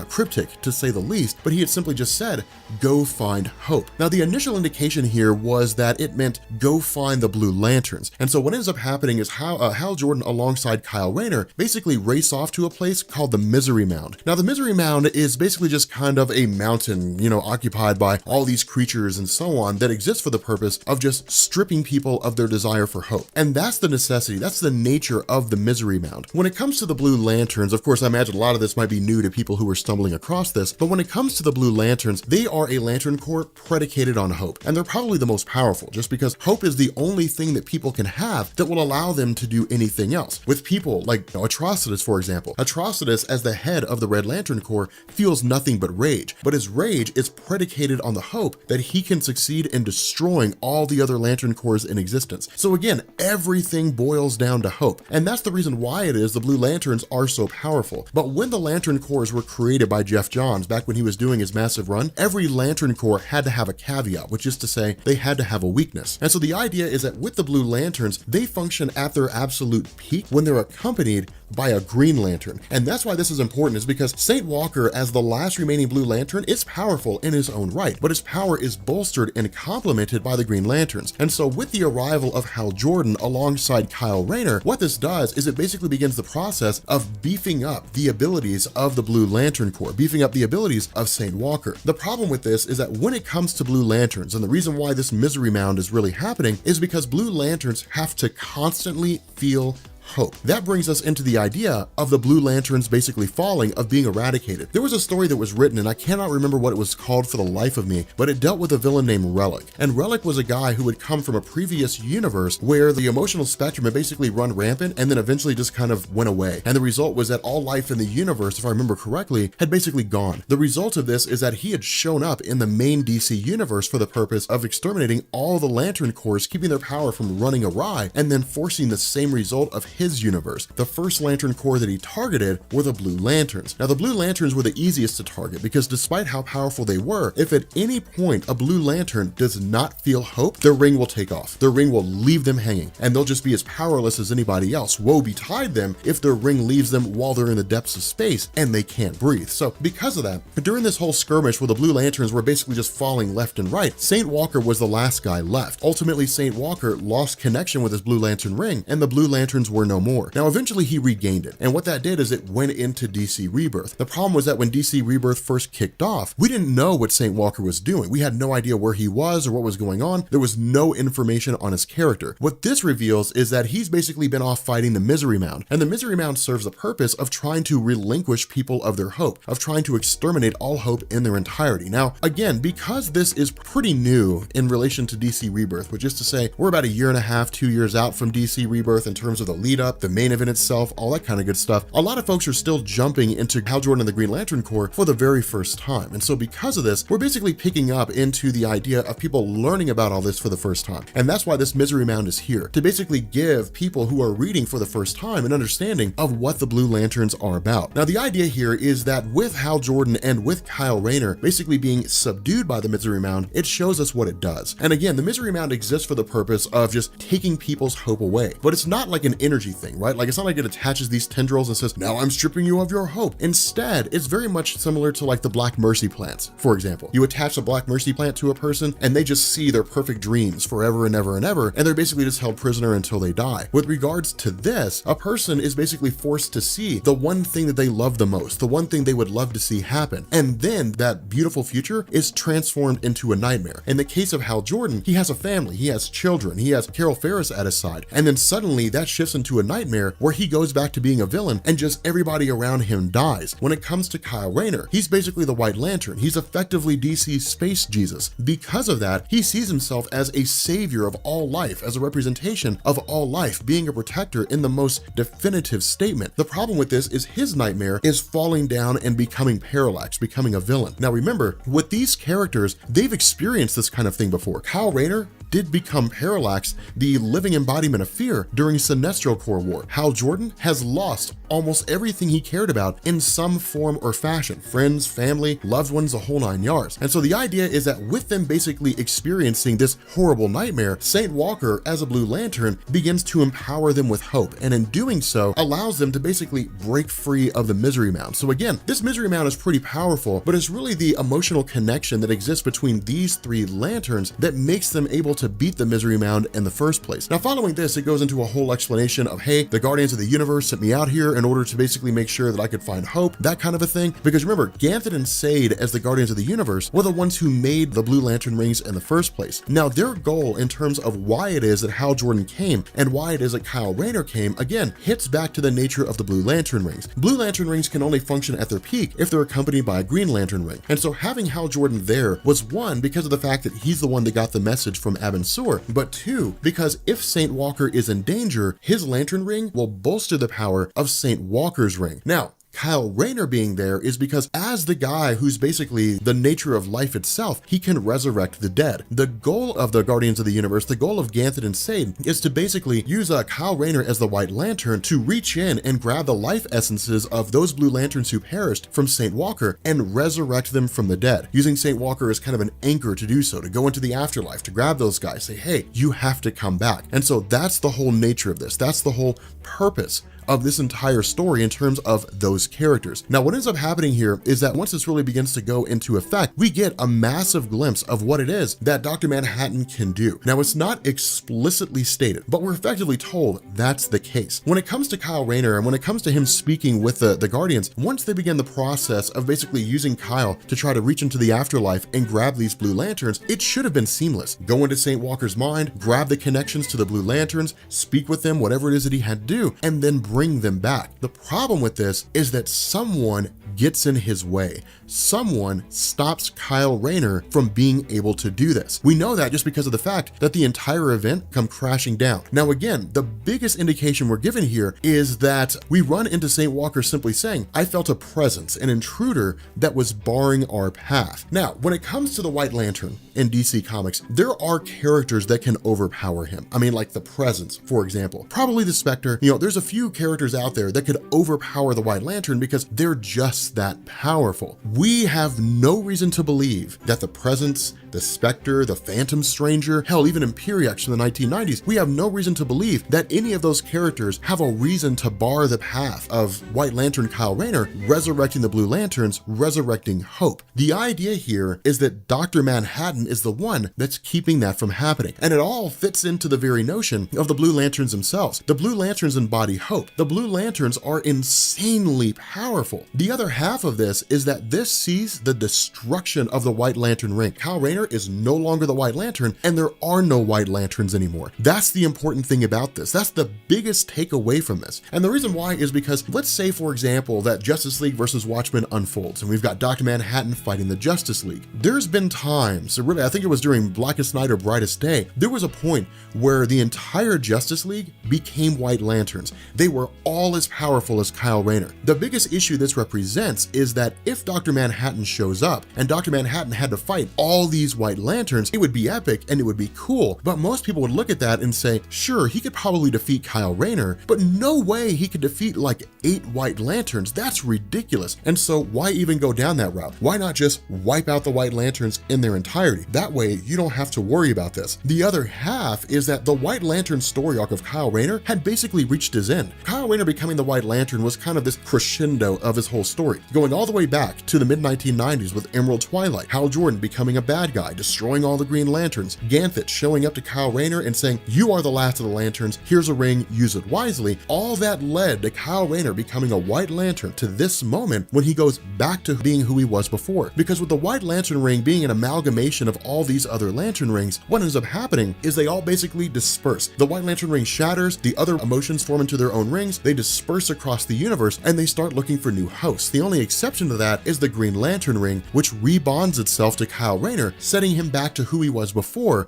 cryptic, to say the least, but he had simply just said, "Go find hope." Now, the initial indication here was that it meant go find the Blue Lanterns. And so what ends up happening is Hal Jordan alongside Kyle Rayner basically race off to a place called the Misery Mound. Now, the Misery Mound is basically just kind of a mountain, occupied by all these creatures and so on that exists for the purpose of just stripping people of their desire for hope. And that's the necessity, that's the nature of the Misery Mound. When it comes to the Blue Lanterns, of course, I imagine a lot of this might be new to people who are stumbling across this, but when it comes to the Blue Lanterns, they are a Lantern Corps predicated on hope. And they're probably the most powerful, just because hope is the only thing that people can have that will allow them to do anything else. With people like Atrocitus, for example. Atrocitus, as the head of the Red Lantern Corps, feels nothing but rage, but his rage is predicated on the hope that he can succeed in destroying all the other Lantern Corps in existence. So again, everything boils down to hope, and that's the reason why it is the Blue Lanterns are so powerful. But when the Lantern Corps were created by Jeff Johns back when he was doing his massive run, every Lantern Corps had to have a caveat, which is to say they had to have a weakness. And so the idea is that with the Blue Lanterns, they function at their absolute peak when they're accompanied by a Green Lantern. And that's why this is important, is because Saint Walker, as the last remaining Blue Lantern, is powerful in his own right, but his power is bolstered and complemented by the Green Lanterns. And so with the arrival of Hal Jordan alongside Kyle Rayner, what this does is it basically begins the process of beefing up the abilities of the Blue Lantern Corps, beefing up the abilities of Saint Walker. The problem with this is that when it comes to Blue Lanterns, and the reason why this Misery Mound is really happening is because Blue Lanterns have to constantly feel hope. That brings us into the idea of the Blue Lanterns basically falling, of being eradicated. There was a story that was written, and I cannot remember what it was called for the life of me, but it dealt with a villain named Relic. And Relic was a guy who had come from a previous universe where the emotional spectrum had basically run rampant and then eventually just kind of went away. And the result was that all life in the universe, if I remember correctly, had basically gone. The result of this is that he had shown up in the main DC universe for the purpose of exterminating all the Lantern Corps, keeping their power from running awry, and then forcing the same result of his universe. The first Lantern Corps that he targeted were the Blue Lanterns. Now, the Blue Lanterns were the easiest to target because despite how powerful they were, if at any point a Blue Lantern does not feel hope, their ring will take off. Their ring will leave them hanging, and they'll just be as powerless as anybody else. Woe betide them if their ring leaves them while they're in the depths of space and they can't breathe. So because of that, during this whole skirmish where the Blue Lanterns were basically just falling left and right, Saint Walker was the last guy left. Ultimately, Saint Walker lost connection with his Blue Lantern ring, and the Blue Lanterns were were no more. Now, eventually he regained it, and what that did is it went into DC Rebirth. The problem was that when DC Rebirth first kicked off, we didn't know what Saint Walker was doing. We had no idea where he was or what was going on. There was no information on his character. What this reveals is that he's basically been off fighting the Misery Mound, and the Misery Mound serves the purpose of trying to relinquish people of their hope, of trying to exterminate all hope in their entirety. Now, again, because this is pretty new in relation to DC Rebirth, which is to say we're about a year and a half, 2 years out from DC Rebirth in terms of the lead up, the main event itself, all that kind of good stuff, a lot of folks are still jumping into Hal Jordan and the Green Lantern Corps for the very first time. And so because of this, we're basically picking up into the idea of people learning about all this for the first time. And that's why this Misery Mound is here, to basically give people who are reading for the first time an understanding of what the Blue Lanterns are about. Now, the idea here is that with Hal Jordan and with Kyle Rayner basically being subdued by the Misery Mound, it shows us what it does. And again, the Misery Mound exists for the purpose of just taking people's hope away. But it's not like an energy thing, right? Like, it's not like it attaches these tendrils and says, now I'm stripping you of your hope. Instead, it's very much similar to like the Black Mercy plants, for example. You attach a Black Mercy plant to a person and they just see their perfect dreams forever and ever and ever, and they're basically just held prisoner until they die. With regards to this, a person is basically forced to see the one thing that they love the most, the one thing they would love to see happen. And then that beautiful future is transformed into a nightmare. In the case of Hal Jordan, he has a family, he has children, he has Carol Ferris at his side. And then suddenly that shifts into a nightmare where he goes back to being a villain and just everybody around him dies. When it comes to Kyle Rayner, he's basically the White Lantern. He's effectively DC's Space Jesus. Because of that, he sees himself as a savior of all life, as a representation of all life, being a protector in the most definitive statement. The problem with this is his nightmare is falling down and becoming parallax, becoming a villain. Now remember, with these characters, they've experienced this kind of thing before. Kyle Rayner did become Parallax, the living embodiment of fear, during Sinestro Corps War. Hal Jordan has lost almost everything he cared about in some form or fashion. Friends, family, loved ones, the whole 9 yards. And so the idea is that with them basically experiencing this horrible nightmare, Saint Walker, as a Blue Lantern, begins to empower them with hope, and in doing so, allows them to basically break free of the Misery Mound. So again, this Misery Mound is pretty powerful, but it's really the emotional connection that exists between these three lanterns that makes them able to beat the Misery Mound in the first place. Now, following this, it goes into a whole explanation of, hey, the Guardians of the Universe sent me out here in order to basically make sure that I could find hope, that kind of a thing. Because remember, Ganthet and Sade, as the Guardians of the Universe, were the ones who made the Blue Lantern rings in the first place. Now, their goal in terms of why it is that Hal Jordan came and why it is that Kyle Rayner came, again, hits back to the nature of the Blue Lantern rings. Blue Lantern rings can only function at their peak if they're accompanied by a Green Lantern ring. And so having Hal Jordan there was, one, because of the fact that he's the one that got the message from Abin Sur, but two, because if Saint Walker is in danger, his Lantern ring will bolster the power of Saint Walker's ring. Now, Kyle Rayner being there is because as the guy who's basically the nature of life itself, he can resurrect the dead. The goal of the Guardians of the Universe, the goal of Ganthet and Sade, is to basically use Kyle Rayner as the White Lantern to reach in and grab the life essences of those Blue Lanterns who perished from Saint Walker and resurrect them from the dead, using Saint Walker as kind of an anchor to do so, to go into the afterlife, to grab those guys, say, hey, you have to come back. And so that's the whole nature of this. That's the whole purpose of this entire story in terms of those characters. Now, what ends up happening here is that once this really begins to go into effect, we get a massive glimpse of what it is that Dr. Manhattan can do. Now, it's not explicitly stated, but we're effectively told that's the case. When it comes to Kyle Rayner and when it comes to him speaking with the Guardians, once they begin the process of basically using Kyle to try to reach into the afterlife and grab these Blue Lanterns, it should have been seamless. Go into Saint Walker's mind, grab the connections to the Blue Lanterns, speak with them, whatever it is that he had to do, and then bring them back. The problem with this is that someone gets in his way. Someone stops Kyle Rayner from being able to do this. We know that just because of the fact that the entire event come crashing down. Now again, the biggest indication we're given here is that we run into Saint Walker simply saying, I felt a presence, an intruder that was barring our path. Now, when it comes to the White Lantern in DC Comics, there are characters that can overpower him. I mean, like the Presence, for example. Probably the Spectre. You know, there's a few characters out there that could overpower the White Lantern because they're just that powerful. We have no reason to believe that the Presence, the Spectre, the Phantom Stranger, hell, even Imperiex from the 1990s, we have no reason to believe that any of those characters have a reason to bar the path of White Lantern Kyle Rayner resurrecting the Blue Lanterns, resurrecting hope. The idea here is that Dr. Manhattan is the one that's keeping that from happening. And it all fits into the very notion of the Blue Lanterns themselves. The Blue Lanterns embody hope. The Blue Lanterns are insanely powerful. The other half of this is that this sees the destruction of the White Lantern ring. Kyle Rayner is no longer the White Lantern, and there are no White Lanterns anymore. That's the important thing about this. That's the biggest takeaway from this. And the reason why is because, let's say, for example, that Justice League versus Watchmen unfolds, and we've got Dr. Manhattan fighting the Justice League. There's been times, really, I think it was during Blackest Night or Brightest Day, there was a point where the entire Justice League became White Lanterns. They were all as powerful as Kyle Rayner. The biggest issue this represents is that if Dr. Manhattan shows up and Dr. Manhattan had to fight all these White Lanterns, it would be epic and it would be cool, but most people would look at that and say, sure, he could probably defeat Kyle Rayner, but no way he could defeat like 8 White Lanterns. That's ridiculous. And so why even go down that route? Why not just wipe out the White Lanterns in their entirety? That way you don't have to worry about this. The other half is that the White Lantern story arc of Kyle Rayner had basically reached his end. Kyle Rayner becoming the White Lantern was kind of this crescendo of his whole story, going all the way back to the mid-1990s with Emerald Twilight, Hal Jordan becoming a bad guy, destroying all the Green Lanterns, Ganthet showing up to Kyle Rayner and saying, you are the last of the Lanterns, here's a ring, use it wisely. All that led to Kyle Rayner becoming a White Lantern to this moment when he goes back to being who he was before. Because with the White Lantern ring being an amalgamation of all these other Lantern rings, what ends up happening is they all basically disperse. The White Lantern ring shatters, the other emotions form into their own rings, they disperse across the universe, and they start looking for new hosts. The only exception to that is the Green Lantern ring, which rebonds itself to Kyle Rayner, setting him back to who he was before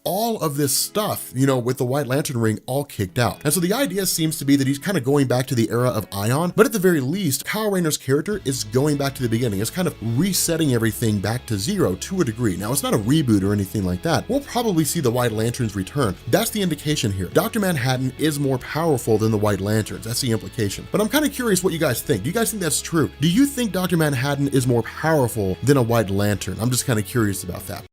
all of this stuff, with the White Lantern ring all kicked out. And so the idea seems to be that he's kind of going back to the era of Ion, but at the very least, Kyle Rayner's character is going back to the beginning. It's kind of resetting everything back to zero to a degree. Now, it's not a reboot or anything like that. We'll probably see the White Lanterns return. That's the indication here. Dr. Manhattan is more powerful than the White Lanterns. That's the implication. But I'm kind of curious what you guys think. Do you guys think that's true? Do you think Dr. Manhattan is more powerful than a White Lantern? I'm just kind of curious about that.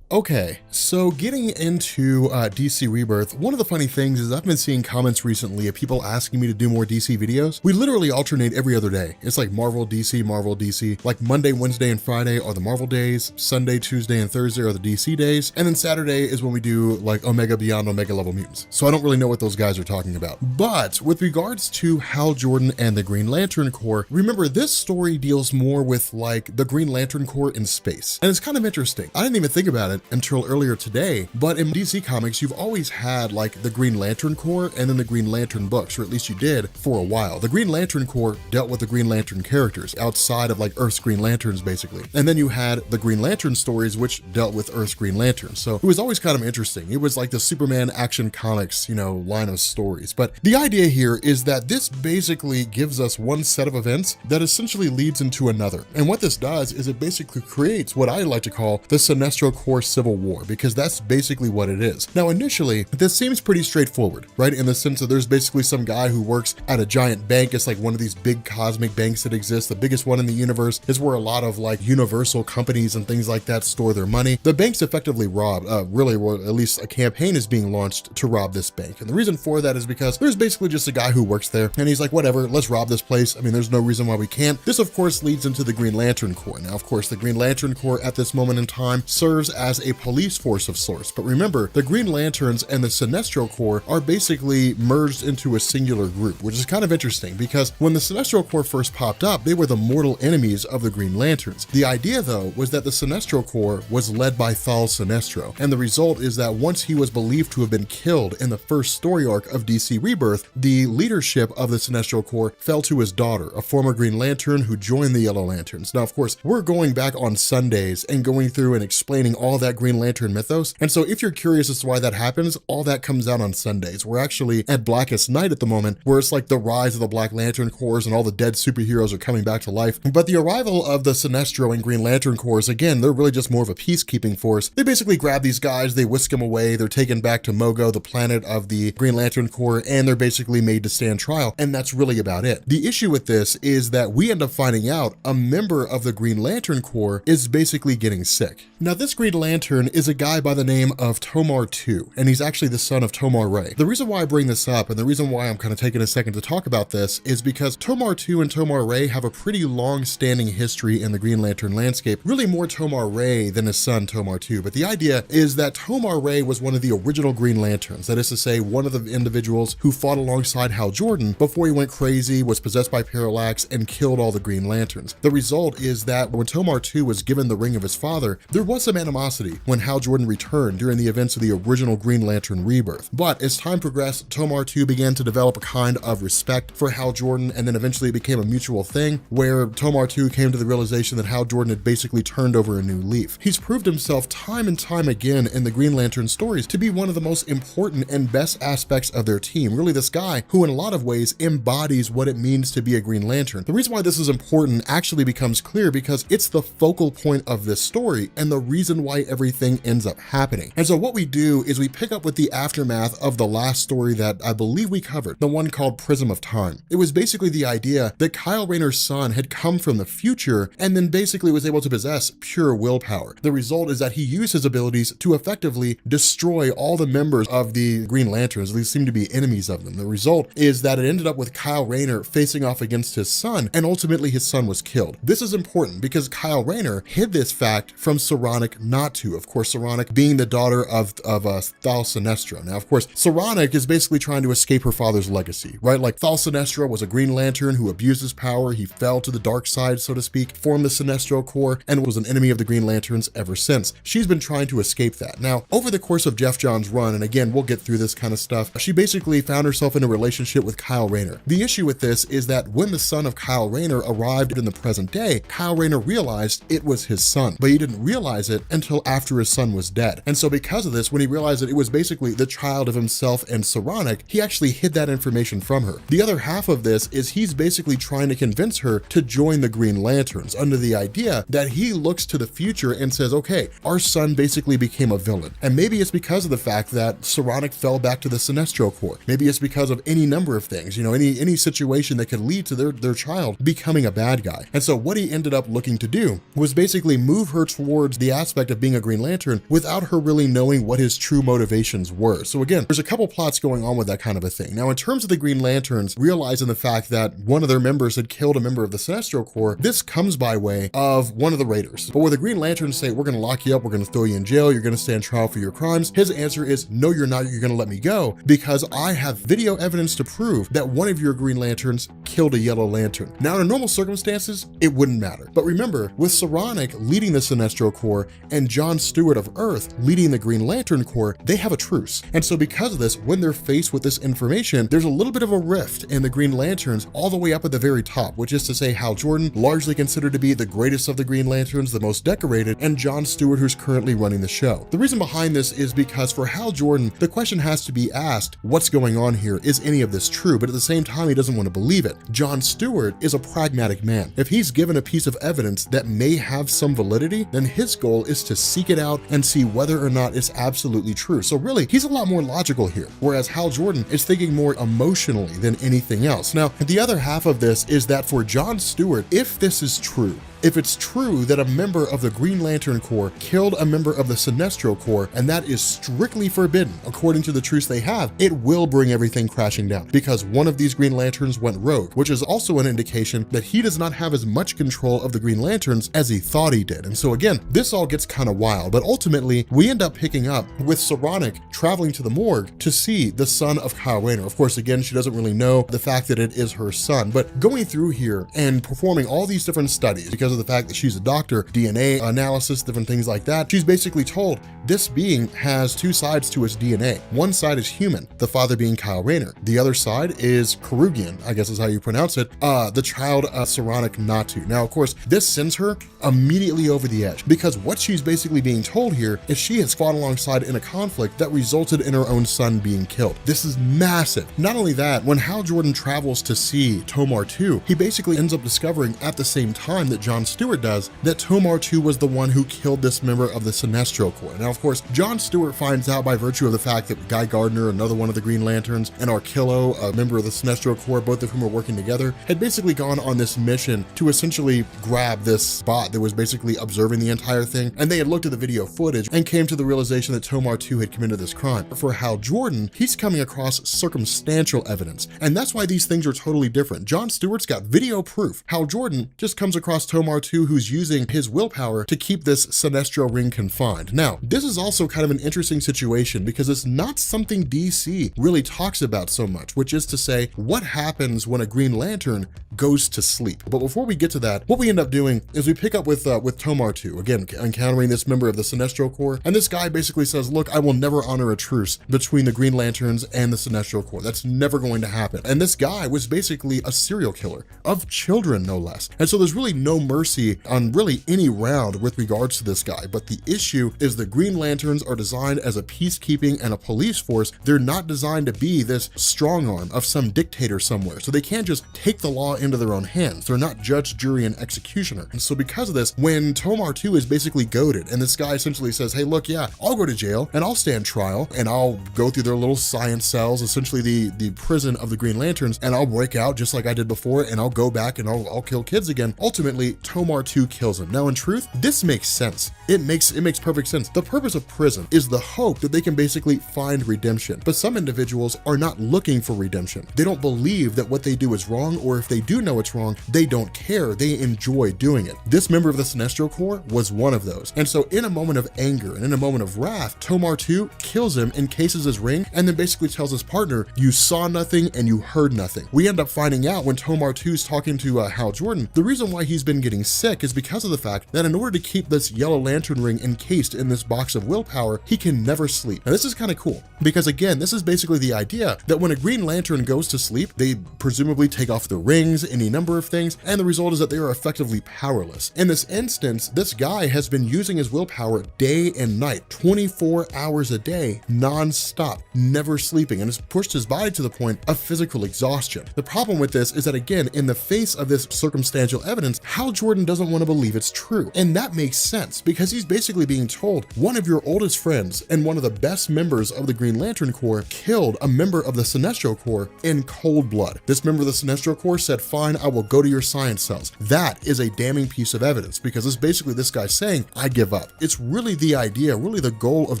Okay, so getting into DC Rebirth, one of the funny things is I've been seeing comments recently of people asking me to do more DC videos. We literally alternate every other day. It's like Marvel, DC, like Monday, Wednesday, and Friday are the Marvel days, Sunday, Tuesday, and Thursday are the DC days, and then Saturday is when we do like Omega Beyond Omega Level Mutants. So I don't really know what those guys are talking about. But with regards to Hal Jordan and the Green Lantern Corps, remember this story deals more with like the Green Lantern Corps in space. And it's kind of interesting. I didn't even think about it until earlier today, but in DC Comics, you've always had like the Green Lantern Corps and then the Green Lantern books, or at least you did for a while. The Green Lantern Corps dealt with the Green Lantern characters outside of like Earth's Green Lanterns, basically. And then you had the Green Lantern stories, which dealt with Earth's Green Lanterns. So it was always kind of interesting. It was like the Superman Action Comics, line of stories. But the idea here is that this basically gives us one set of events that essentially leads into another. And what this does is it basically creates what I like to call the Sinestro Corps Civil War, because that's basically what it is. Now, initially, this seems pretty straightforward, right? In the sense that there's basically some guy who works at a giant bank. It's like one of these big cosmic banks that exist. The biggest one in the universe is where a lot of like universal companies and things like that store their money. The bank's effectively robbed, at least a campaign is being launched to rob this bank. And the reason for that is because there's basically just a guy who works there and he's like, whatever, let's rob this place. I mean, there's no reason why we can't. This, of course, leads into the Green Lantern Corps. Now, of course, the Green Lantern Corps at this moment in time serves as a police force of sorts. But remember, the Green Lanterns and the Sinestro Corps are basically merged into a singular group, which is kind of interesting because when the Sinestro Corps first popped up, they were the mortal enemies of the Green Lanterns. The idea, though, was that the Sinestro Corps was led by Thal Sinestro, and the result is that once he was believed to have been killed in the first story arc of DC Rebirth, the leadership of the Sinestro Corps fell to his daughter, a former Green Lantern who joined the Yellow Lanterns. Now, of course, we're going back on Sundays and going through and explaining all that that Green Lantern mythos. And so if you're curious as to why that happens, all that comes out on Sundays. We're actually at Blackest Night at the moment, where it's like the rise of the Black Lantern Corps and all the dead superheroes are coming back to life. But the arrival of the Sinestro and Green Lantern Corps, again, they're really just more of a peacekeeping force. They basically grab these guys, they whisk them away, they're taken back to Mogo, the planet of the Green Lantern Corps, and they're basically made to stand trial. And that's really about it. The issue with this is that we end up finding out a member of the Green Lantern Corps is basically getting sick. Now, this Green Lantern is a guy by the name of Tomar 2, and he's actually the son of Tomar Ray. The reason why I bring this up, and the reason why I'm kind of taking a second to talk about this, is because Tomar 2 and Tomar Ray have a pretty long-standing history in the Green Lantern landscape, really more Tomar Ray than his son Tomar 2. But the idea is that Tomar Ray was one of the original Green Lanterns, that is to say, one of the individuals who fought alongside Hal Jordan before he went crazy, was possessed by Parallax, and killed all the Green Lanterns. The result is that when Tomar 2 was given the ring of his father, there was some animosity when Hal Jordan returned during the events of the original Green Lantern Rebirth. But as time progressed, Tomar 2 began to develop a kind of respect for Hal Jordan, and then eventually it became a mutual thing where Tomar 2 came to the realization that Hal Jordan had basically turned over a new leaf. He's proved himself time and time again in the Green Lantern stories to be one of the most important and best aspects of their team. Really this guy who in a lot of ways embodies what it means to be a Green Lantern. The reason why this is important actually becomes clear because it's the focal point of this story and the reason why everything ends up happening. And so what we do is we pick up with the aftermath of the last story that I believe we covered, the one called Prism of Time. It was basically the idea that Kyle Rayner's son had come from the future and then basically was able to possess pure willpower. The result is that he used his abilities to effectively destroy all the members of the Green Lanterns. These seem to be enemies of them. The result is that it ended up with Kyle Rayner facing off against his son, and ultimately his son was killed. This is important because Kyle Rayner hid this fact from Saronic not to. Of course, Saronic being the daughter of Thal Sinestro. Now, of course, Saronic is basically trying to escape her father's legacy, right? Like Thal Sinestro was a Green Lantern who abused his power. He fell to the dark side, so to speak, formed the Sinestro Corps, and was an enemy of the Green Lanterns ever since. She's been trying to escape that. Now, over the course of Jeff Johns' run, and again, we'll get through this kind of stuff, she basically found herself in a relationship with Kyle Rayner. The issue with this is that when the son of Kyle Rayner arrived in the present day, Kyle Rayner realized it was his son, but he didn't realize it until after his son was dead. And so because of this, when he realized that it was basically the child of himself and Saronic, he actually hid that information from her. The other half of this is he's basically trying to convince her to join the Green Lanterns under the idea that he looks to the future and says, okay, our son basically became a villain. And maybe it's because of the fact that Saronic fell back to the Sinestro Corps. Maybe it's because of any number of things, you know, any situation that could lead to their child becoming a bad guy. And so what he ended up looking to do was basically move her towards the aspect of being a Green Lantern without her really knowing what his true motivations were. So again, there's a couple plots going on with that kind of a thing. Now, in terms of the Green Lanterns realizing the fact that one of their members had killed a member of the Sinestro Corps, this comes by way of one of the Raiders. But where the Green Lanterns say, we're going to lock you up, we're going to throw you in jail, you're going to stand trial for your crimes, his answer is, no, you're not, you're going to let me go because I have video evidence to prove that one of your Green Lanterns killed a Yellow Lantern. Now, in normal circumstances, it wouldn't matter. But remember, with Saronic leading the Sinestro Corps and John Stewart of Earth leading the Green Lantern Corps, they have a truce. And so because of this, when they're faced with this information, there's a little bit of a rift in the Green Lanterns all the way up at the very top, which is to say Hal Jordan, largely considered to be the greatest of the Green Lanterns, the most decorated, and John Stewart, who's currently running the show. The reason behind this is because for Hal Jordan, the question has to be asked, what's going on here? Is any of this true? But at the same time, he doesn't want to believe it. John Stewart is a pragmatic man. If he's given a piece of evidence that may have some validity, then his goal is to seek it out and see whether or not it's absolutely true. So really, he's a lot more logical here, whereas Hal Jordan is thinking more emotionally than anything else. Now, the other half of this is that for John Stewart, if this is true, if it's true that a member of the Green Lantern Corps killed a member of the Sinestro Corps, and that is strictly forbidden according to the truce they have, it will bring everything crashing down because one of these Green Lanterns went rogue, which is also an indication that he does not have as much control of the Green Lanterns as he thought he did. And so again, this all gets kind of wild, but ultimately we end up picking up with Saronic traveling to the morgue to see the son of Kyle Rayner. Of course, again, she doesn't really know the fact that it is her son, but going through here and performing all these different studies because of the fact that she's a doctor, DNA analysis, different things like that, she's basically told, this being has two sides to its DNA. One side is human, the father being Kyle Rayner. The other side is Kerugian, I guess is how you pronounce it, the child of Saronic Natu. Now, of course, this sends her immediately over the edge, because what she's basically being told here is she has fought alongside in a conflict that resulted in her own son being killed. This is massive. Not only that, when Hal Jordan travels to see Tomar 2, he basically ends up discovering at the same time that Jon Stewart does that Tomar 2 was the one who killed this member of the Sinestro Corps. Now, of course, Jon Stewart finds out by virtue of the fact that Guy Gardner, another one of the Green Lanterns, and Arkillo, a member of the Sinestro Corps, both of whom are working together, had basically gone on this mission to essentially grab this bot that was basically observing the entire thing, and they had looked at the video footage and came to the realization that Tomar 2 had committed this crime. For Hal Jordan, he's coming across circumstantial evidence, and that's why these things are totally different. Jon Stewart's got video proof. Hal Jordan just comes across Tomar 2, who's using his willpower to keep this Sinestro ring confined. Now, this is also kind of an interesting situation because it's not something DC really talks about so much, which is to say, what happens when a Green Lantern goes to sleep. But before we get to that, what we end up doing is we pick up with Tomar 2, again, encountering this member of the Sinestro Corps, and this guy basically says, look, I will never honor a truce between the Green Lanterns and the Sinestro Corps. That's never going to happen. And this guy was basically a serial killer of children, no less. And so there's really no mercy on really any round with regards to this guy. But the issue is the Green Lanterns are designed as a peacekeeping and a police force. They're not designed to be this strong arm of some dictator somewhere. So they can't just take the law into their own hands. They're not judge, jury, and executioner. And so because of this, when Tomar 2 is basically goaded, and this guy essentially says, hey, look, yeah, I'll go to jail and I'll stand trial and I'll go through their little science cells, essentially the prison of the Green Lanterns, and I'll break out just like I did before, and I'll go back and I'll kill kids again. Ultimately, Tomar 2 kills him. Now, in truth, this makes sense. It makes perfect sense. The purpose of prison is the hope that they can basically find redemption. But some individuals are not looking for redemption. They don't believe that what they do is wrong, or if they do know it's wrong, they don't care. They enjoy doing it. This member of the Sinestro Corps was one of those. And so in a moment of anger and in a moment of wrath, Tomar 2 kills him, encases his ring, and then basically tells his partner, you saw nothing and you heard nothing. We end up finding out when Tomar 2 is talking to Hal Jordan, the reason why he's been getting sick is because of the fact that in order to keep this yellow lantern ring encased in this box of willpower, he can never sleep. Now this is kind of cool because again, this is basically the idea that when a Green Lantern goes to sleep, they presumably take off the rings, any number of things, and the result is that they are effectively powerless. In this instance, this guy has been using his willpower day and night, 24 hours a day, non-stop, never sleeping, and has pushed his body to the point of physical exhaustion. The problem with this is that again, in the face of this circumstantial evidence, Hal Jordan doesn't want to believe it's true. And that makes sense because he's basically being told one of your oldest friends and one of the best members of the Green Lantern Corps killed a member of the Sinestro Corps in cold blood. This member of the Sinestro Corps said, fine, I will go to your science cells. That is a damning piece of evidence because it's basically this guy saying, I give up. It's really the idea, really the goal of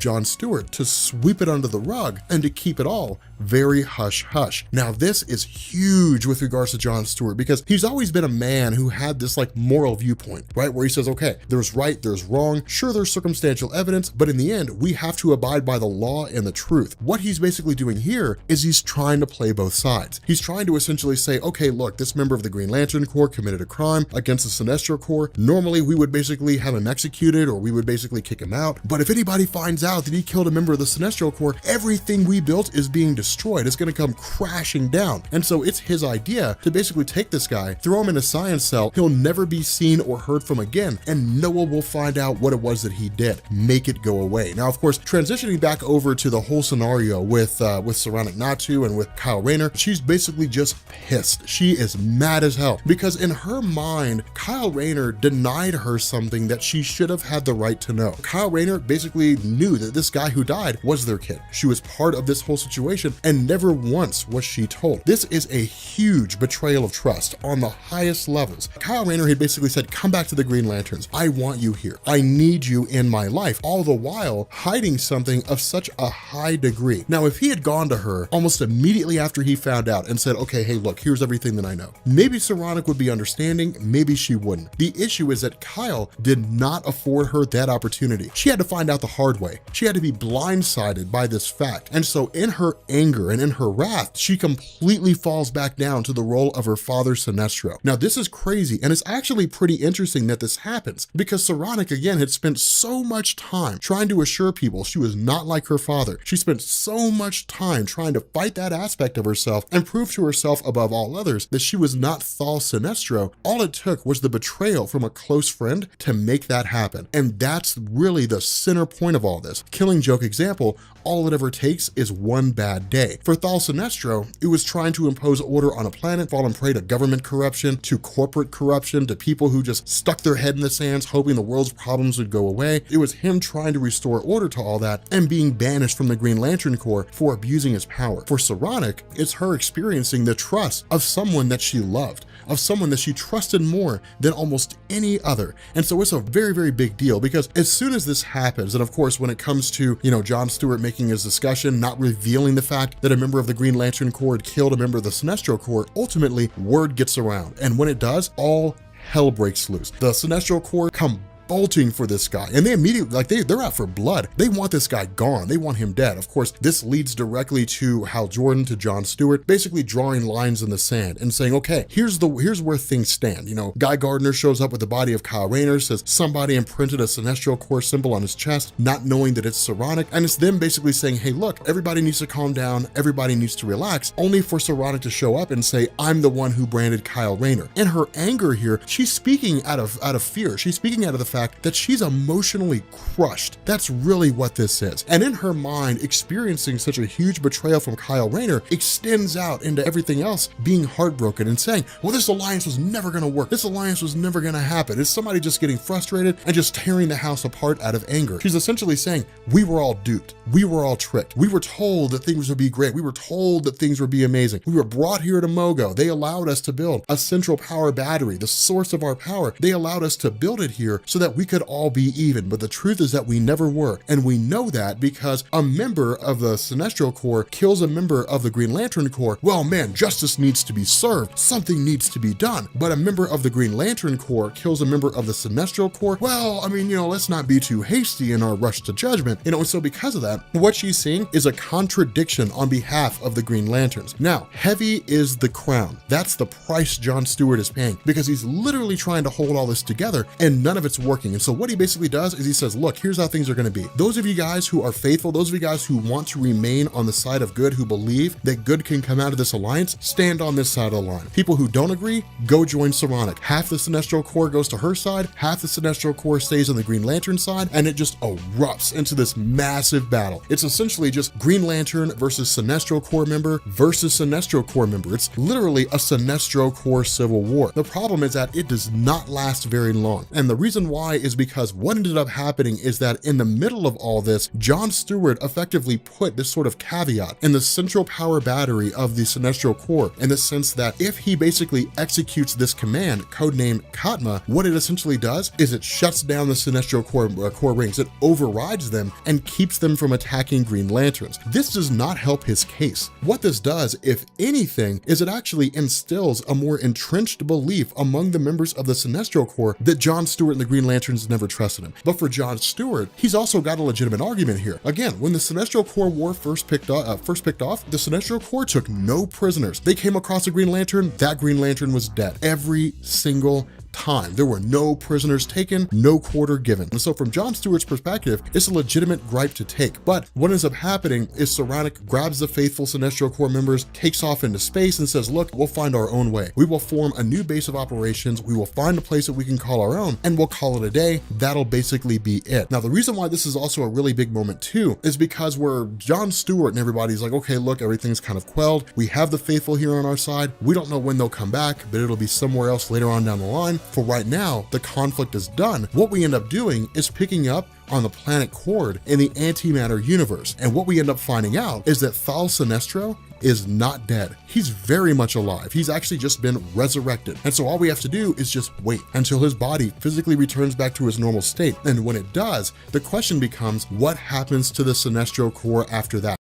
Jon Stewart to sweep it under the rug and to keep it all very hush hush. Now this is huge with regards to Jon Stewart because he's always been a man who had this like moral viewpoint, right? Where he says, okay, there's right, there's wrong. Sure, there's circumstantial evidence, but in the end, we have to abide by the law and the truth. What he's basically doing here is he's trying to play both sides. He's trying to essentially say, okay, look, this member of the Green Lantern Corps committed a crime against the Sinestro Corps. Normally, we would basically have him executed or we would basically kick him out. But if anybody finds out that he killed a member of the Sinestro Corps, everything we built is being destroyed. It's going to come crashing down. And so it's his idea to basically take this guy, throw him in a science cell. He'll never be seen or heard from again. And no one will find out what it was that he did. Make it go away. Now, of course, transitioning back over to the whole scenario with Saronic Natu and with Kyle Rayner, she's basically just pissed. She is mad as hell because in her mind, Kyle Rayner denied her something that she should have had the right to know. Kyle Rayner basically knew that this guy who died was their kid. She was part of this whole situation and never once was she told. This is a huge betrayal of trust on the highest levels. Kyle Rayner had basically said, come back to the Green Lanterns. I want you here. I need you in my life, all the while hiding something of such a high degree. Now, if he had gone to her almost immediately after he found out and said, okay, hey, look, here's everything that I know, maybe Saronic would be understanding, maybe she wouldn't. The issue is that Kyle did not afford her that opportunity. She had to find out the hard way. She had to be blindsided by this fact. And so in her anger anger and in her wrath, she completely falls back down to the role of her father Sinestro. Now this is crazy, and it's actually pretty interesting that this happens because Saronic again had spent so much time trying to assure people she was not like her father. She spent so much time trying to fight that aspect of herself and prove to herself above all others that she was not Thal Sinestro. All it took was the betrayal from a close friend to make that happen. And that's really the center point of all this. Killing Joke example, all it ever takes is one bad day. For Thal Sinestro, it was trying to impose order on a planet, fallen prey to government corruption, to corporate corruption, to people who just stuck their head in the sands hoping the world's problems would go away. It was him trying to restore order to all that and being banished from the Green Lantern Corps for abusing his power. For Saronic, it's her experiencing the trust of someone that she loved, of someone that she trusted more than almost any other. And so it's a very, very big deal because as soon as this happens, and of course when it comes to, John Stewart making his discussion, not revealing the fact that a member of the Green Lantern Corps had killed a member of the Sinestro Corps, ultimately word gets around. And when it does, all hell breaks loose. The Sinestro Corps come bolting for this guy, and they immediately, they're out for blood. They want this guy gone. They want him dead. Of course, this leads directly to Hal Jordan, to John Stewart, basically drawing lines in the sand and saying, okay, here's where things stand. Guy Gardner shows up with the body of Kyle Rayner, says somebody imprinted a Sinestro Corps symbol on his chest, not knowing that it's Saronic, and it's them basically saying, hey, look, everybody needs to calm down, everybody needs to relax, only for Saronic to show up and say, I'm the one who branded Kyle Rayner. In her anger here, she's speaking out of fear. She's speaking out of the fact that she's emotionally crushed. That's really what this is. And in her mind, experiencing such a huge betrayal from Kyle Rayner extends out into everything else, being heartbroken and saying, well, this alliance was never gonna work. This alliance was never gonna happen. It's somebody just getting frustrated and just tearing the house apart out of anger. She's essentially saying, we were all duped. We were all tricked. We were told that things would be great. We were told that things would be amazing. We were brought here to Mogo. They allowed us to build a central power battery, the source of our power. They allowed us to build it here so that we could all be even, but the truth is that we never were. And we know that because a member of the Sinestro Corps kills a member of the Green Lantern Corps. Well, man, justice needs to be served. Something needs to be done. But a member of the Green Lantern Corps kills a member of the Sinestro Corps. Well, let's not be too hasty in our rush to judgment. And so because of that, what she's seeing is a contradiction on behalf of the Green Lanterns. Now, heavy is the crown. That's the price John Stewart is paying because he's literally trying to hold all this together and none of it's working. And so what he basically does is he says, look, here's how things are going to be. Those of you guys who are faithful, those of you guys who want to remain on the side of good, who believe that good can come out of this alliance, stand on this side of the line. People who don't agree, go join Saronic. Half the Sinestro Corps goes to her side, half the Sinestro Corps stays on the Green Lantern side, and it just erupts into this massive battle. It's essentially just Green Lantern versus Sinestro Corps member versus Sinestro Corps member. It's literally a Sinestro Corps civil war. The problem is that it does not last very long. And the reason why is because what ended up happening is that in the middle of all this, John Stewart effectively put this sort of caveat in the central power battery of the Sinestro Corps in the sense that if he basically executes this command, codenamed Katma, what it essentially does is it shuts down the Sinestro Corps rings. It overrides them and keeps them from attacking Green Lanterns. This does not help his case. What this does, if anything, is it actually instills a more entrenched belief among the members of the Sinestro Corps that John Stewart and the Green Lanterns never trusted him. But for John Stewart, he's also got a legitimate argument here. Again, when the Sinestro Corps War first picked off, the Sinestro Corps took no prisoners. They came across a Green Lantern, that Green Lantern was dead. Every single time. There were no prisoners taken, no quarter given. And so from John Stewart's perspective, it's a legitimate gripe to take. But what ends up happening is Saronic grabs the faithful Sinestro Corps members, takes off into space and says, look, we'll find our own way. We will form a new base of operations. We will find a place that we can call our own and we'll call it a day. That'll basically be it. Now, the reason why this is also a really big moment too, is because where John Stewart and everybody's like, okay, look, everything's kind of quelled. We have the faithful here on our side. We don't know when they'll come back, but it'll be somewhere else later on down the line. For right now, the conflict is done. What we end up doing is picking up on the planet Cord in the antimatter universe. And what we end up finding out is that Thal Sinestro is not dead. He's very much alive. He's actually just been resurrected. And so all we have to do is just wait until his body physically returns back to his normal state. And when it does, the question becomes, what happens to the Sinestro Corps after that?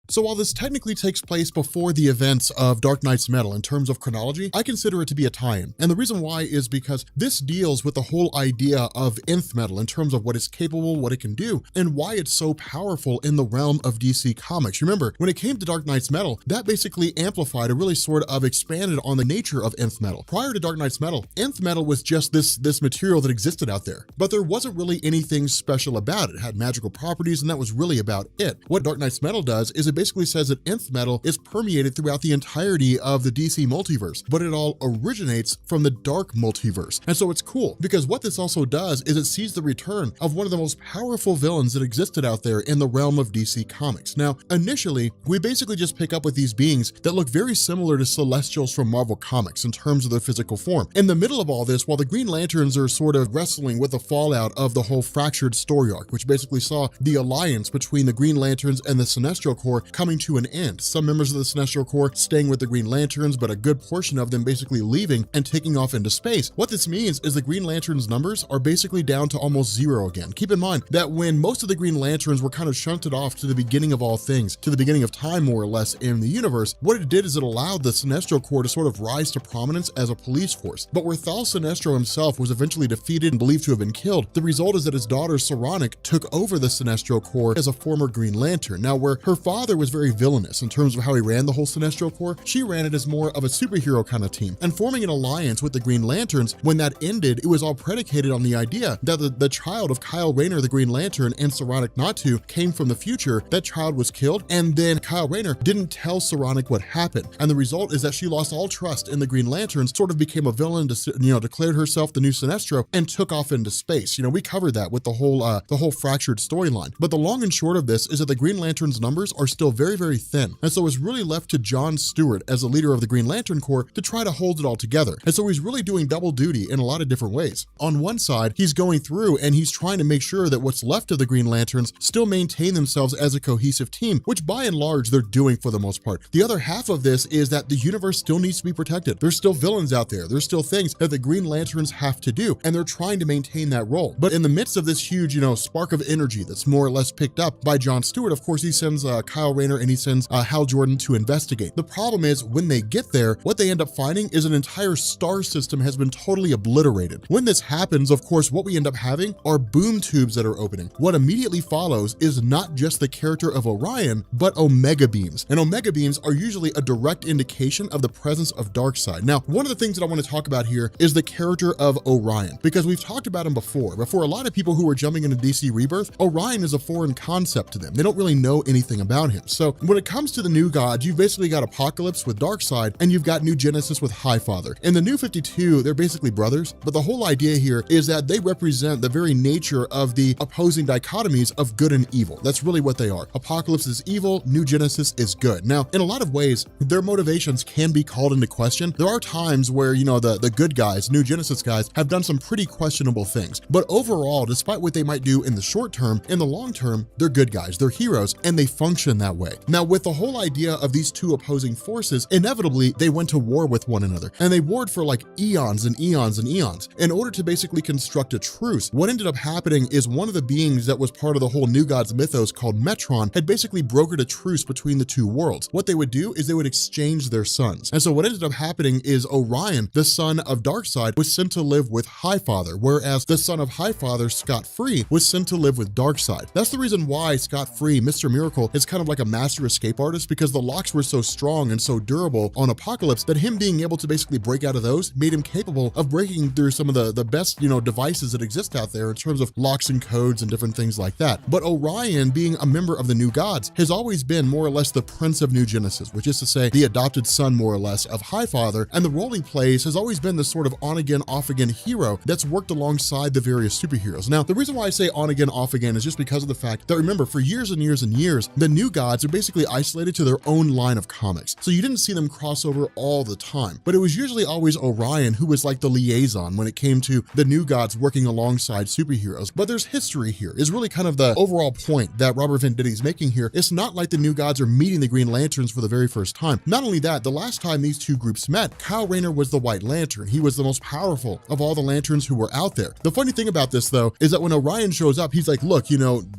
So while this technically takes place before the events of Dark Knight's Metal in terms of chronology, I consider it to be a tie-in. And the reason why is because this deals with the whole idea of nth metal in terms of what it's capable, what it can do, and why it's so powerful in the realm of DC Comics. Remember, when it came to Dark Knight's Metal, that basically amplified or really sort of expanded on the nature of nth metal. Prior to Dark Knight's Metal, nth metal was just this material that existed out there, but there wasn't really anything special about it. It had magical properties, and that was really about it. What Dark Knight's Metal does is it basically says that nth metal is permeated throughout the entirety of the DC multiverse, but it all originates from the dark multiverse. And so it's cool because what this also does is it sees the return of one of the most powerful villains that existed out there in the realm of DC Comics. Now, initially, we basically just pick up with these beings that look very similar to Celestials from Marvel Comics in terms of their physical form. In the middle of all this, while the Green Lanterns are sort of wrestling with the fallout of the whole fractured story arc, which basically saw the alliance between the Green Lanterns and the Sinestro Corps coming to an end. Some members of the Sinestro Corps staying with the Green Lanterns, but a good portion of them basically leaving and taking off into space. What this means is the Green Lanterns' numbers are basically down to almost zero again. Keep in mind that when most of the Green Lanterns were kind of shunted off to the beginning of all things, to the beginning of time more or less in the universe, what it did is it allowed the Sinestro Corps to sort of rise to prominence as a police force. But where Thal Sinestro himself was eventually defeated and believed to have been killed, the result is that his daughter Saronic took over the Sinestro Corps as a former Green Lantern. Now, where her father was very villainous in terms of how he ran the whole Sinestro Corps, she ran it as more of a superhero kind of team. And forming an alliance with the Green Lanterns, when that ended, it was all predicated on the idea that the child of Kyle Rayner, the Green Lantern, and Saronic Natu came from the future. That child was killed, and then Kyle Rayner didn't tell Saronic what happened. And the result is that she lost all trust in the Green Lanterns, sort of became a villain, declared herself the new Sinestro, and took off into space. We covered that with the whole fractured storyline. But the long and short of this is that the Green Lantern's numbers are still very, very thin. And so it's really left to John Stewart as the leader of the Green Lantern Corps to try to hold it all together. And so he's really doing double duty in a lot of different ways. On one side, he's going through and he's trying to make sure that what's left of the Green Lanterns still maintain themselves as a cohesive team, which by and large they're doing for the most part. The other half of this is that the universe still needs to be protected. There's still villains out there. There's still things that the Green Lanterns have to do, and they're trying to maintain that role. But in the midst of this huge, spark of energy that's more or less picked up by John Stewart, of course, he sends Kyle Rayner and he sends Hal Jordan to investigate. The problem is when they get there, what they end up finding is an entire star system has been totally obliterated. When this happens, of course, what we end up having are boom tubes that are opening. What immediately follows is not just the character of Orion, but Omega beams. And Omega beams are usually a direct indication of the presence of Darkseid. Now, one of the things that I want to talk about here is the character of Orion, because we've talked about him before. But for a lot of people who are jumping into DC Rebirth, Orion is a foreign concept to them. They don't really know anything about him. So when it comes to the new gods, you've basically got Apocalypse with Darkseid, and you've got New Genesis with Highfather. In the New 52, they're basically brothers, but the whole idea here is that they represent the very nature of the opposing dichotomies of good and evil. That's really what they are. Apocalypse is evil, New Genesis is good. Now, in a lot of ways, their motivations can be called into question. There are times where, the good guys, New Genesis guys, have done some pretty questionable things. But overall, despite what they might do in the short term, in the long term, they're good guys, they're heroes, and they function that way. Now, with the whole idea of these two opposing forces, inevitably, they went to war with one another. And they warred for like eons and eons and eons in order to basically construct a truce. What ended up happening is one of the beings that was part of the whole New Gods mythos called Metron had basically brokered a truce between the two worlds. What they would do is they would exchange their sons. And so what ended up happening is Orion, the son of Darkseid, was sent to live with Highfather, whereas the son of Highfather, Scott Free, was sent to live with Darkseid. That's the reason why Scott Free, Mr. Miracle, is kind of like a master escape artist, because the locks were so strong and so durable on Apocalypse that him being able to basically break out of those made him capable of breaking through some of the best, devices that exist out there in terms of locks and codes and different things like that. But Orion, being a member of the New Gods, has always been more or less the Prince of New Genesis, which is to say the adopted son, more or less, of Highfather, and the role he plays has always been the sort of on-again, off-again hero that's worked alongside the various superheroes. Now, the reason why I say on-again, off-again is just because of the fact that, remember, for years and years and years, the New Gods are basically isolated to their own line of comics. So you didn't see them cross over all the time, but it was usually always Orion who was like the liaison when it came to the New Gods working alongside superheroes. But there's history here, is really kind of the overall point that Robert Venditti is making here. It's not like the New Gods are meeting the Green Lanterns for the very first time. Not only that, the last time these two groups met, Kyle Rayner was the White Lantern. He was the most powerful of all the Lanterns who were out there. The funny thing about this, though, is that when Orion shows up, he's like, look,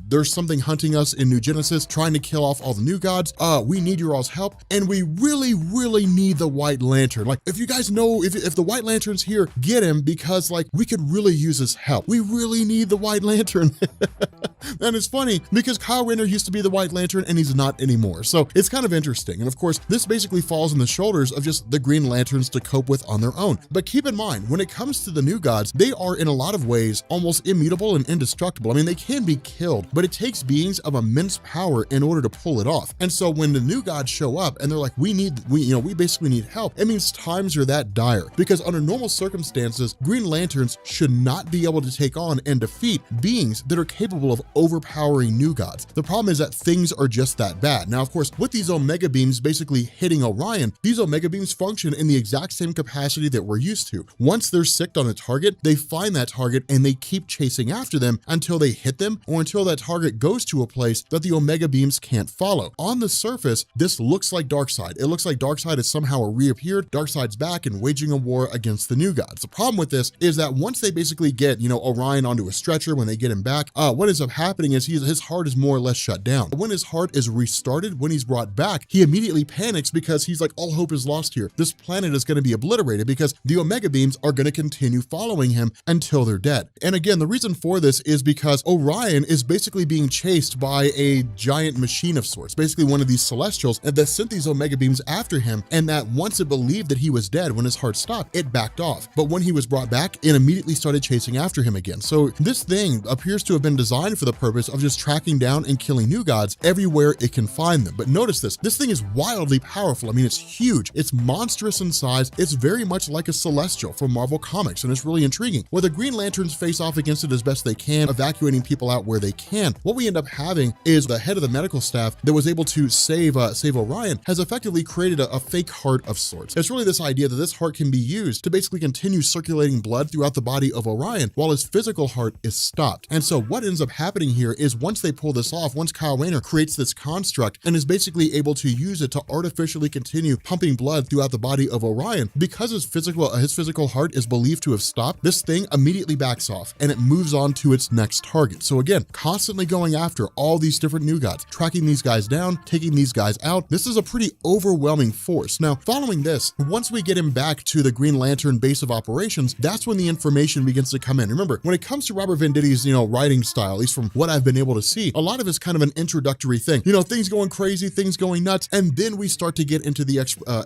there's something hunting us in New Genesis, trying to kill off off all the new gods. We need your all's help, and we really need the White Lantern. Like, if you guys know, if the White Lantern's here, get him, because like we could really use his help. We really need the White Lantern. And it's funny because Kyle Rayner used to be the White Lantern and he's not anymore. So it's kind of interesting. And of course, this basically falls on the shoulders of just the Green Lanterns to cope with on their own. But keep in mind, when it comes to the new gods, they are in a lot of ways almost immutable and indestructible. I mean, they can be killed, but it takes beings of immense power in order to pull it off. And so when the new gods show up and they're like, we basically need help, it means times are that dire, because under normal circumstances, Green Lanterns should not be able to take on and defeat beings that are capable of overpowering new gods. The problem is that things are just that bad. Now, of course, with these Omega beams basically hitting Orion, these Omega beams function in the exact same capacity that we're used to. Once they're sicked on a target, they find that target and they keep chasing after them until they hit them, or until that target goes to a place that the Omega beams can't follow. On the surface, this looks like Darkseid. It looks like Darkseid has somehow reappeared. Darkseid's back and waging a war against the new gods. The problem with this is that once they basically get, Orion onto a stretcher, when they get him back, what ends up happening is his heart is more or less shut down. When his heart is restarted, when he's brought back, he immediately panics because he's like, all hope is lost here. This planet is going to be obliterated because the Omega beams are going to continue following him until they're dead. And again, the reason for this is because Orion is basically being chased by a giant machine of sorts, basically one of these celestials that sent these Omega beams after him, and that once it believed that he was dead, when his heart stopped, it backed off. But when he was brought back, it immediately started chasing after him again. So this thing appears to have been designed for the purpose of just tracking down and killing new gods everywhere it can find them. But notice this thing is wildly powerful. I mean, it's huge, it's monstrous in size, it's very much like a celestial from Marvel Comics, and it's really intriguing. Where the Green Lanterns face off against it as best they can, evacuating people out where they can, what we end up having is the head of the medical staff that was able to save Orion has effectively created a fake heart of sorts. It's really this idea that this heart can be used to basically continue circulating blood throughout the body of Orion while his physical heart is stopped. And so what ends up happening here is once they pull this off, once Kyle Rayner creates this construct and is basically able to use it to artificially continue pumping blood throughout the body of Orion, because his physical heart is believed to have stopped, this thing immediately backs off and it moves on to its next target. So again, constantly going after all these different new gods, tracking these guys down, taking these guys out. This is a pretty overwhelming force. Now, following this, once we get him back to the Green Lantern base of operations, that's when the information begins to come in. Remember, when it comes to Robert Venditti's, writing style, at least from what I've been able to see, a lot of it's kind of an introductory thing. Things going crazy, things going nuts, and then we start to get into the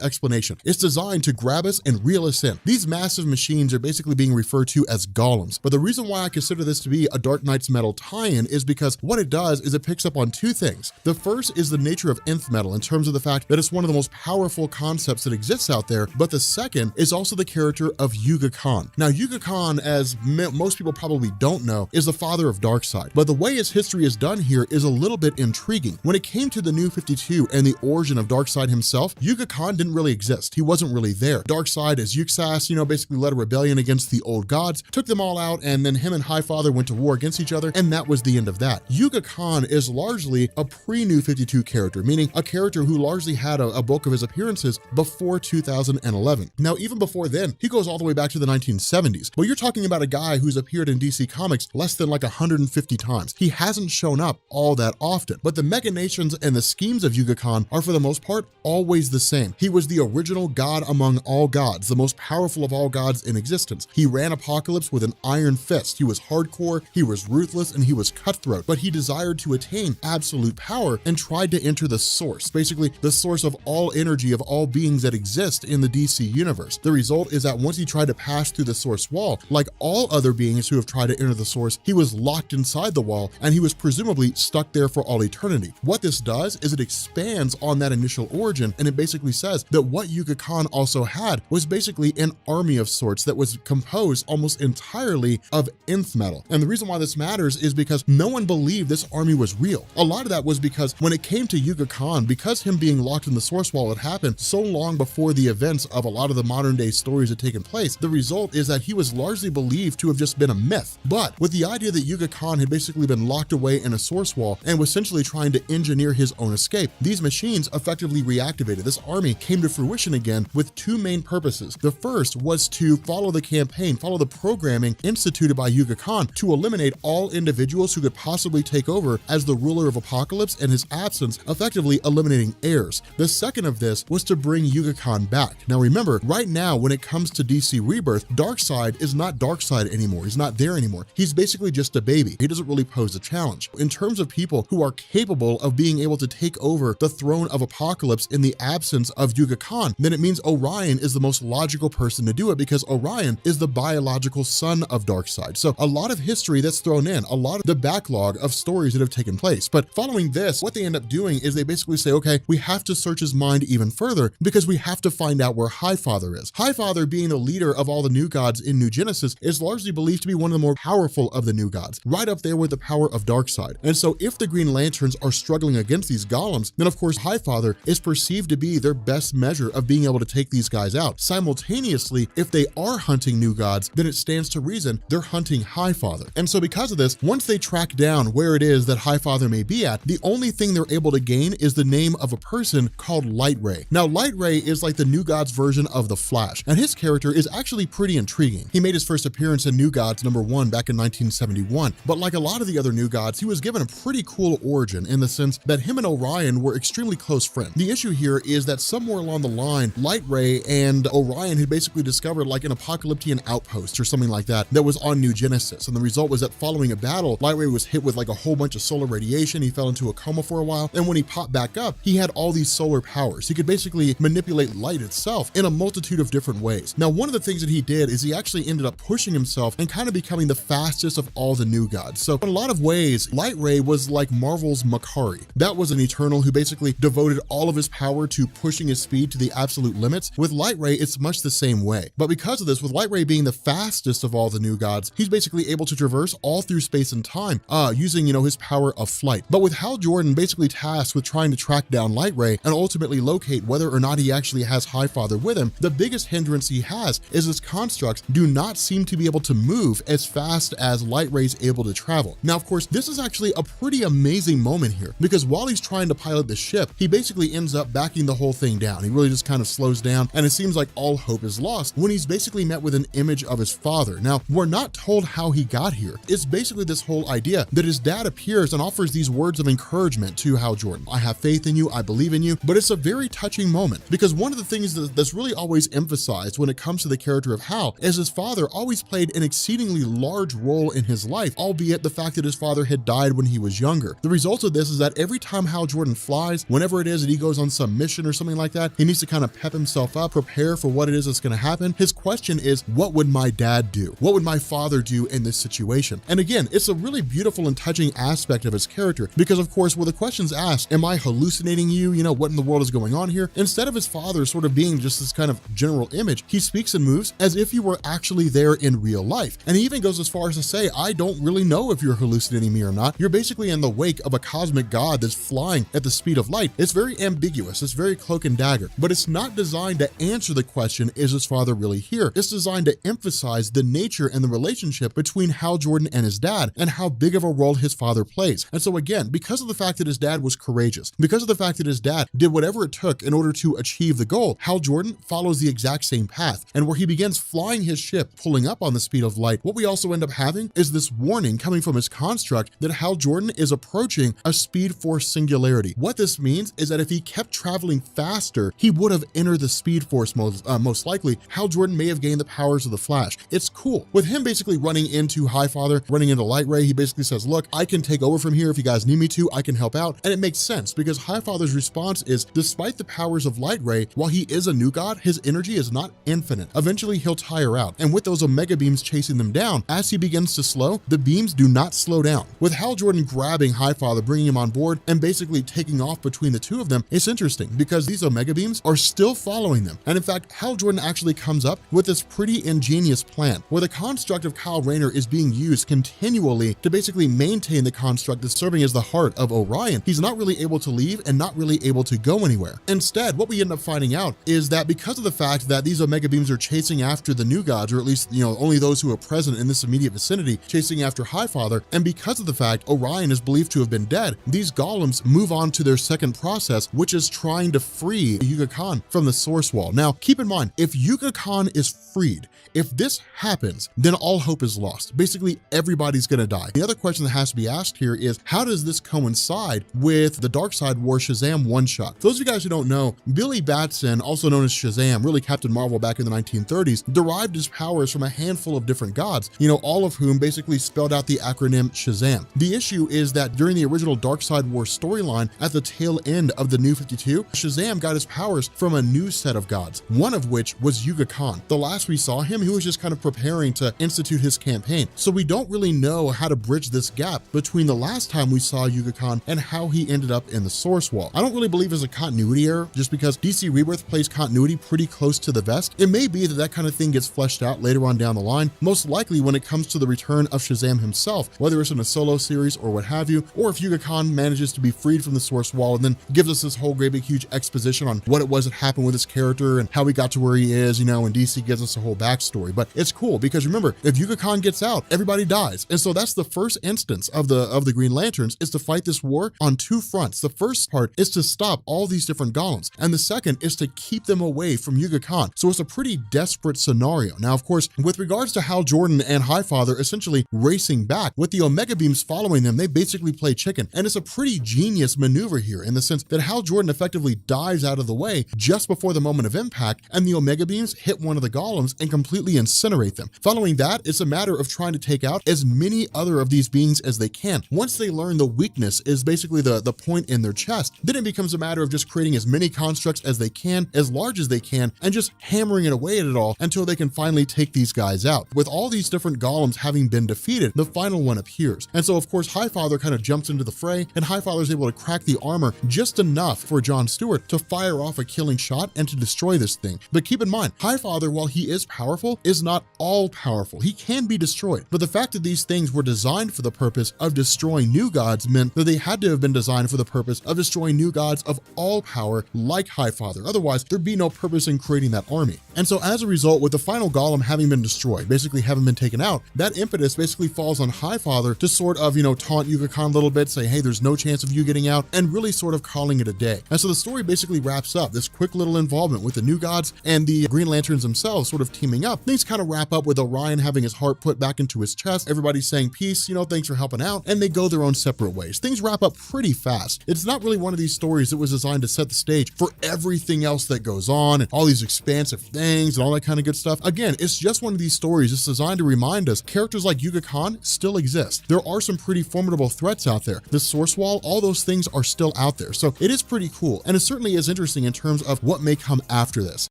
explanation. It's designed to grab us and reel us in. These massive machines are basically being referred to as golems. But the reason why I consider this to be a Dark Knight's Metal tie-in is because what it does is it picks up on two things. The first is the nature of nth metal in terms of the fact that it's one of the most powerful concepts that exists out there, but the second is also the character of Yuga Khan. Now, Yuga Khan, as most people probably don't know, is the father of Darkseid, but the way his history is done here is a little bit intriguing. When it came to the New 52 and the origin of Darkseid himself, Yuga Khan didn't really exist. He wasn't really there. Darkseid, as Yuxas, basically led a rebellion against the old gods, took them all out, and then him and Highfather went to war against each other, and that was the end of that. Yuga Khan is largely a pre-New 52 character, meaning a character who largely had a bulk of his appearances before 2011. Now, even before then, he goes all the way back to the 1970s. Well, you're talking about a guy who's appeared in DC Comics less than like 150 times. He hasn't shown up all that often, but the machinations and the schemes of Yuga Khan are for the most part always the same. He was the original god among all gods, the most powerful of all gods in existence. He ran Apocalypse with an iron fist. He was hardcore, he was ruthless, and he was cutthroat, but he desired to attain absolute power and tried to enter the source, basically the source of all energy of all beings that exist in the DC universe. The result is that once he tried to pass through the source wall, like all other beings who have tried to enter the source, he was locked inside the wall and he was presumably stuck there for all eternity. What this does is it expands on that initial origin, and it basically says that what Yuga Khan also had was basically an army of sorts that was composed almost entirely of nth metal. And the reason why this matters is because no one believed this army was real. A lot of that was because when it came to Yuga Khan, because him being locked in the source wall had happened so long before the events of a lot of the modern day stories had taken place, the result is that he was largely believed to have just been a myth. But with the idea that Yuga Khan had basically been locked away in a source wall and was essentially trying to engineer his own escape, these machines effectively reactivated. This army came to fruition again with two main purposes. The first was to follow the campaign, follow the programming instituted by Yuga Khan to eliminate all individuals who could possibly take over as the ruler of Apocalypse and his absence, effectively eliminating heirs. The second of this was to bring Yuga Khan back. Now remember, right now when it comes to DC Rebirth, Darkseid is not Darkseid anymore. He's not there anymore. He's basically just a baby. He doesn't really pose a challenge. In terms of people who are capable of being able to take over the throne of Apocalypse in the absence of Yuga Khan, then it means Orion is the most logical person to do it, because Orion is the biological son of Darkseid. So a lot of history that's thrown in, a lot of the backlog of stories that have taken place. But following this, what they end up doing is they basically say, okay, we have to search his mind even further because we have to find out where Highfather is. Highfather, being the leader of all the new gods in New Genesis, is largely believed to be one of the more powerful of the new gods, right up there with the power of Darkseid. And so if the Green Lanterns are struggling against these golems, then of course Highfather is perceived to be their best measure of being able to take these guys out. Simultaneously, if they are hunting new gods, then it stands to reason they're hunting Highfather. And so because of this, once they track down where it is that Highfather may be at, the only thing they're able to gain is the name of a person called Lightray. Now Lightray is like the new gods version of the Flash, and his character is actually pretty intriguing. He made his first appearance in New Gods #1 back in 1971, but like a lot of the other new gods, he was given a pretty cool origin in the sense that him and Orion were extremely close friends. The issue here is that somewhere along the line, Lightray and Orion had basically discovered like an apocalyptic outpost or something like that was on New Genesis, and the result was that following a battle, Lightray was hit with like a whole bunch of solar radiation. He fell into a coma for a while, and when he popped back up, he had all these solar powers. He could basically manipulate light itself in a multitude of different ways. Now, one of the things that he did is he actually ended up pushing himself and kind of becoming the fastest of all the new gods. So in a lot of ways, Lightray was like Marvel's Makari. That was an Eternal who basically devoted all of his power to pushing his speed to the absolute limits. With Lightray, it's much the same way. But because of this, with Lightray being the fastest of all the new gods, he's basically able to traverse all through space and time, using, his power of flight. But with Hal Jordan basically tasked with trying to track down Lightray and ultimately locate whether or not he actually has Highfather with him, the biggest hindrance he has is his constructs do not seem to be able to move as fast as Lightray's able to travel. Now, of course, this is actually a pretty amazing moment here, because while he's trying to pilot the ship, he basically ends up backing the whole thing down. He really just kind of slows down, and it seems like all hope is lost when he's basically met with an image of his father. Now, we're not told how he got here. It's basically this whole idea that his dad appears and offers these words of encouragement to Hal Jordan. I have faith in you, I believe in you, but it's a very touching moment, because one of the things that's really always emphasized when it comes to the character of Hal is his father always played an exceedingly large role in his life, albeit the fact that his father had died when he was younger. The result of this is that every time Hal Jordan flies, whenever it is that he goes on some mission or something like that, he needs to kind of pep himself up, prepare for what it is that's going to happen. His question is, what would my dad do? What would my father do in this situation? And again, it's a really beautiful and touching aspect of his character, because of course, where the question's asked, am I hallucinating you? What in the world is going on here? Instead of his father sort of being just this kind of general image, he speaks and moves as if he were actually there in real life. And he even goes as far as to say, I don't really know if you're hallucinating me or not. You're basically in the wake of a cosmic god that's flying at the speed of light. It's very ambiguous. It's very cloak and dagger, but it's not designed to answer the question, is his father really here? It's designed to emphasize the nature and the relationship between Hal Jordan and his dad, and how big of a role his father plays. And so again, because of the fact that his dad was courageous, because of the fact that his dad did whatever it took in order to achieve the goal, Hal Jordan follows the exact same path. And where he begins flying his ship, pulling up on the speed of light, what we also end up having is this warning coming from his construct that Hal Jordan is approaching a speed force singularity. What this means is that if he kept traveling faster, he would have entered the speed force most likely. Hal Jordan may have gained the powers of the Flash. It's cool. With him basically running into Highfather, running into Lightray, he basically says, look, I can take over from here if you guys need me to, I can help out. And it makes sense, because Highfather's response is, despite the powers of Lightray, while he is a new god, his energy is not infinite. Eventually he'll tire out. And with those Omega beams chasing them down, as he begins to slow, the beams do not slow down. With Hal Jordan grabbing Highfather, bringing him on board, and basically taking off between the two of them, it's interesting because these Omega beams are still following them. And in fact, Hal Jordan actually comes up with this pretty ingenious plan where the construct of Kyle Rayner is being used continually to basically maintain the construct that's serving as the heart of Orion. He's not really able to leave and not really able to go anywhere. Instead, what we end up finding out is that because of the fact that these Omega beams are chasing after the new gods, or at least, only those who are present in this immediate vicinity, chasing after Highfather, and because of the fact Orion is believed to have been dead, these golems move on to their second process, which is trying to free Yuga Khan from the source wall. Now, keep in mind, if Yuga Khan is freed, if this happens, then all hope is lost. Basically, everybody's gonna die. The other question that has to be asked here is, how does this coincide coincide with the Darkseid War Shazam one-shot. For those of you guys who don't know, Billy Batson, also known as Shazam, really Captain Marvel back in the 1930s, derived his powers from a handful of different gods, all of whom basically spelled out the acronym Shazam. The issue is that during the original Darkseid War storyline, at the tail end of the New 52, Shazam got his powers from a new set of gods, one of which was Yuga Khan. The last we saw him, he was just kind of preparing to institute his campaign. So we don't really know how to bridge this gap between the last time we saw Yuga Khan and how he ended up in the Source Wall. I don't really believe there's a continuity error, just because DC Rebirth plays continuity pretty close to the vest. It may be that that kind of thing gets fleshed out later on down the line, most likely when it comes to the return of Shazam himself, whether it's in a solo series or what have you, or if Yuga Khan manages to be freed from the Source Wall and then gives us this whole great big huge exposition on what it was that happened with his character and how he got to where he is, and DC gives us a whole backstory. But it's cool because remember, if Yuga Khan gets out, everybody dies. And so that's the first instance of the Green Lanterns, is to fight this war on two fronts. The first part is to stop all these different golems, and the second is to keep them away from Yuga Khan. So it's a pretty desperate scenario. Now, of course, with regards to Hal Jordan and Highfather essentially racing back, with the Omega Beams following them, they basically play chicken. And it's a pretty genius maneuver here in the sense that Hal Jordan effectively dives out of the way just before the moment of impact, and the Omega Beams hit one of the golems and completely incinerate them. Following that, it's a matter of trying to take out as many other of these beings as they can. Once they learn the weakness is basically the point in their chest, then it becomes a matter of just creating as many constructs as they can, as large as they can, and just hammering it away at it all until they can finally take these guys out. With all these different golems having been defeated, the final one appears. And so, of course, Highfather kind of jumps into the fray, and Highfather is able to crack the armor just enough for John Stewart to fire off a killing shot and to destroy this thing. But keep in mind, Highfather, while he is powerful, is not all powerful. He can be destroyed. But the fact that these things were designed for the purpose of destroying new gods meant that they had to have been designed for the purpose of destroying new gods of all power like Highfather. Otherwise, there'd be no purpose in creating that army. And so as a result, with the final golem having been destroyed, basically having been taken out, that impetus basically falls on Highfather to sort of, taunt Yuga Khan a little bit, say, hey, there's no chance of you getting out, and really sort of calling it a day. And so the story basically wraps up. This quick little involvement with the new gods and the Green Lanterns themselves sort of teaming up. Things kind of wrap up with Orion having his heart put back into his chest, everybody saying peace, thanks for helping out, and they go their own separate ways. Things wrap up pretty fast. It's not really one of these stories that was designed to set the stage for everything else that goes on and all these expansive things and all that kind of good stuff. Again, it's just one of these stories that's designed to remind us characters like Yuga Khan still exist. There are some pretty formidable threats out there. The Source Wall, all those things are still out there. So it is pretty cool. And it certainly is interesting in terms of what may come after this.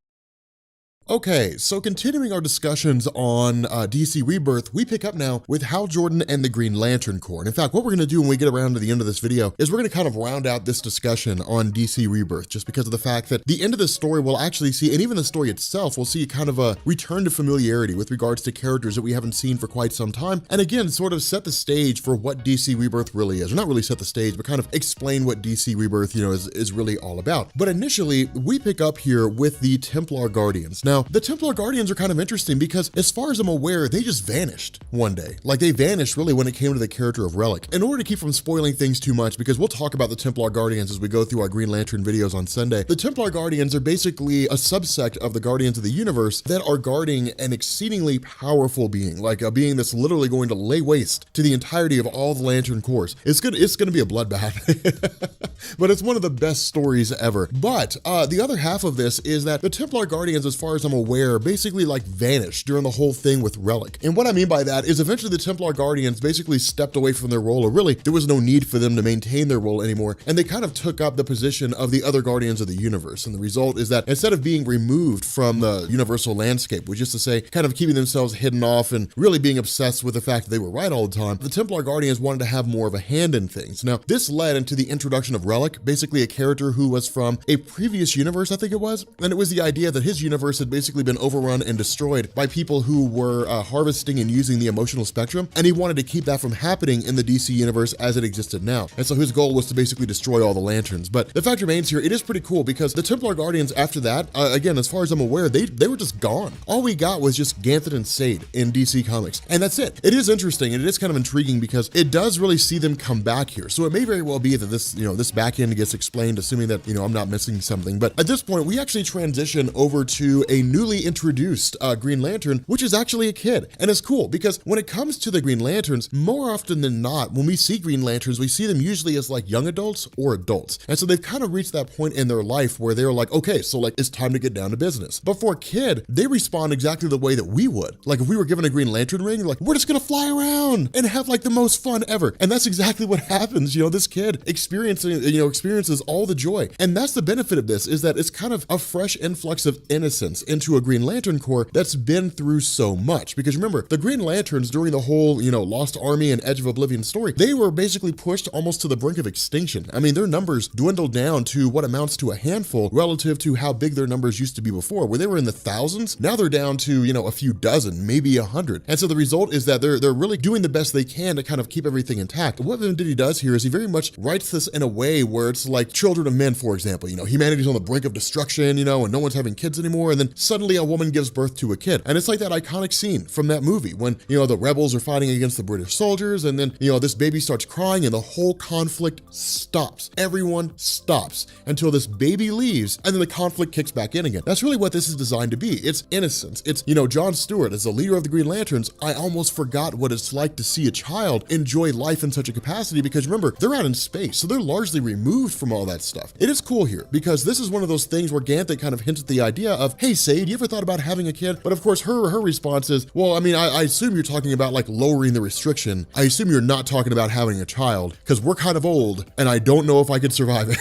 Okay, so continuing our discussions on DC Rebirth, we pick up now with Hal Jordan and the Green Lantern Corps. And in fact, what we're gonna do when we get around to the end of this video is we're gonna kind of round out this discussion on DC Rebirth, just because of the fact that the end of this story will actually see, and even the story itself, will see kind of a return to familiarity with regards to characters that we haven't seen for quite some time. And again, sort of set the stage for what DC Rebirth really is. Or not really set the stage, but kind of explain what DC Rebirth, is really all about. But initially, we pick up here with the Templar Guardians. Now, the Templar Guardians are kind of interesting because as far as I'm aware, they just vanished one day. Like they vanished really when it came to the character of Relic. In order to keep from spoiling things too much, because we'll talk about the Templar Guardians as we go through our Green Lantern videos on Sunday, the Templar Guardians are basically a subsect of the Guardians of the Universe that are guarding an exceedingly powerful being, like a being that's literally going to lay waste to the entirety of all the Lantern Corps. It's gonna be a bloodbath, but it's one of the best stories ever. But the other half of this is that the Templar Guardians, as far as I'm aware, basically like vanished during the whole thing with Relic. And what I mean by that is eventually the Templar Guardians basically stepped away from their role, or really there was no need for them to maintain their role anymore, and they kind of took up the position of the other Guardians of the Universe. And the result is that instead of being removed from the universal landscape, which is to say kind of keeping themselves hidden off and really being obsessed with the fact that they were right all the time, the Templar Guardians wanted to have more of a hand in things. Now, this led into the introduction of Relic, basically a character who was from a previous universe, I think it was, and it was the idea that his universe had basically been overrun and destroyed by people who were harvesting and using the emotional spectrum, and he wanted to keep that from happening in the DC universe as it existed now. And so his goal was to basically destroy all the lanterns. But the fact remains here, it is pretty cool because the Templar Guardians after that, again, as far as I'm aware, they were just gone. All we got was just Ganthet and Sade in DC Comics, and that's it. It is interesting, and it is kind of intriguing because it does really see them come back here. So it may very well be that this, this back end gets explained, assuming that, I'm not missing something. But at this point, we actually transition over to a a newly introduced Green Lantern, which is actually a kid. And it's cool because when it comes to the Green Lanterns, more often than not, when we see Green Lanterns, we see them usually as like young adults or adults. And so they've kind of reached that point in their life where they're like, okay, so like it's time to get down to business. But for a kid, they respond exactly the way that we would. Like if we were given a Green Lantern ring, like we're just gonna fly around and have like the most fun ever. And that's exactly what happens. You know, this kid experiences all the joy. And that's the benefit of this, is that it's kind of a fresh influx of innocence into a Green Lantern Corps that's been through so much. Because remember, the Green Lanterns during the whole, Lost Army and Edge of Oblivion story, they were basically pushed almost to the brink of extinction. I mean, their numbers dwindled down to what amounts to a handful relative to how big their numbers used to be before, where they were in the thousands. Now they're down to, a few dozen, maybe 100. And so the result is that they're really doing the best they can to kind of keep everything intact. What Venditti does here is he very much writes this in a way where it's like Children of Men, for example. Humanity's on the brink of destruction, and no one's having kids anymore, and then suddenly a woman gives birth to a kid. And it's like that iconic scene from that movie when, the rebels are fighting against the British soldiers, and then, this baby starts crying and the whole conflict stops. Everyone stops until this baby leaves, and then the conflict kicks back in again. That's really what this is designed to be. It's innocence. It's, John Stewart, as the leader of the Green Lanterns, I almost forgot what it's like to see a child enjoy life in such a capacity, because remember, they're out in space, so they're largely removed from all that stuff. It is cool here, because this is one of those things where Ganthet kind of hints at the idea of, hey, Sade, you ever thought about having a kid? But of course, her response is, well, I mean, I assume you're talking about like lowering the restriction. I assume you're not talking about having a child, because we're kind of old, and I don't know if I could survive it.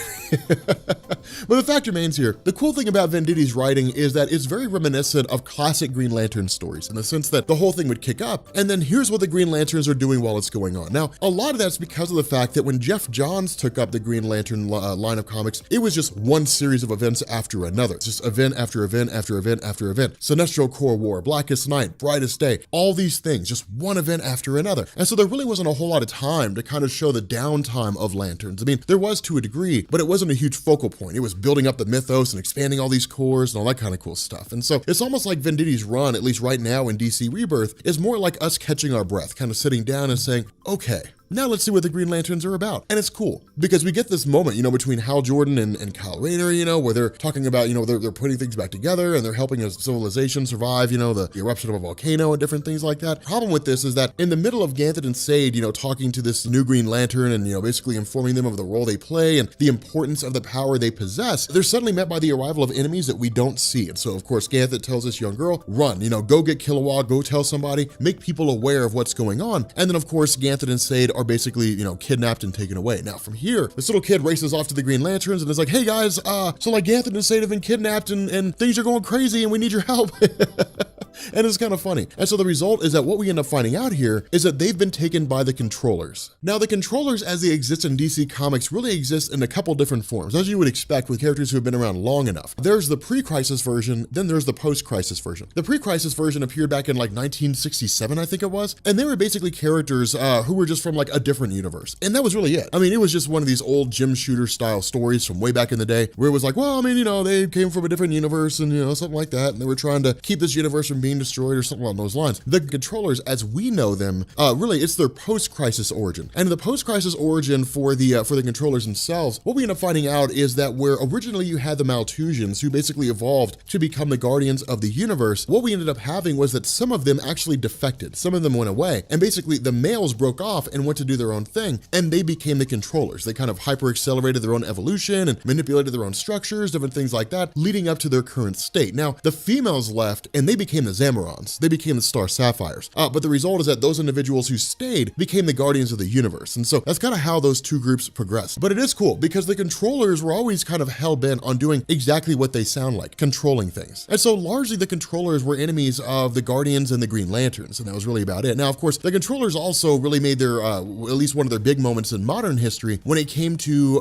But the fact remains here, the cool thing about Venditti's writing is that it's very reminiscent of classic Green Lantern stories, in the sense that the whole thing would kick up, and then here's what the Green Lanterns are doing while it's going on. Now, a lot of that's because of the fact that when Jeff Johns took up the Green Lantern line of comics, it was just one series of events after another. It's just event after event after event after event. Sinestro Corps War, Blackest Night, Brightest Day, all these things, just one event after another. And so there really wasn't a whole lot of time to kind of show the downtime of Lanterns. I mean, there was to a degree, but it wasn't a huge focal point. It was building up the mythos and expanding all these corps and all that kind of cool stuff. And so it's almost like Venditti's run, at least right now in DC Rebirth, is more like us catching our breath, kind of sitting down and saying, okay, now let's see what the Green Lanterns are about. And it's cool because we get this moment, between Hal Jordan and Kyle Rayner, where they're talking about, they're putting things back together and they're helping a civilization survive, the eruption of a volcano and different things like that. Problem with this is that in the middle of Ganthet and Sade, talking to this new Green Lantern and, basically informing them of the role they play and the importance of the power they possess, they're suddenly met by the arrival of enemies that we don't see. And so, of course, Ganthet tells this young girl, run, go get Kilowog, go tell somebody, make people aware of what's going on. And then, of course, Ganthet and Sade are basically, kidnapped and taken away. Now from here, this little kid races off to the Green Lanterns and is like, hey guys, so like Ganthet and Sade have been kidnapped and things are going crazy and we need your help. And it's kind of funny. And so the result is that what we end up finding out here is that they've been taken by the Controllers. Now the Controllers as they exist in DC Comics really exist in a couple different forms, as you would expect with characters who have been around long enough. There's the pre-crisis version, then there's the post-crisis version. The pre-crisis version appeared back in like 1967, I think it was, and they were basically characters who were just from like a different universe. And that was really it. I mean, it was just one of these old Jim Shooter style stories from way back in the day where it was like, well, I mean, they came from a different universe and, something like that. And they were trying to keep this universe from being destroyed or something along those lines. The Controllers, as we know them, really it's their post-crisis origin. And the post-crisis origin for the Controllers themselves, what we end up finding out is that where originally you had the Maltusians who basically evolved to become the guardians of the universe, what we ended up having was that some of them actually defected. Some of them went away. And basically the males broke off and went to do their own thing, and they became the Controllers. They kind of hyper-accelerated their own evolution and manipulated their own structures, different things like that, leading up to their current state. Now, the females left, and they became the Zamorons. They became the Star Sapphires. But the result is that those individuals who stayed became the guardians of the universe. And so that's kind of how those two groups progressed. But it is cool because the Controllers were always kind of hell-bent on doing exactly what they sound like, controlling things. And so largely the Controllers were enemies of the Guardians and the Green Lanterns, and that was really about it. Now, of course, the Controllers also really made their, at least one of their big moments in modern history when it came to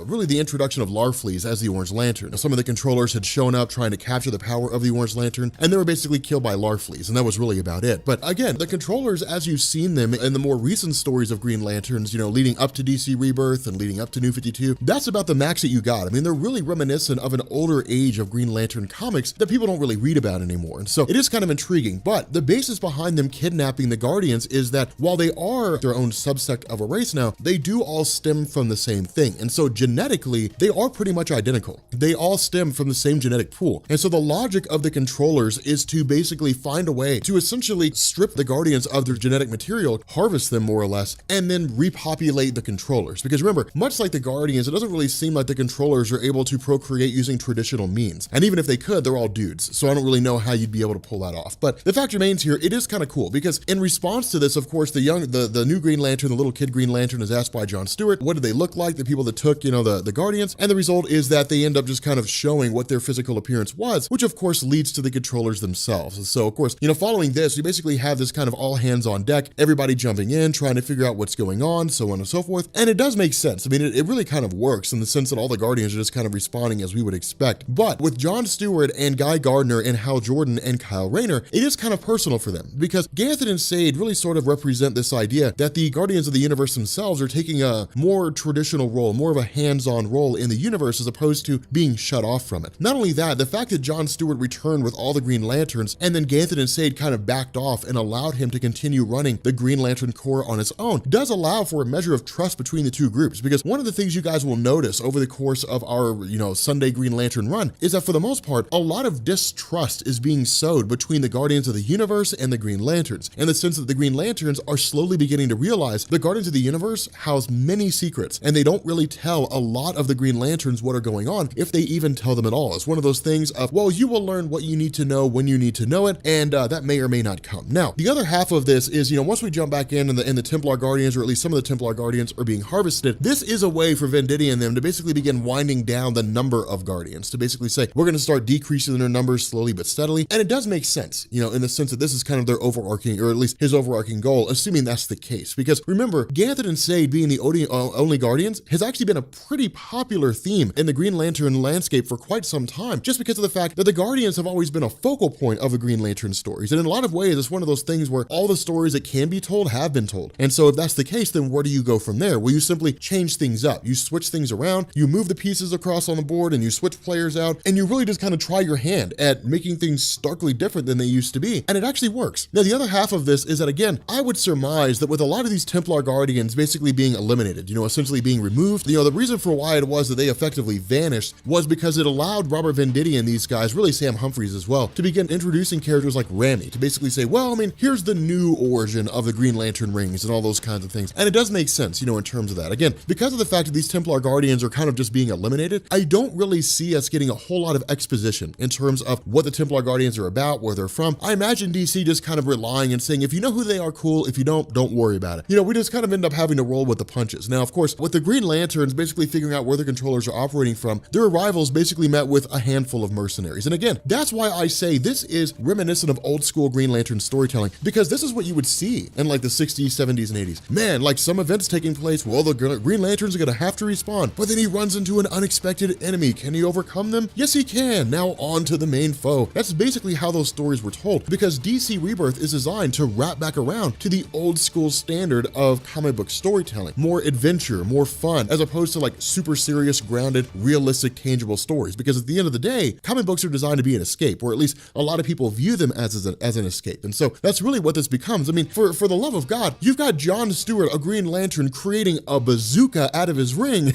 really the introduction of Larfleeze as the Orange Lantern. Now, some of the Controllers had shown up trying to capture the power of the Orange Lantern, and they were basically killed by Larfleeze, and that was really about it. But again, the controllers, as you've seen them in the more recent stories of Green Lanterns, you know, leading up to DC Rebirth and leading up to New 52, that's about the max that you got. I mean, they're really reminiscent of an older age of Green Lantern comics that people don't really read about anymore. And so it is kind of intriguing, but the basis behind them kidnapping the Guardians is that while they are their own subsect of a race now, they do all stem from the same thing. And so genetically, they are pretty much identical. They all stem from the same genetic pool. And so the logic of the controllers is to basically find a way to essentially strip the Guardians of their genetic material, harvest them more or less, and then repopulate the controllers. Because remember, much like the Guardians, it doesn't really seem like the controllers are able to procreate using traditional means. And even if they could, they're all dudes. So I don't really know how you'd be able to pull that off. But the fact remains here, it is kind of cool because in response to this, of course, the new Green Lantern, the little kid Green Lantern, is asked by Jon Stewart, what did they look like, the people that took, you know, the Guardians? And the result is that they end up just kind of showing what their physical appearance was, which of course leads to the controllers themselves. And so of course, you know, following this, you basically have this kind of all hands on deck, everybody jumping in, trying to figure out what's going on, so on and so forth. And it does make sense. I mean, it really kind of works in the sense that all the Guardians are just kind of responding as we would expect. But with Jon Stewart and Guy Gardner and Hal Jordan and Kyle Rayner, it is kind of personal for them because Ganthet and Sade really sort of represent this idea that the Guardians of the Universe themselves are taking a more traditional role, more of a hands-on role in the universe as opposed to being shut off from it. Not only that, the fact that Jon Stewart returned with all the Green Lanterns and then Ganthet and Sade kind of backed off and allowed him to continue running the Green Lantern Corps on its own does allow for a measure of trust between the two groups. Because one of the things you guys will notice over the course of our, you know, Sunday Green Lantern run is that for the most part, a lot of distrust is being sowed between the Guardians of the Universe and the Green Lanterns, in the sense that the Green Lanterns are slowly beginning to realize the Guardians of the Universe house many secrets, and they don't really tell a lot of the Green Lanterns what are going on, if they even tell them at all. It's one of those things of, well, you will learn what you need to know when you need to know it, and that may or may not come. Now, the other half of this is, you know, once we jump back in and the Templar Guardians, or at least some of the Templar Guardians, are being harvested, this is a way for Venditti and them to basically begin winding down the number of Guardians, to basically say, we're going to start decreasing their numbers slowly but steadily. And it does make sense, you know, in the sense that this is kind of their overarching, or at least his overarching goal, assuming that's the case. Because remember, Ganthet and Sade being the only Guardians has actually been a pretty popular theme in the Green Lantern landscape for quite some time, just because of the fact that the Guardians have always been a focal point of the Green Lantern stories. And in a lot of ways, it's one of those things where all the stories that can be told have been told. And so if that's the case, then where do you go from there? Well, you simply change things up. You switch things around, you move the pieces across on the board, and you switch players out, and you really just kind of try your hand at making things starkly different than they used to be. And it actually works. Now, the other half of this is that, again, I would surmise that with a lot of these Templar Guardians basically being eliminated, you know, essentially being removed, you know, the reason for why it was that they effectively vanished was because it allowed Robert Venditti and these guys, really Sam Humphries as well, to begin introducing characters like Rami, to basically say, well, I mean, here's the new origin of the Green Lantern rings and all those kinds of things. And it does make sense, you know, in terms of that. Again, because of the fact that these Templar Guardians are kind of just being eliminated, I don't really see us getting a whole lot of exposition in terms of what the Templar Guardians are about, where they're from. I imagine DC just kind of relying and saying, if you know who they are, cool. If you don't worry about it. You know, we just kind of end up having to roll with the punches. Now, of course, with the Green Lanterns basically figuring out where the controllers are operating from, their arrivals basically met with a handful of mercenaries. And again, that's why I say this is reminiscent of old school Green Lantern storytelling, because this is what you would see in like the 60s, 70s, and 80s. Man, like some events taking place, well, the Green Lanterns are gonna have to respond, but then he runs into an unexpected enemy. Can he overcome them? Yes, he can. Now on to the main foe. That's basically how those stories were told, because DC Rebirth is designed to wrap back around to the old school standard of comic book storytelling. More adventure, more fun, as opposed to like super serious, grounded, realistic, tangible stories. Because at the end of the day, comic books are designed to be an escape, or at least a lot of people view them as an escape. And so that's really what this becomes. I mean, for the love of God, you've got Jon Stewart, a Green Lantern, creating a bazooka out of his ring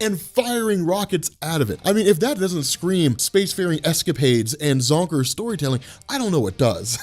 and firing rockets out of it. I mean, if that doesn't scream spacefaring escapades and zonker storytelling, I don't know what does.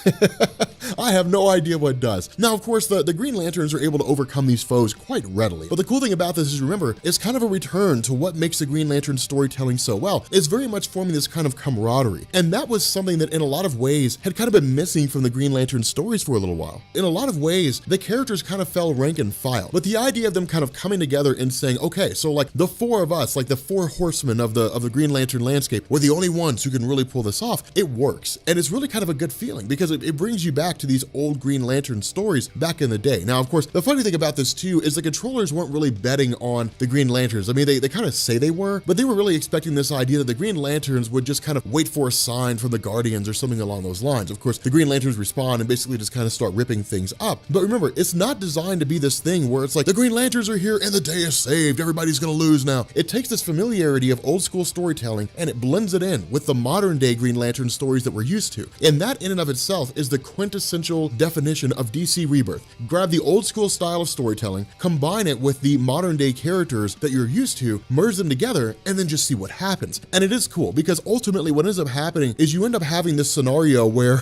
I have no idea what does. Now, of course, the Green Lanterns are able to overcome these foes quite readily. But the cool thing about this is, remember, it's kind of a return to what makes the Green Lantern storytelling so well. It's very much forming this kind of camaraderie. And that was something that in a lot of ways had kind of been missing from the Green Lantern stories for a little while. In a lot of ways, the characters kind of fell rank and file. But the idea of them kind of coming together and saying, okay, so like the four of us, like the four horsemen of the Green Lantern landscape, we're the only ones who can really pull this off. It works. And it's really kind of a good feeling because it brings you back back to these old Green Lantern stories back in the day. Now, of course, the funny thing about this too is the controllers weren't really betting on the Green Lanterns. I mean, they kind of say they were, but they were really expecting this idea that the Green Lanterns would just kind of wait for a sign from the Guardians or something along those lines. Of course, the Green Lanterns respond and basically just kind of start ripping things up. But remember, it's not designed to be this thing where it's like, the Green Lanterns are here and the day is saved, everybody's gonna lose now. It takes this familiarity of old school storytelling and it blends it in with the modern day Green Lantern stories that we're used to. And that in and of itself is the quintessential definition of DC Rebirth. Grab the old school style of storytelling, combine it with the modern day characters that you're used to, merge them together, and then just see what happens. And it is cool because ultimately what ends up happening is you end up having this scenario where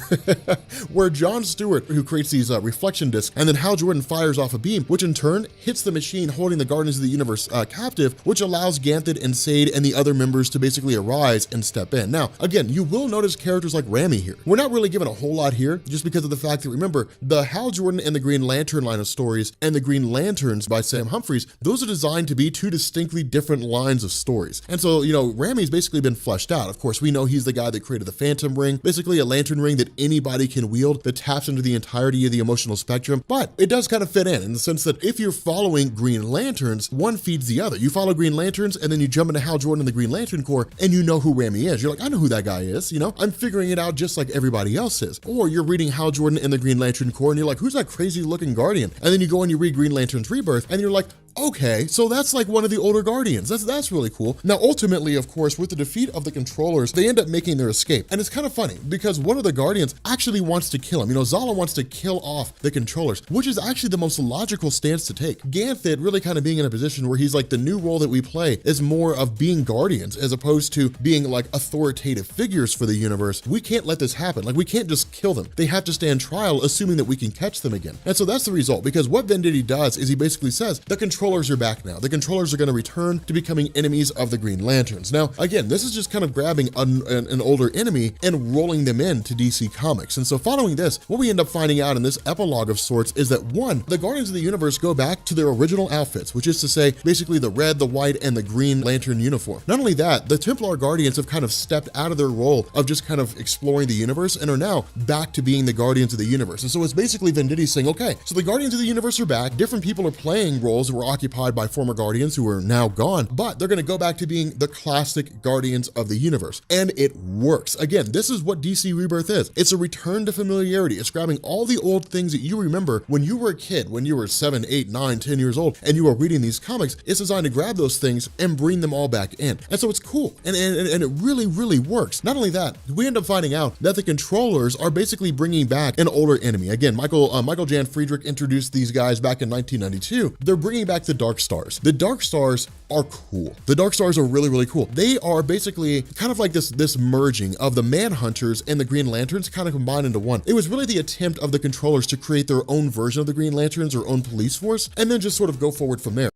where John Stewart, who creates these reflection discs, and then Hal Jordan fires off a beam, which in turn hits the machine holding the Guardians of the Universe captive, which allows Ganthet and Sade and the other members to basically arise and step in. Now, again, you will notice characters like Rami here. We're not really given a whole lot here just because of the fact that, remember, the Hal Jordan and the Green Lantern line of stories and the Green Lanterns by Sam Humphries, those are designed to be two distinctly different lines of stories. And so, you know, Rami's basically been fleshed out. Of course, we know he's the guy that created the Phantom Ring, basically a lantern ring that anybody can wield that taps into the entirety of the emotional spectrum, but it does kind of fit in the sense that if you're following Green Lanterns, one feeds the other. You follow Green Lanterns and then you jump into Hal Jordan and the Green Lantern Corps and you know who Rami is. You're like, I know who that guy is, you know, I'm figuring it out just like everybody else is. Or you're reading Hal Jordan and the Green Lantern Corps and you're like, who's that crazy looking Guardian? And then you go and you read Green Lantern's Rebirth and you're like, okay, so that's like one of the older Guardians. That's really cool. Now, ultimately, of course, with the defeat of the controllers, they end up making their escape. And it's kind of funny because one of the Guardians actually wants to kill him. You know, Zala wants to kill off the controllers, which is actually the most logical stance to take. Ganthet really kind of being in a position where he's like, the new role that we play is more of being Guardians as opposed to being like authoritative figures for the universe. We can't let this happen. Like, we can't just kill them. They have to stand trial, assuming that we can catch them again. And so that's the result, because what Venditti does is he basically says, the controllers are back now. The controllers are going to return to becoming enemies of the Green Lanterns. Now, again, this is just kind of grabbing an older enemy and rolling them into DC Comics. And so following this, what we end up finding out in this epilogue of sorts is that one, the Guardians of the Universe go back to their original outfits, which is to say, basically the red, the white, and the Green Lantern uniform. Not only that, the Templar Guardians have kind of stepped out of their role of just kind of exploring the universe and are now back to being the Guardians of the Universe. And so it's basically Venditti saying, okay, so the Guardians of the Universe are back. Different people are playing roles that were occupied by former Guardians who are now gone, but they're going to go back to being the classic Guardians of the Universe. And it works. Again, this is what DC Rebirth is. It's a return to familiarity. It's grabbing all the old things that you remember when you were a kid, when you were 7, 8, 9, 10 years old, and you were reading these comics. It's designed to grab those things and bring them all back in. And so it's cool. And it really, really works. Not only that, we end up finding out that the controllers are basically bringing back an older enemy. Again, Michael Jan Friedrich introduced these guys back in 1992. They're bringing back the Dark Stars. The Dark Stars are cool. The Dark Stars are really, really cool. They are basically kind of like this merging of the Manhunters and the Green Lanterns kind of combined into one. It was really the attempt of the controllers to create their own version of the Green Lanterns, their own police force, and then just sort of go forward from there.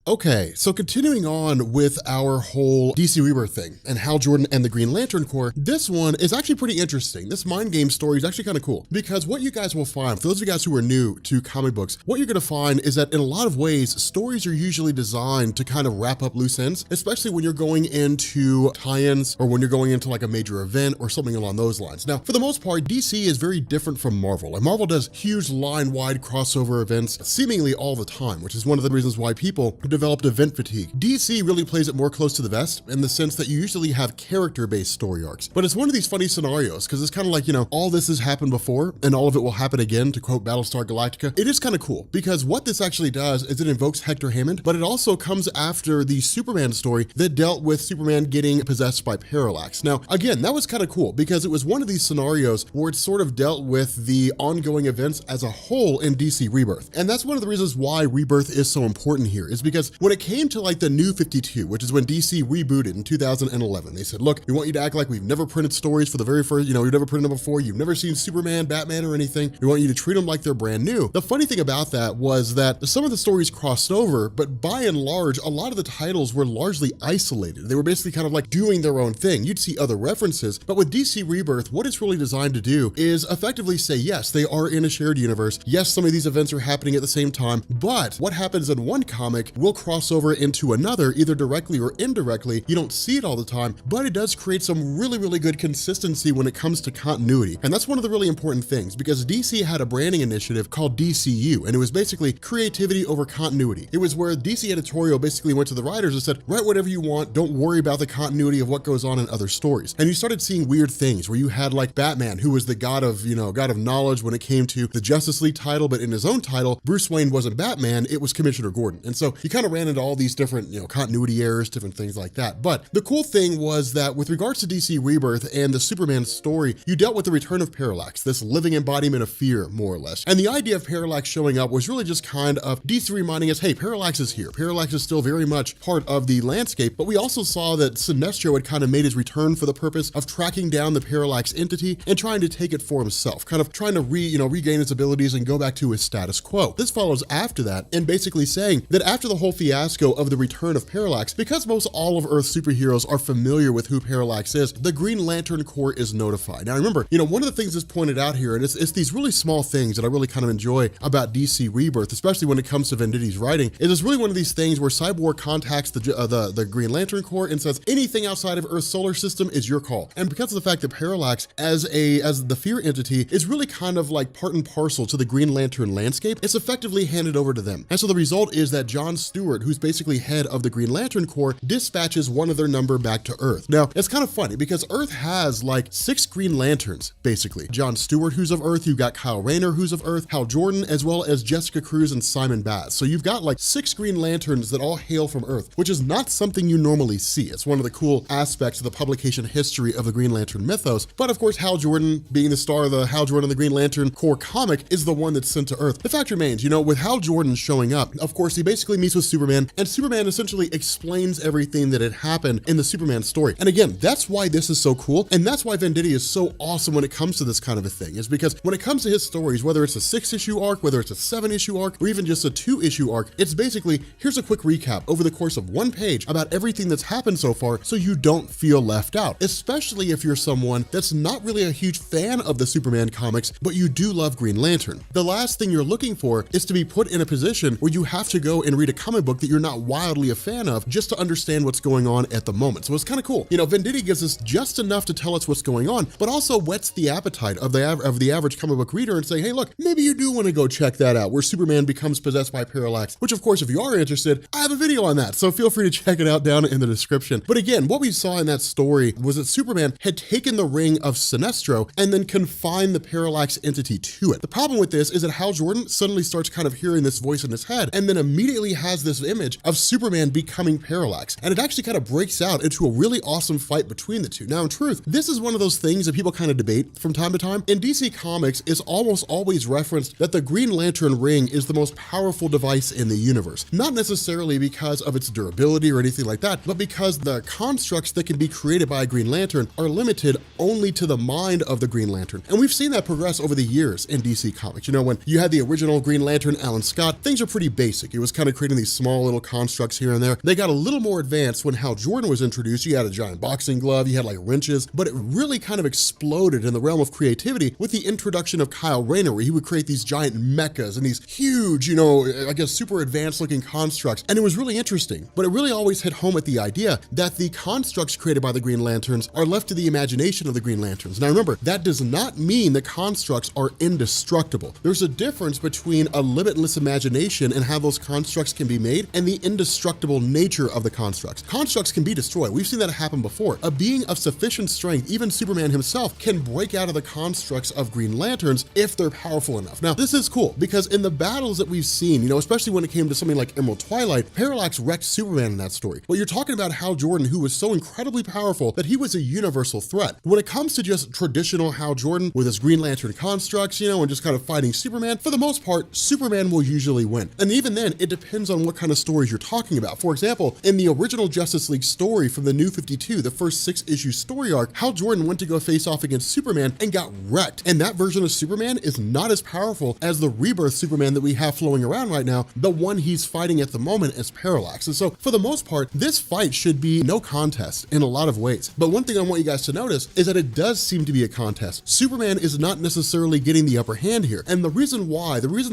Okay, so continuing on with our whole DC Rebirth thing and Hal Jordan and the Green Lantern Corps, this one is actually pretty interesting. This mind game story is actually kind of cool because what you guys will find, for those of you guys who are new to comic books, what you're going to find is that in a lot of ways, stories are usually designed to kind of wrap up loose ends, especially when you're going into tie-ins or when you're going into like a major event or something along those lines. Now, for the most part, DC is very different from Marvel, and Marvel does huge line-wide crossover events seemingly all the time, which is one of the reasons why people developed event fatigue. DC really plays it more close to the vest in the sense that you usually have character-based story arcs, but it's one of these funny scenarios because it's kind of like, you know, all this has happened before and all of it will happen again, to quote Battlestar Galactica. It is kind of cool because what this actually does is it invokes Hector Hammond, but it also comes after the Superman story that dealt with Superman getting possessed by Parallax. Now, again, that was kind of cool because it was one of these scenarios where it sort of dealt with the ongoing events as a whole in DC Rebirth. And that's one of the reasons why Rebirth is so important here, is because when it came to like the New 52, which is when DC rebooted in 2011, they said, look, we want you to act like we've never printed stories for the very first, you know, we've never printed them before, you've never seen Superman, Batman, or anything. We want you to treat them like they're brand new. The funny thing about that was that some of the stories crossed over, but by and large, a lot of the titles were largely isolated. They were basically kind of like doing their own thing. You'd see other references, but with DC Rebirth, what it's really designed to do is effectively say, yes, they are in a shared universe. Yes, some of these events are happening at the same time, but what happens in one comic will cross over into another, either directly or indirectly. You don't see it all the time, but it does create some really, really good consistency when it comes to continuity. And that's one of the really important things, because DC had a branding initiative called DCU, and it was basically creativity over continuity. It was where DC editorial basically went to the writers and said, write whatever you want, don't worry about the continuity of what goes on in other stories. And you started seeing weird things where you had like Batman, who was the god of knowledge when it came to the Justice League title, but in his own title, Bruce Wayne wasn't Batman, it was Commissioner Gordon. And so you kind of ran into all these different, continuity errors, different things like that. But the cool thing was that with regards to DC Rebirth and the Superman story, you dealt with the return of Parallax, this living embodiment of fear, more or less. And the idea of Parallax showing up was really just kind of DC reminding us, hey, Parallax is here. Parallax is still very much part of the landscape, but we also saw that Sinestro had kind of made his return for the purpose of tracking down the Parallax entity and trying to take it for himself, kind of trying to regain its abilities and go back to his status quo. This follows after that and basically saying that after the whole fiasco of the return of Parallax, because most all of Earth's superheroes are familiar with who Parallax is, the Green Lantern Corps is notified. Now remember, one of the things that's pointed out here, and it's these really small things that I really kind of enjoy about DC Rebirth, especially when it comes to Venditti's writing, is it's really one of these things where Cyborg contacts the Green Lantern Corps and says, anything outside of Earth's solar system is your call. And because of the fact that Parallax as the fear entity is really kind of like part and parcel to the Green Lantern landscape, it's effectively handed over to them. And so the result is that John Stewart, who's basically head of the Green Lantern Corps, dispatches one of their number back to Earth. Now, it's kind of funny because Earth has like 6 Green Lanterns, basically. John Stewart, who's of Earth, you've got Kyle Rayner, who's of Earth, Hal Jordan, as well as Jessica Cruz and Simon Baz. So you've got like 6 Green Lanterns that all hail from Earth, which is not something you normally see. It's one of the cool aspects of the publication history of the Green Lantern mythos. But of course, Hal Jordan, being the star of the Hal Jordan the Green Lantern Corps comic, is the one that's sent to Earth. The fact remains, with Hal Jordan showing up, of course, he basically meets with Superman, and Superman essentially explains everything that had happened in the Superman story. And again, that's why this is so cool, and that's why Venditti is so awesome when it comes to this kind of a thing, is because when it comes to his stories, whether it's a 6-issue arc, whether it's a 7-issue arc, or even just a 2-issue arc, it's basically, here's a quick recap over the course of 1 page about everything that's happened so far, so you don't feel left out, especially if you're someone that's not really a huge fan of the Superman comics, but you do love Green Lantern. The last thing you're looking for is to be put in a position where you have to go and read a comic book that you're not wildly a fan of just to understand what's going on at the moment. So it's kind of cool. Venditti gives us just enough to tell us what's going on, but also whets the appetite of the average comic book reader and say, hey, look, maybe you do want to go check that out, where Superman becomes possessed by Parallax, which of course, if you are interested, I have a video on that, so feel free to check it out down in the description. But again, what we saw in that story was that Superman had taken the ring of Sinestro and then confined the Parallax entity to it. The problem with this is that Hal Jordan suddenly starts kind of hearing this voice in his head and then immediately has this image of Superman becoming Parallax. And it actually kind of breaks out into a really awesome fight between the two. Now, in truth, this is one of those things that people kind of debate from time to time. In DC Comics, it's almost always referenced that the Green Lantern ring is the most powerful device in the universe. Not necessarily because of its durability or anything like that, but because the constructs that can be created by a Green Lantern are limited only to the mind of the Green Lantern. And we've seen that progress over the years in DC Comics. When you had the original Green Lantern, Alan Scott, things are pretty basic. It was kind of creating these small little constructs here and there. They got a little more advanced when Hal Jordan was introduced. You had a giant boxing glove, you had like wrenches, but it really kind of exploded in the realm of creativity with the introduction of Kyle Rayner, where he would create these giant mechas and these huge, I guess super advanced looking constructs. And it was really interesting, but it really always hit home at the idea that the constructs created by the Green Lanterns are left to the imagination of the Green Lanterns. Now remember, that does not mean the constructs are indestructible. There's a difference between a limitless imagination and how those constructs can be made and the indestructible nature of the constructs. Constructs can be destroyed. We've seen that happen before. A being of sufficient strength, even Superman himself, can break out of the constructs of Green Lanterns if they're powerful enough. Now, this is cool because in the battles that we've seen, especially when it came to something like Emerald Twilight, Parallax wrecked Superman in that story. But you're talking about Hal Jordan, who was so incredibly powerful that he was a universal threat. When it comes to just traditional Hal Jordan with his Green Lantern constructs, and just kind of fighting Superman, for the most part, Superman will usually win. And even then, it depends on what kind of stories you're talking about. For example, in the original Justice League story from the New 52, the first 6-issue story arc, Hal Jordan went to go face off against Superman and got wrecked. And that version of Superman is not as powerful as the Rebirth Superman that we have flowing around right now, the one he's fighting at the moment as Parallax. And so, for the most part, this fight should be no contest in a lot of ways. But one thing I want you guys to notice is that it does seem to be a contest. Superman is not necessarily getting the upper hand here. And the reason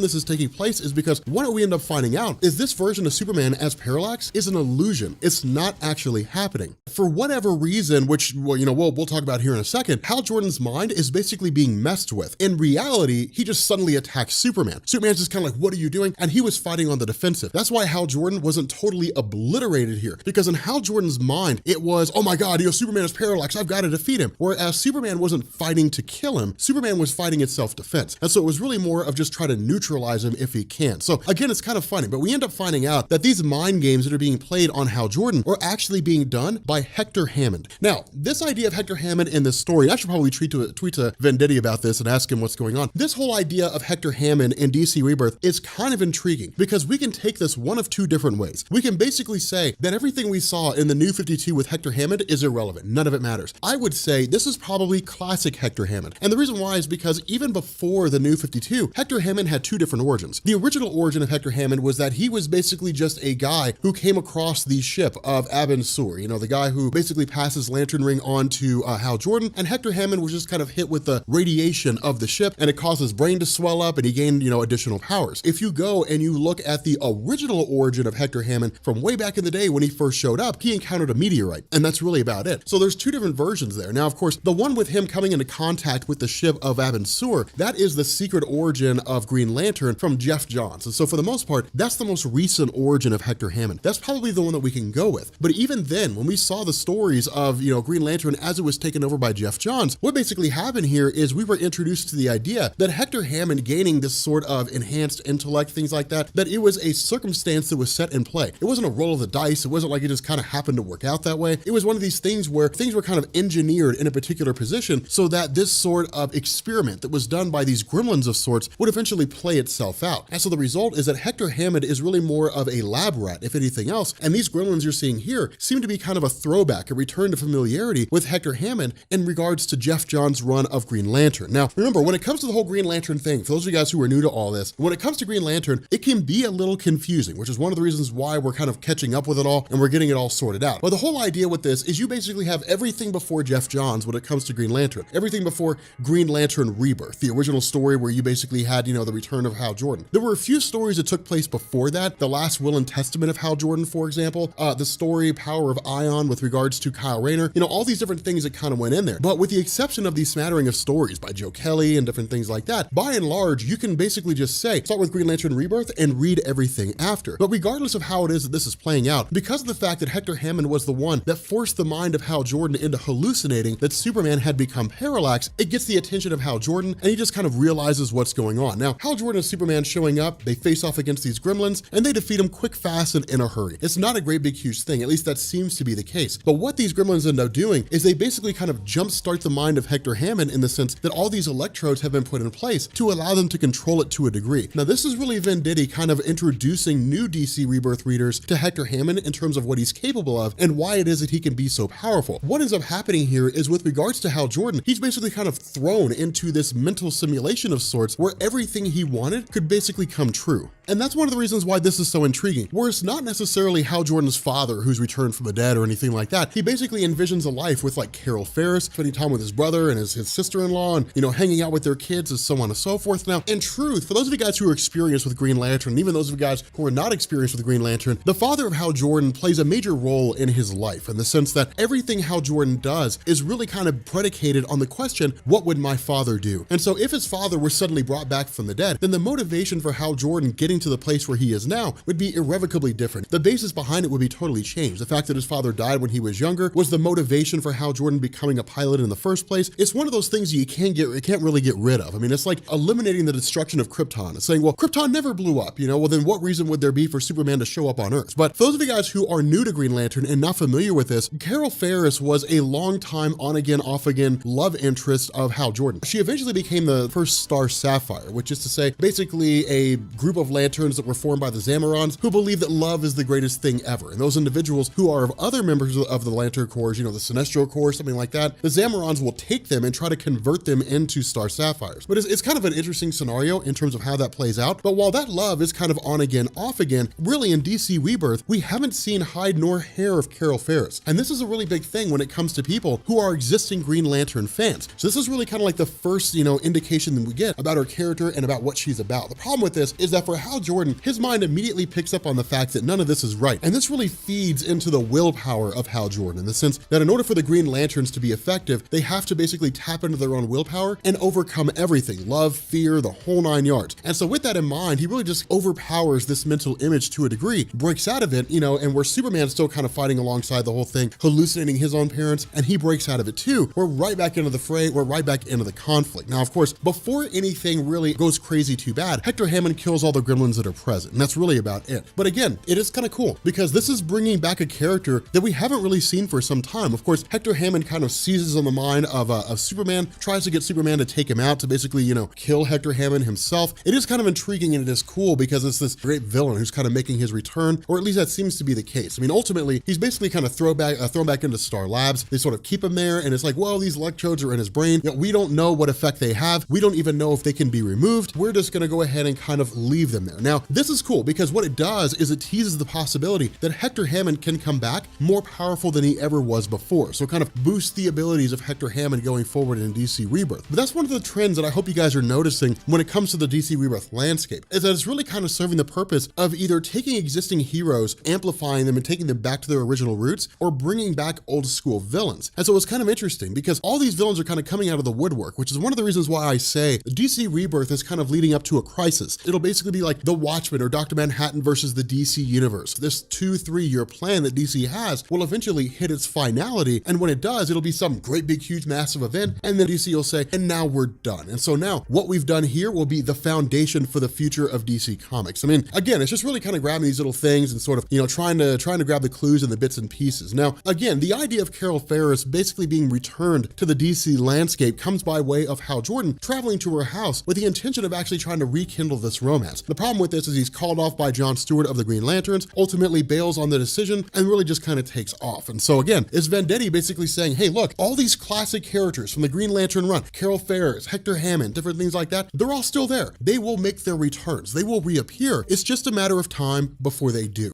this is taking place is because what we end up finding out is this version version of Superman as Parallax is an illusion. It's not actually happening. For whatever reason, which, well, we'll talk about here in a second, Hal Jordan's mind is basically being messed with. In reality, he just suddenly attacks Superman. Superman's just kind of like, what are you doing? And he was fighting on the defensive. That's why Hal Jordan wasn't totally obliterated here, because in Hal Jordan's mind, it was, oh my God, Superman is Parallax, I've got to defeat him. Whereas Superman wasn't fighting to kill him, Superman was fighting in self-defense. And so it was really more of just trying to neutralize him if he can. So again, it's kind of funny, but we end up finding out that these mind games that are being played on Hal Jordan are actually being done by Hector Hammond. Now, this idea of Hector Hammond in this story, I should probably tweet to Venditti about this and ask him what's going on. This whole idea of Hector Hammond in DC Rebirth is kind of intriguing because we can take this one of two different ways. We can basically say that everything we saw in the New 52 with Hector Hammond is irrelevant. None of it matters. I would say this is probably classic Hector Hammond. And the reason why is because even before the New 52, Hector Hammond had two different origins. The original origin of Hector Hammond was that he was basically just a guy who came across the ship of Abin Sur, the guy who basically passes Lantern Ring on to Hal Jordan, and Hector Hammond was just kind of hit with the radiation of the ship, and it caused his brain to swell up, and he gained, additional powers. If you go and you look at the original origin of Hector Hammond from way back in the day when he first showed up, he encountered a meteorite, and that's really about it. So there's two different versions there. Now, of course, the one with him coming into contact with the ship of Abin Sur, that is the secret origin of Green Lantern from Jeff Johns. And so for the most part, that's the most recent origin of Hector Hammond. That's probably the one that we can go with. But even then, when we saw the stories of, Green Lantern as it was taken over by Jeff Johns, what basically happened here is we were introduced to the idea that Hector Hammond gaining this sort of enhanced intellect, things like that it was a circumstance that was set in play. It wasn't a roll of the dice. It wasn't like it just kind of happened to work out that way. It was one of these things where things were kind of engineered in a particular position so that this sort of experiment that was done by these gremlins of sorts would eventually play itself out. And so the result is that Hector Hammond is really more of a lab rat, if anything else. And these gremlins you're seeing here seem to be kind of a throwback, a return to familiarity with Hector Hammond in regards to Jeff Johns' run of Green Lantern. Now, remember, when it comes to the whole Green Lantern thing, for those of you guys who are new to all this, when it comes to Green Lantern, it can be a little confusing, which is one of the reasons why we're kind of catching up with it all and we're getting it all sorted out. But the whole idea with this is you basically have everything before Jeff Johns when it comes to Green Lantern, everything before Green Lantern Rebirth, the original story where you basically had, the return of Hal Jordan. There were a few stories that took place before that, the Last Will and Testament of Hal Jordan, for example, the story Power of Ion with regards to Kyle Rayner, all these different things that kind of went in there. But with the exception of these smattering of stories by Joe Kelly and different things like that, by and large, you can basically just say, start with Green Lantern Rebirth and read everything after. But regardless of how it is that this is playing out, because of the fact that Hector Hammond was the one that forced the mind of Hal Jordan into hallucinating that Superman had become Parallax, it gets the attention of Hal Jordan and he just kind of realizes what's going on. Now, Hal Jordan and Superman showing up, they face off against these gremlins and they defeat them quick, fast, and in a hurry. It's not a great big huge thing, at least that seems to be the case. But what these gremlins end up doing is they basically kind of jumpstart the mind of Hector Hammond in the sense that all these electrodes have been put in place to allow them to control it to a degree. Now, this is really Venditti kind of introducing new DC Rebirth readers to Hector Hammond in terms of what he's capable of and why it is that he can be so powerful. What ends up happening here is with regards to Hal Jordan, he's basically kind of thrown into this mental simulation of sorts where everything he wanted could basically come true. And that's one of the reasons why this is so intriguing, where it's not necessarily Hal Jordan's father who's returned from the dead or anything like that. He basically envisions a life with like Carol Ferris, spending time with his brother and his sister-in-law and, hanging out with their kids and so on and so forth. Now, in truth, for those of you guys who are experienced with Green Lantern, and even those of you guys who are not experienced with Green Lantern, the father of Hal Jordan plays a major role in his life in the sense that everything Hal Jordan does is really kind of predicated on the question, what would my father do? And so if his father were suddenly brought back from the dead, then the motivation for Hal Jordan getting to the place where he is now would be irrevocably different. The basis behind it would be totally changed. The fact that his father died when he was younger was the motivation for Hal Jordan becoming a pilot in the first place. It's one of those things you can't really get rid of. I mean, it's like eliminating the destruction of Krypton. It's saying, well, Krypton never blew up, well, then what reason would there be for Superman to show up on Earth? But for those of you guys who are new to Green Lantern and not familiar with this, Carol Ferris was a long time on-again, off-again love interest of Hal Jordan. She eventually became the first Star Sapphire, which is to say, basically a group of lanterns that were formed by the Zamorans who believe that love is the greatest thing ever. And those individuals who are of other members of the Lantern Corps, the Sinestro Corps, something like that, the Zamorans will take them and try to convert them into Star Sapphires. But it's kind of an interesting scenario in terms of how that plays out. But while that love is kind of on again, off again, really in DC Rebirth, we haven't seen hide nor hair of Carol Ferris. And this is a really big thing when it comes to people who are existing Green Lantern fans. So this is really kind of like the first, indication that we get about her character and about what she's about. The problem with this is that for Hal Jordan, his mind immediately immediately picks up on the fact that none of this is right. And this really feeds into the willpower of Hal Jordan, in the sense that in order for the Green Lanterns to be effective, they have to basically tap into their own willpower and overcome everything, love, fear, the whole 9 yards. And so with that in mind, he really just overpowers this mental image to a degree, breaks out of it, and where Superman's still kind of fighting alongside the whole thing, hallucinating his own parents, and he breaks out of it too. We're right back into the fray, we're right back into the conflict. Now, of course, before anything really goes crazy too bad, Hector Hammond kills all the gremlins that are present, and that's really about it. But again, it is kind of cool because this is bringing back a character that we haven't really seen for some time. Of course, Hector Hammond kind of seizes on the mind of Superman, tries to get Superman to take him out, to basically, kill Hector Hammond himself. It is kind of intriguing and it is cool because it's this great villain who's kind of making his return, or at least that seems to be the case. I mean, ultimately, he's basically kind of thrown back into Star Labs. They sort of keep him there, and it's like, well, these electrodes are in his brain. We don't know what effect they have. We don't even know if they can be removed. We're just gonna go ahead and kind of leave them there. Now, this is cool because what it does is it teases the possibility that Hector Hammond can come back more powerful than he ever was before. So it kind of boosts the abilities of Hector Hammond going forward in DC Rebirth. But that's one of the trends that I hope you guys are noticing when it comes to the DC Rebirth landscape, is that it's really kind of serving the purpose of either taking existing heroes, amplifying them and taking them back to their original roots, or bringing back old school villains. And so it's kind of interesting because all these villains are kind of coming out of the woodwork, which is one of the reasons why I say DC Rebirth is kind of leading up to a crisis. It'll basically be like The Watchmen or Dr. Manhattan versus the DC universe. This 2-3 year plan that DC has will eventually hit its finality, and when it does, it'll be some great big huge massive event, and then DC will say, and now we're done. And so now what we've done here will be the foundation for the future of DC Comics. I mean, again, it's just really kind of grabbing these little things and sort of, trying to grab the clues and the bits and pieces. Now, again, the idea of Carol Ferris basically being returned to the DC landscape comes by way of Hal Jordan traveling to her house with the intention of actually trying to rekindle this romance. The problem with this is he's called off by John Stewart of the Green Lanterns, ultimately bails on the decision, and really just kind of takes off. And so again, is Venditti basically saying, hey, look, all these classic characters from the Green Lantern run, Carol Ferris, Hector Hammond, different things like that, they're all still there. They will make their returns. They will reappear. It's just a matter of time before they do.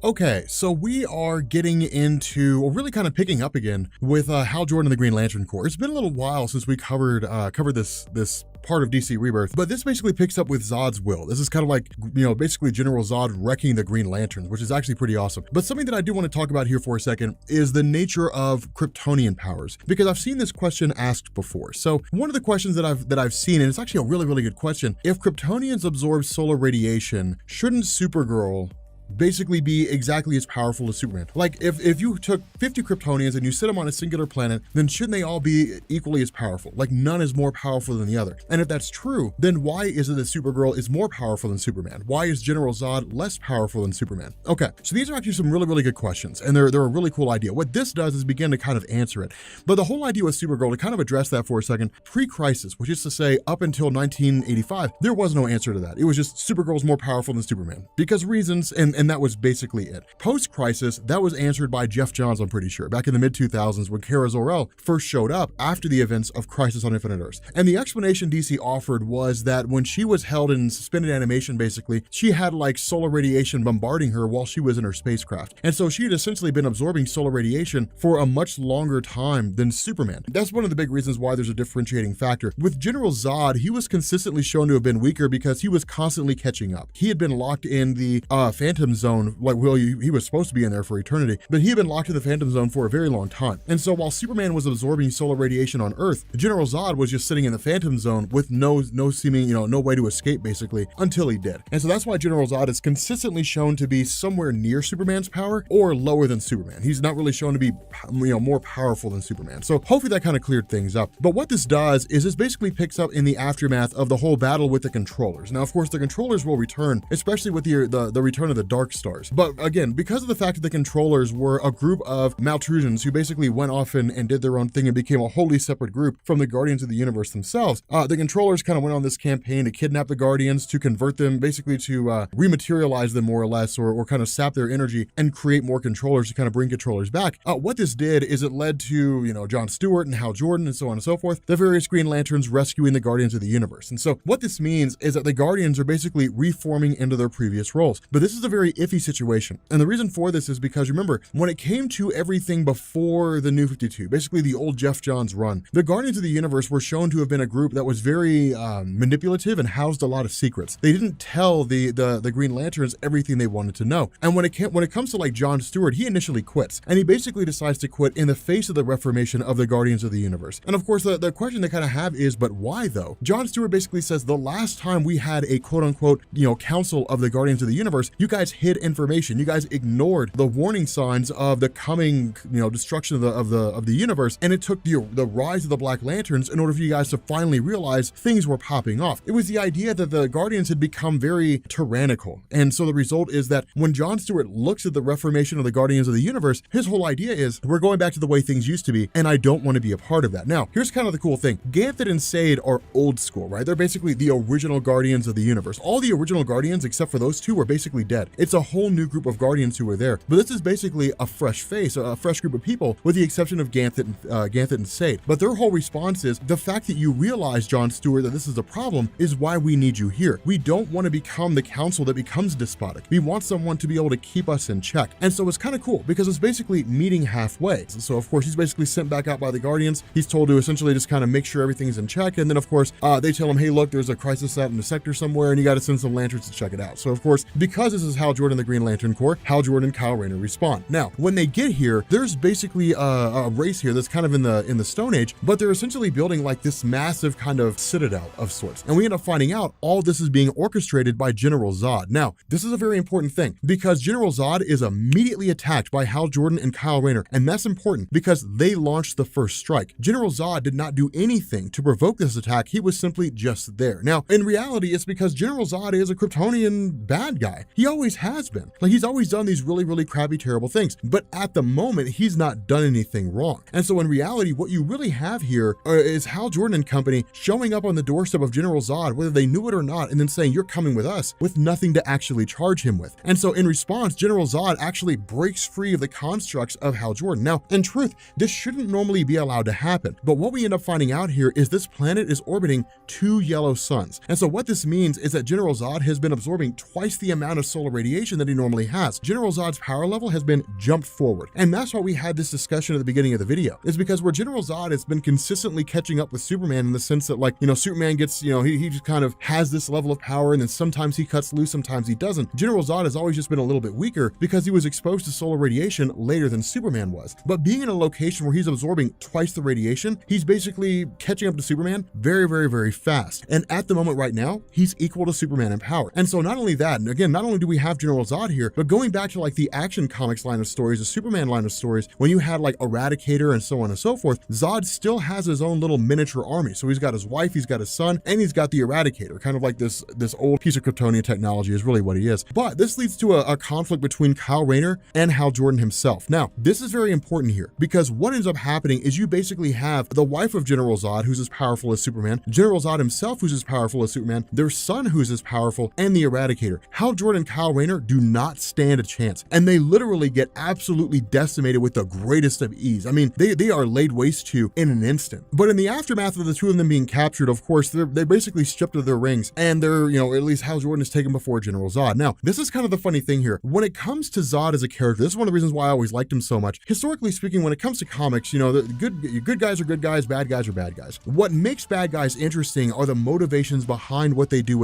Okay, so we are getting into, or really kind of picking up again with Hal Jordan and the Green Lantern Corps. It's been a little while since we covered this part of DC Rebirth, but this basically picks up with Zod's will. This is kind of like, basically General Zod wrecking the Green Lanterns, which is actually pretty awesome. But something that I do want to talk about here for a second is the nature of Kryptonian powers, because I've seen this question asked before. So one of the questions that I've seen, and it's actually a really, really good question, if Kryptonians absorb solar radiation, shouldn't Supergirl basically be exactly as powerful as Superman? Like if you took 50 Kryptonians and you set them on a singular planet, then shouldn't they all be equally as powerful? Like none is more powerful than the other. And if that's true, then why is it that Supergirl is more powerful than Superman? Why is General Zod less powerful than Superman? Okay, so these are actually some really, really good questions, and they're a really cool idea. What this does is begin to kind of answer it. But the whole idea with Supergirl, to kind of address that for a second, pre-crisis, which is to say up until 1985, there was no answer to that. It was just Supergirl's more powerful than Superman because reasons, and that was basically it. Post-crisis, that was answered by Jeff Johns, I'm pretty sure, back in the mid-2000s when Kara Zor-El first showed up after the events of Crisis on Infinite Earths. And the explanation DC offered was that when she was held in suspended animation, basically, she had like solar radiation bombarding her while she was in her spacecraft. And so she had essentially been absorbing solar radiation for a much longer time than Superman. That's one of the big reasons why there's a differentiating factor. With General Zod, he was consistently shown to have been weaker because he was constantly catching up. He had been locked in the Phantom Zone, like, well, he was supposed to be in there for eternity, but he had been locked in the Phantom Zone for a very long time. And so while Superman was absorbing solar radiation on Earth, General Zod was just sitting in the Phantom Zone with no seeming, no way to escape, basically, until he did. And so that's why General Zod is consistently shown to be somewhere near Superman's power or lower than Superman. He's not really shown to be, more powerful than Superman. So hopefully that kind of cleared things up. But what this does is this basically picks up in the aftermath of the whole battle with the controllers. Now, of course, the controllers will return, especially with the return of the Dark Stars. But again, because of the fact that the controllers were a group of Maltrusians who basically went off and did their own thing and became a wholly separate group from the Guardians of the Universe themselves, the controllers kind of went on this campaign to kidnap the Guardians, to convert them, basically to rematerialize them more or less, or kind of sap their energy and create more controllers to kind of bring controllers back. What this did is it led to, John Stewart and Hal Jordan and so on and so forth, the various Green Lanterns rescuing the Guardians of the Universe. And so what this means is that the Guardians are basically reforming into their previous roles. But this is a very very iffy situation. And the reason for this is because, remember, when it came to everything before the New 52, basically the old Jeff Johns run, the Guardians of the Universe were shown to have been a group that was very manipulative and housed a lot of secrets. They didn't tell the Green Lanterns everything they wanted to know. And when it comes to like John Stewart, he initially quits, and he basically decides to quit in the face of the reformation of the Guardians of the Universe. And of course, the question they kind of have is, but why though? John Stewart basically says the last time we had a quote unquote, council of the Guardians of the Universe, you guys hid information. You guys ignored the warning signs of the coming, destruction of the universe. And it took the rise of the Black Lanterns in order for you guys to finally realize things were popping off. It was the idea that the Guardians had become very tyrannical. And so the result is that when John Stewart looks at the reformation of the Guardians of the Universe, his whole idea is we're going back to the way things used to be, and I don't want to be a part of that. Now, here's kind of the cool thing. Ganthet and Sade are old school, right? They're basically the original Guardians of the Universe. All the original Guardians, except for those two, were basically dead. It's a whole new group of Guardians who were there. But this is basically a fresh face, a fresh group of people, with the exception of Ganthet and Sade. But their whole response is the fact that you realize, John Stewart, that this is a problem is why we need you here. We don't want to become the council that becomes despotic. We want someone to be able to keep us in check. And so it's kind of cool because it's basically meeting halfway. So of course, he's basically sent back out by the Guardians. He's told to essentially just kind of make sure everything's in check. And then of course, they tell him, hey, look, there's a crisis out in the sector somewhere and you got to send some lanterns to check it out. So of course, because this is Hal Jordan, the Green Lantern Corps, Hal Jordan and Kyle Rayner respond. Now, when they get here, there's basically a race here that's kind of in the Stone Age, but they're essentially building like this massive kind of citadel of sorts. And we end up finding out all this is being orchestrated by General Zod. Now, this is a very important thing because General Zod is immediately attacked by Hal Jordan and Kyle Rayner. And that's important because they launched the first strike. General Zod did not do anything to provoke this attack. He was simply just there. Now, in reality, it's because General Zod is a Kryptonian bad guy. He always has been. Like, he's always done these really, really crappy, terrible things. But at the moment, he's not done anything wrong. And so in reality, what you really have here is Hal Jordan and company showing up on the doorstep of General Zod, whether they knew it or not, and then saying, you're coming with us, with nothing to actually charge him with. And so in response, General Zod actually breaks free of the constructs of Hal Jordan. Now, in truth, this shouldn't normally be allowed to happen. But what we end up finding out here is this planet is orbiting 2 yellow suns. And so what this means is that General Zod has been absorbing twice the amount of solar radiation that he normally has. General Zod's power level has been jumped forward. And that's why we had this discussion at the beginning of the video, is because where General Zod has been consistently catching up with Superman in the sense that, like, Superman gets, he just kind of has this level of power, and then sometimes he cuts loose, sometimes he doesn't. General Zod has always just been a little bit weaker because he was exposed to solar radiation later than Superman was. But being in a location where he's absorbing twice the radiation, he's basically catching up to Superman very, very, very fast. And at the moment right now, he's equal to Superman in power. And so not only that, and again, not only do we have General Zod here, but going back to like the Action Comics line of stories, the Superman line of stories, when you had like Eradicator and so on and so forth, Zod still has his own little miniature army. So he's got his wife, he's got his son, and he's got the Eradicator, kind of like this old piece of Kryptonian technology is really what he is. But this leads to a conflict between Kyle Rayner and Hal Jordan himself. Now, this is very important here because what ends up happening is you basically have the wife of General Zod, who's as powerful as Superman, General Zod himself, who's as powerful as Superman, their son, who's as powerful, and the Eradicator. Hal Jordan and Kyle Rayner do not stand a chance, and they literally get absolutely decimated with the greatest of ease. I mean, they are laid waste to in an instant. But in the aftermath of the two of them being captured, of course, they're basically stripped of their rings, and they're, at least Hal Jordan is taken before General Zod. Now, this is kind of the funny thing here. When it comes to Zod as a character, this is one of the reasons why I always liked him so much. Historically speaking, when it comes to comics, the good guys are good guys, bad guys are bad guys. What makes bad guys interesting are the motivations behind what they do,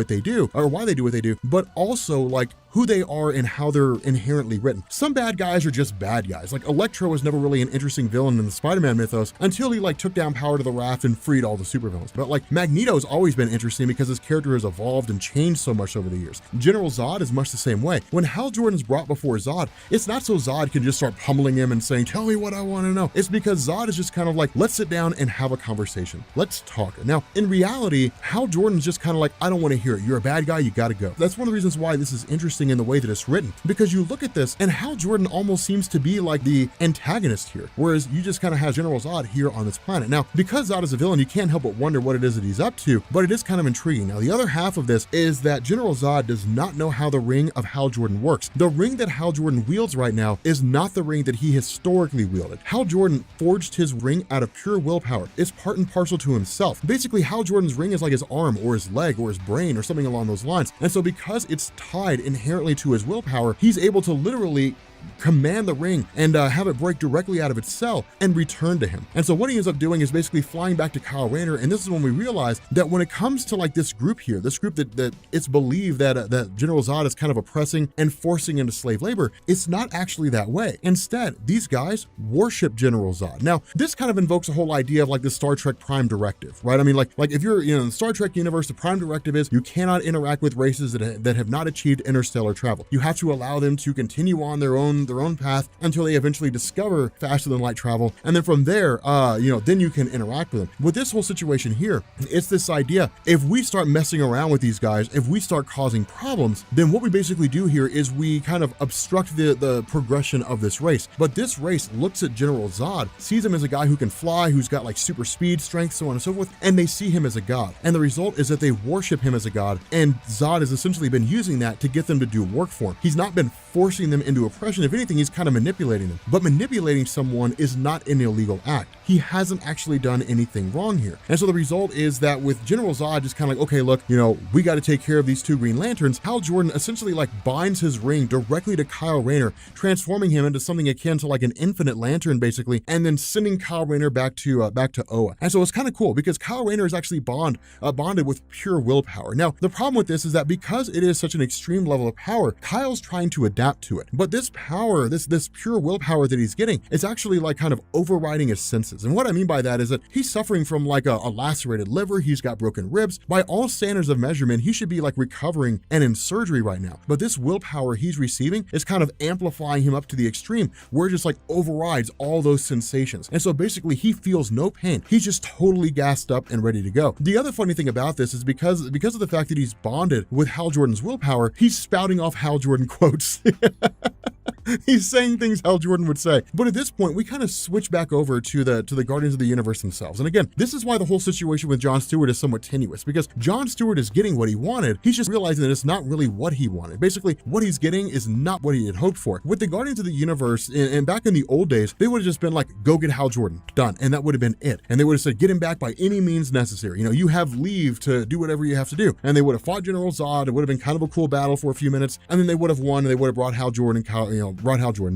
or why they do what they do, but also like who they are and how they're inherently written. Some bad guys are just bad guys. Like Electro was never really an interesting villain in the Spider-Man mythos until he like took down Power to the Raft and freed all the supervillains. But like Magneto's always been interesting because his character has evolved and changed so much over the years. General Zod is much the same way. When Hal Jordan's brought before Zod, it's not so Zod can just start pummeling him and saying, tell me what I want to know. It's because Zod is just kind of like, let's sit down and have a conversation. Let's talk. Now, in reality, Hal Jordan's just kind of like, I don't want to hear it. You're a bad guy. You got to go. That's one of the reasons why this is interesting in the way that it's written, because you look at this and Hal Jordan almost seems to be like the antagonist here, whereas you just kind of have General Zod here on this planet. Now, because Zod is a villain, you can't help but wonder what it is that he's up to, but it is kind of intriguing. Now, the other half of this is that General Zod does not know how the ring of Hal Jordan works. The ring that Hal Jordan wields right now is not the ring that he historically wielded. Hal Jordan forged his ring out of pure willpower. It's part and parcel to himself. Basically, Hal Jordan's ring is like his arm or his leg or his brain or something along those lines. And so because it's tied inherently inherently to his willpower, he's able to literally command the ring and have it break directly out of its cell and return to him. And so what he ends up doing is basically flying back to Kyle Rayner, and this is when we realize that when it comes to like this group here, this group that it's believed that General Zod is kind of oppressing and forcing into slave labor, it's not actually that way. Instead, these guys worship General Zod. Now, this kind of invokes a whole idea of like the Star Trek Prime Directive, right? I mean, like if you're in the Star Trek universe, the Prime Directive is you cannot interact with races that have not achieved interstellar travel. You have to allow them to continue on their own path until they eventually discover faster than light travel, and then from there then you can interact with them. With this whole situation here, it's this idea, if we start messing around with these guys, if we start causing problems, then what we basically do here is we kind of obstruct the progression of this race. But this race looks at General Zod, sees him as a guy who can fly, who's got like super speed, strength, so on and so forth, and they see him as a god, and the result is that they worship him as a god, and Zod has essentially been using that to get them to do work for him. He's not been forcing them into oppression. If anything, he's kind of manipulating them. But manipulating someone is not an illegal act. He hasn't actually done anything wrong here. And so the result is that with General Zod just kind of like, okay, look, we got to take care of these two Green Lanterns, Hal Jordan essentially like binds his ring directly to Kyle Rayner, transforming him into something akin to like an infinite lantern basically, and then sending Kyle Rayner back to Oa. And so it's kind of cool because Kyle Rayner is actually bonded with pure willpower. Now, the problem with this is that because it is such an extreme level of power, Kyle's trying to adapt to it. But this power, this pure willpower that he's getting, is actually like kind of overriding his senses. And what I mean by that is that he's suffering from like a lacerated liver, he's got broken ribs. By all standards of measurement, he should be like recovering and in surgery right now. But this willpower he's receiving is kind of amplifying him up to the extreme, where it just like overrides all those sensations. And so basically he feels no pain. He's just totally gassed up and ready to go. The other funny thing about this is because of the fact that he's bonded with Hal Jordan's willpower, he's spouting off Hal Jordan quotes. He's saying things Hal Jordan would say. But at this point, we kind of switch back over to the Guardians of the Universe themselves. And again, this is why the whole situation with Jon Stewart is somewhat tenuous, because Jon Stewart is getting what he wanted. He's just realizing that it's not really what he wanted. Basically, what he's getting is not what he had hoped for. With the Guardians of the Universe, and back in the old days, they would have just been like, go get Hal Jordan, done. And that would have been it. And they would have said, get him back by any means necessary. You have leave to do whatever you have to do. And they would have fought General Zod. It would have been kind of a cool battle for a few minutes. And then they would have won, and they would have brought Hal Jordan,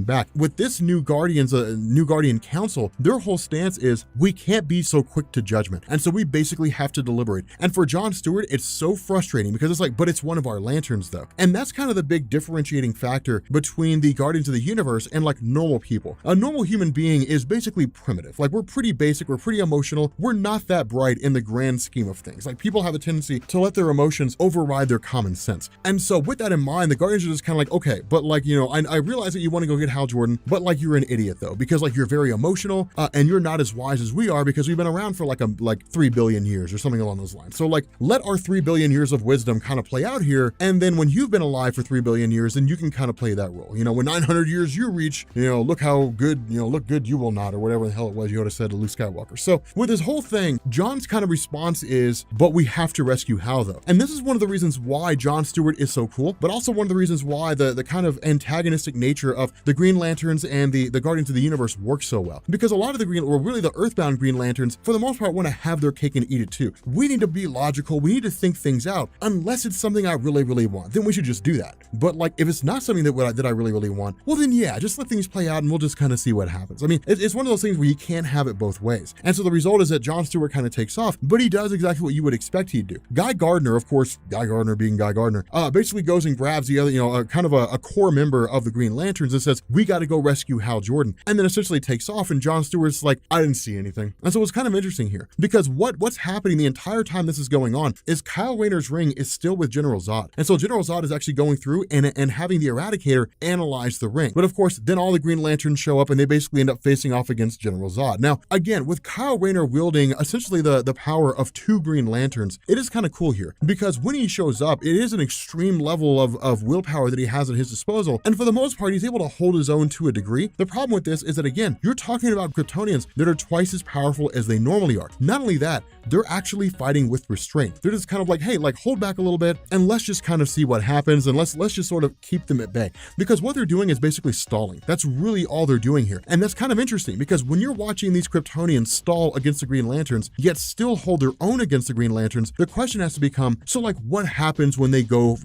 back. With this new Guardian Council, their whole stance is, we can't be so quick to judgment. And so we basically have to deliberate. And for Jon Stewart, it's so frustrating because it's like, but it's one of our lanterns though. And that's kind of the big differentiating factor between the Guardians of the Universe and like normal people. A normal human being is basically primitive. Like, we're pretty basic, we're pretty emotional, we're not that bright in the grand scheme of things. Like, people have a tendency to let their emotions override their common sense. And so with that in mind, the Guardians are just kind of like, okay, but like, I realize that you want to go get Hal Jordan, but like, you're an idiot though, because like, you're very emotional and you're not as wise as we are, because we've been around for like 3 billion years or something along those lines. So like, let our 3 billion years of wisdom kind of play out here, and then when you've been alive for 3 billion years, then you can kind of play that role. When 900 years you reach, look how good, look good you will not, or whatever the hell it was Yoda said to Luke Skywalker. So with this whole thing, Jon's kind of response is, but we have to rescue Hal though. And this is one of the reasons why Jon Stewart is so cool, but also one of the reasons why the kind of antagonistic nature of the Green Lanterns and the Guardians of the Universe work so well. Because a lot of the Earthbound Green Lanterns, for the most part, want to have their cake and eat it too. We need to be logical, we need to think things out. Unless it's something I really, really want, then we should just do that. But like, if it's not something that I really, really want, well then yeah, just let things play out and we'll just kind of see what happens. I mean, it's one of those things where you can't have it both ways. And so the result is that Jon Stewart kind of takes off, but he does exactly what you would expect he'd do. Guy Gardner, of course, Guy Gardner being Guy Gardner, basically goes and grabs the other, kind of a core member of the Green Lanterns and says, we got to go rescue Hal Jordan. And then essentially takes off, and Jon Stewart's like, I didn't see anything. And so it's kind of interesting here, because what's happening the entire time this is going on is Kyle Rayner's ring is still with General Zod. And so General Zod is actually going through and having the Eradicator analyze the ring. But of course, then all the Green Lanterns show up and they basically end up facing off against General Zod. Now, again, with Kyle Rayner wielding essentially the power of 2 Green Lanterns, it is kind of cool here, because when he shows up, it is an extreme level of willpower that he has at his disposal. And for the most part, he's able to hold his own to a degree. The problem with this is that, again, you're talking about Kryptonians that are twice as powerful as they normally are. Not only that, they're actually fighting with restraint. They're just kind of like, hey, like hold back a little bit and let's just kind of see what happens, and let's just sort of keep them at bay. Because what they're doing is basically stalling. That's really all they're doing here. And that's kind of interesting because when you're watching these Kryptonians stall against the Green Lanterns, yet still hold their own against the Green Lanterns, the question has to become, so like what happens when they go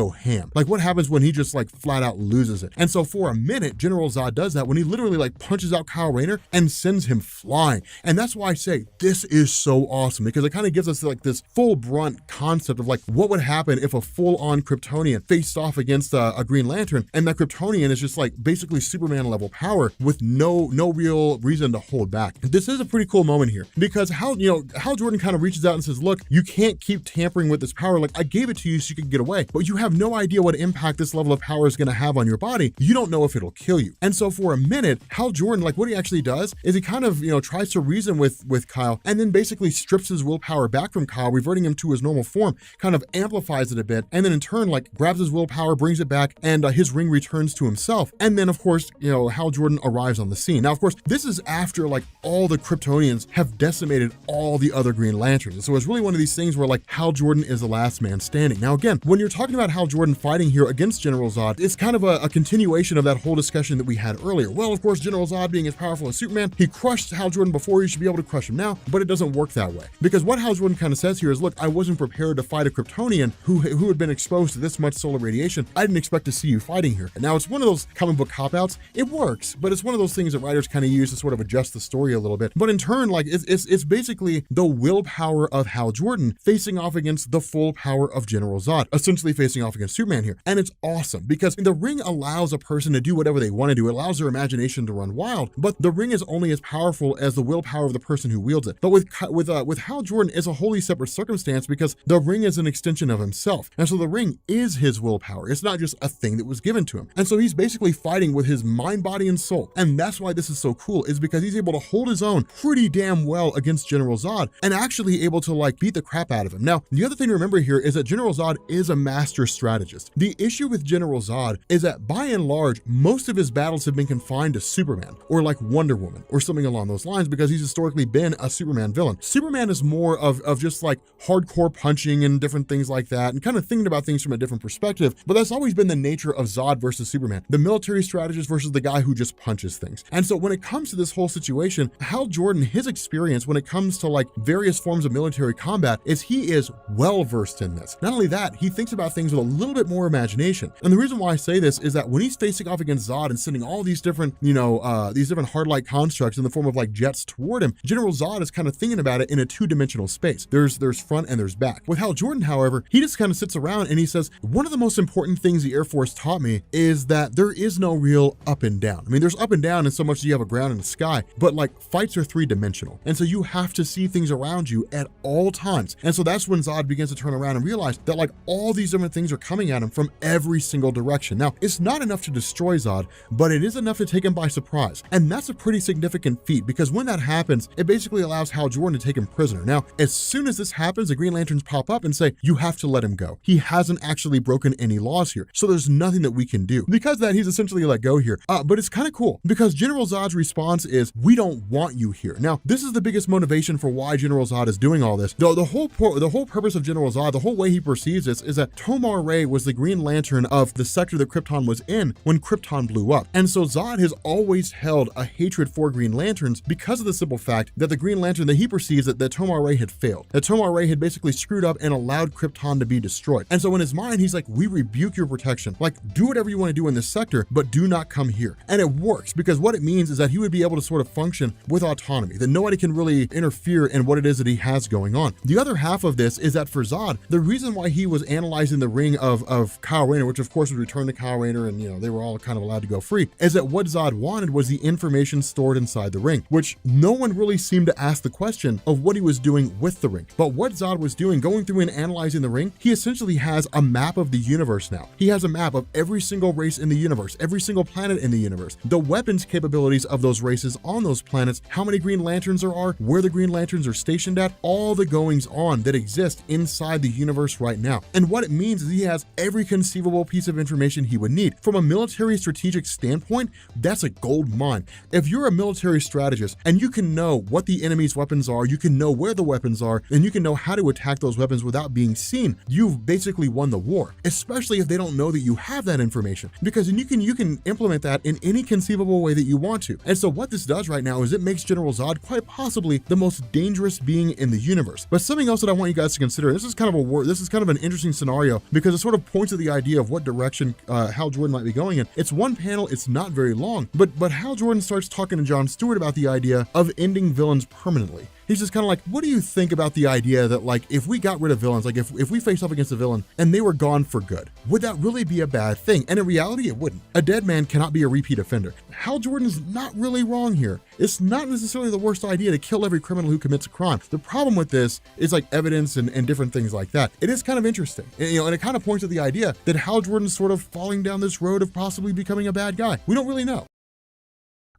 ham? Like what happens when he just like flat out loses it? And so for a minute, General Zod does that when he literally like punches out Kyle Rayner and sends him flying. And that's why I say this is so awesome, because it kind of gives us like this full brunt concept of like what would happen if a full-on Kryptonian faced off against a Green Lantern, and that Kryptonian is just like basically Superman level power with no real reason to hold back. This is a pretty cool moment here because Hal Jordan kind of reaches out and says, look, you can't keep tampering with this power. Like I gave it to you so you could get away, but you have no idea what impact this level of power is going to have on your body. You don't know if it'll kill you. And so for a minute, Hal Jordan, like what he actually does is he kind of, tries to reason with Kyle and then basically strips his willpower back from Kyle, reverting him to his normal form, kind of amplifies it a bit, and then in turn, like grabs his willpower, brings it back, and his ring returns to himself. And then of course, Hal Jordan arrives on the scene. Now, of course, this is after like all the Kryptonians have decimated all the other Green Lanterns. And so it's really one of these things where like Hal Jordan is the last man standing. Now, again, when you're talking about Hal Jordan fighting here against General Zod, it's kind of a continuation of that whole discussion that we had earlier. Well, of course, General Zod being as powerful as Superman, he crushed Hal Jordan before, he should be able to crush him now, but it doesn't work that way. Because what Hal Jordan kind of says here is, look, I wasn't prepared to fight a Kryptonian who had been exposed to this much solar radiation. I didn't expect to see you fighting here. And now it's one of those comic book cop-outs. It works, but it's one of those things that writers kind of use to sort of adjust the story a little bit. But in turn, like it's basically the willpower of Hal Jordan facing off against the full power of General Zod, essentially facing off against Superman here. And it's awesome because the ring allows a person to do whatever they want to do. It allows their imagination to run wild, but the ring is only as powerful as the willpower of the person who wields it. But with Hal Jordan, it's a wholly separate circumstance because the ring is an extension of himself. And so the ring is his willpower. It's not just a thing that was given to him. And so he's basically fighting with his mind, body, and soul. And that's why this is so cool, is because he's able to hold his own pretty damn well against General Zod and actually able to like beat the crap out of him. Now, the other thing to remember here is that General Zod is a master strategist. The issue with General Zod is that by and large, most of his battles have been confined to Superman or like Wonder Woman or something along those lines because he's historically been a Superman villain. Superman is more of just like hardcore punching and different things like that and kind of thinking about things from a different perspective, but that's always been the nature of Zod versus Superman, the military strategist versus the guy who just punches things. And so when it comes to this whole situation, Hal Jordan, his experience when it comes to like various forms of military combat is he is well versed in this. Not only that, he thinks about things with a little bit more imagination. And the reason why I say this is that when he's facing off against Zod and sending all these different, these different hard-like constructs in the form of like jets toward him, General Zod is kind of thinking about it in a two-dimensional space. There's front and there's back. With Hal Jordan, however, he just kind of sits around and he says, one of the most important things the Air Force taught me is that there is no real up and down. I mean, there's up and down in so much as you have a ground and a sky, but like fights are three-dimensional. And so you have to see things around you at all times. And so that's when Zod begins to turn around and realize that like all these different things are coming at him from every single direction. Now, it's not enough to destroy Zod, but it is enough to take him by surprise. And that's a pretty significant feat because when that happens, it basically allows Hal Jordan to take him prisoner. Now, as soon as this happens, the Green Lanterns pop up and say, you have to let him go. He hasn't actually broken any laws here. So there's nothing that we can do. Because of that, he's essentially let go here. But it's kind of cool because General Zod's response is, we don't want you here. Now, this is the biggest motivation for why General Zod is doing all this. The whole purpose of General Zod, the whole way he perceives this is that Tomar Ray was the Green Lantern of the sector that Krypton was in when Krypton blew up. And so Zod has always held a hatred for Green Lanterns because of the simple fact that the Green Lantern that he perceives that Tomar Ray had failed. That Tomar Ray had basically screwed up and allowed Krypton to be destroyed. And so in his mind, he's like, we rebuke your protection. Like, do whatever you want to do in this sector, but do not come here. And it works because what it means is that he would be able to sort of function with autonomy, that nobody can really interfere in what it is that he has going on. The other half of this is that for Zod, the reason why he was analyzing the ring of Kyle Rayner, which of course was returned to Kyle Rayner and they were all kind of allowed to go free, is that what Zod wanted was the information stored inside the ring, which no one really seemed to ask the question of what he was doing with the ring. But what Zod was doing, going through and analyzing the ring, he essentially has a map of the universe now. He has a map of every single race in the universe, every single planet in the universe, the weapons capabilities of those races on those planets, how many Green Lanterns there are, where the Green Lanterns are stationed at, all the goings on that exist inside the universe right now. And what it means is he has every conceivable piece of information he would need, from a military strategic standpoint, that's a gold mine. If you're a military strategist and you can know what the enemy's weapons are, you can know where the weapons are, and you can know how to attack those weapons without being seen, you've basically won the war, especially if they don't know that you have that information, because then you can implement that in any conceivable way that you want to. And so what this does right now is it makes General Zod quite possibly the most dangerous being in the universe. But something else that I want you guys to consider, this is kind of an interesting scenario because it sort of points to the idea of what direction Hal Jordan might be going in. It's one panel, it's not very long, but Hal Jordan starts talking to Jon Stewart about the idea of ending villains permanently. He's just kind of like, what do you think about the idea that, like, if we got rid of villains, like if we faced off against a villain and they were gone for good, would that really be a bad thing? And in reality, it wouldn't. A dead man cannot be a repeat offender. Hal Jordan's not really wrong here. It's not necessarily the worst idea to kill every criminal who commits a crime. The problem with this is like evidence and different things like that. It is kind of interesting, and it kind of points to the idea that Hal Jordan's sort of falling down this road of possibly becoming a bad guy. We don't really know.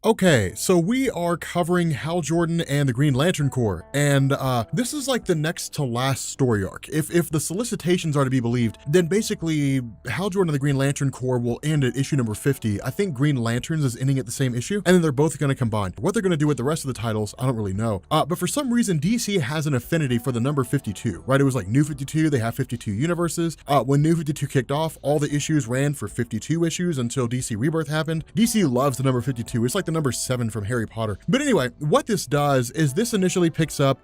Okay, so we are covering Hal Jordan and the Green Lantern Corps, and this is like the next to last story arc. If the solicitations are to be believed, then basically Hal Jordan and the Green Lantern Corps will end at issue number 50. I think Green Lanterns is ending at the same issue, and then they're both going to combine. What they're going to do with the rest of the titles, I don't really know. But for some reason, DC has an affinity for the number 52, right? It was like New 52, they have 52 universes. When New 52 kicked off, all the issues ran for 52 issues until DC Rebirth happened. DC loves the number 52. It's like the number 7 from Harry Potter. But anyway, what this does is this initially picks up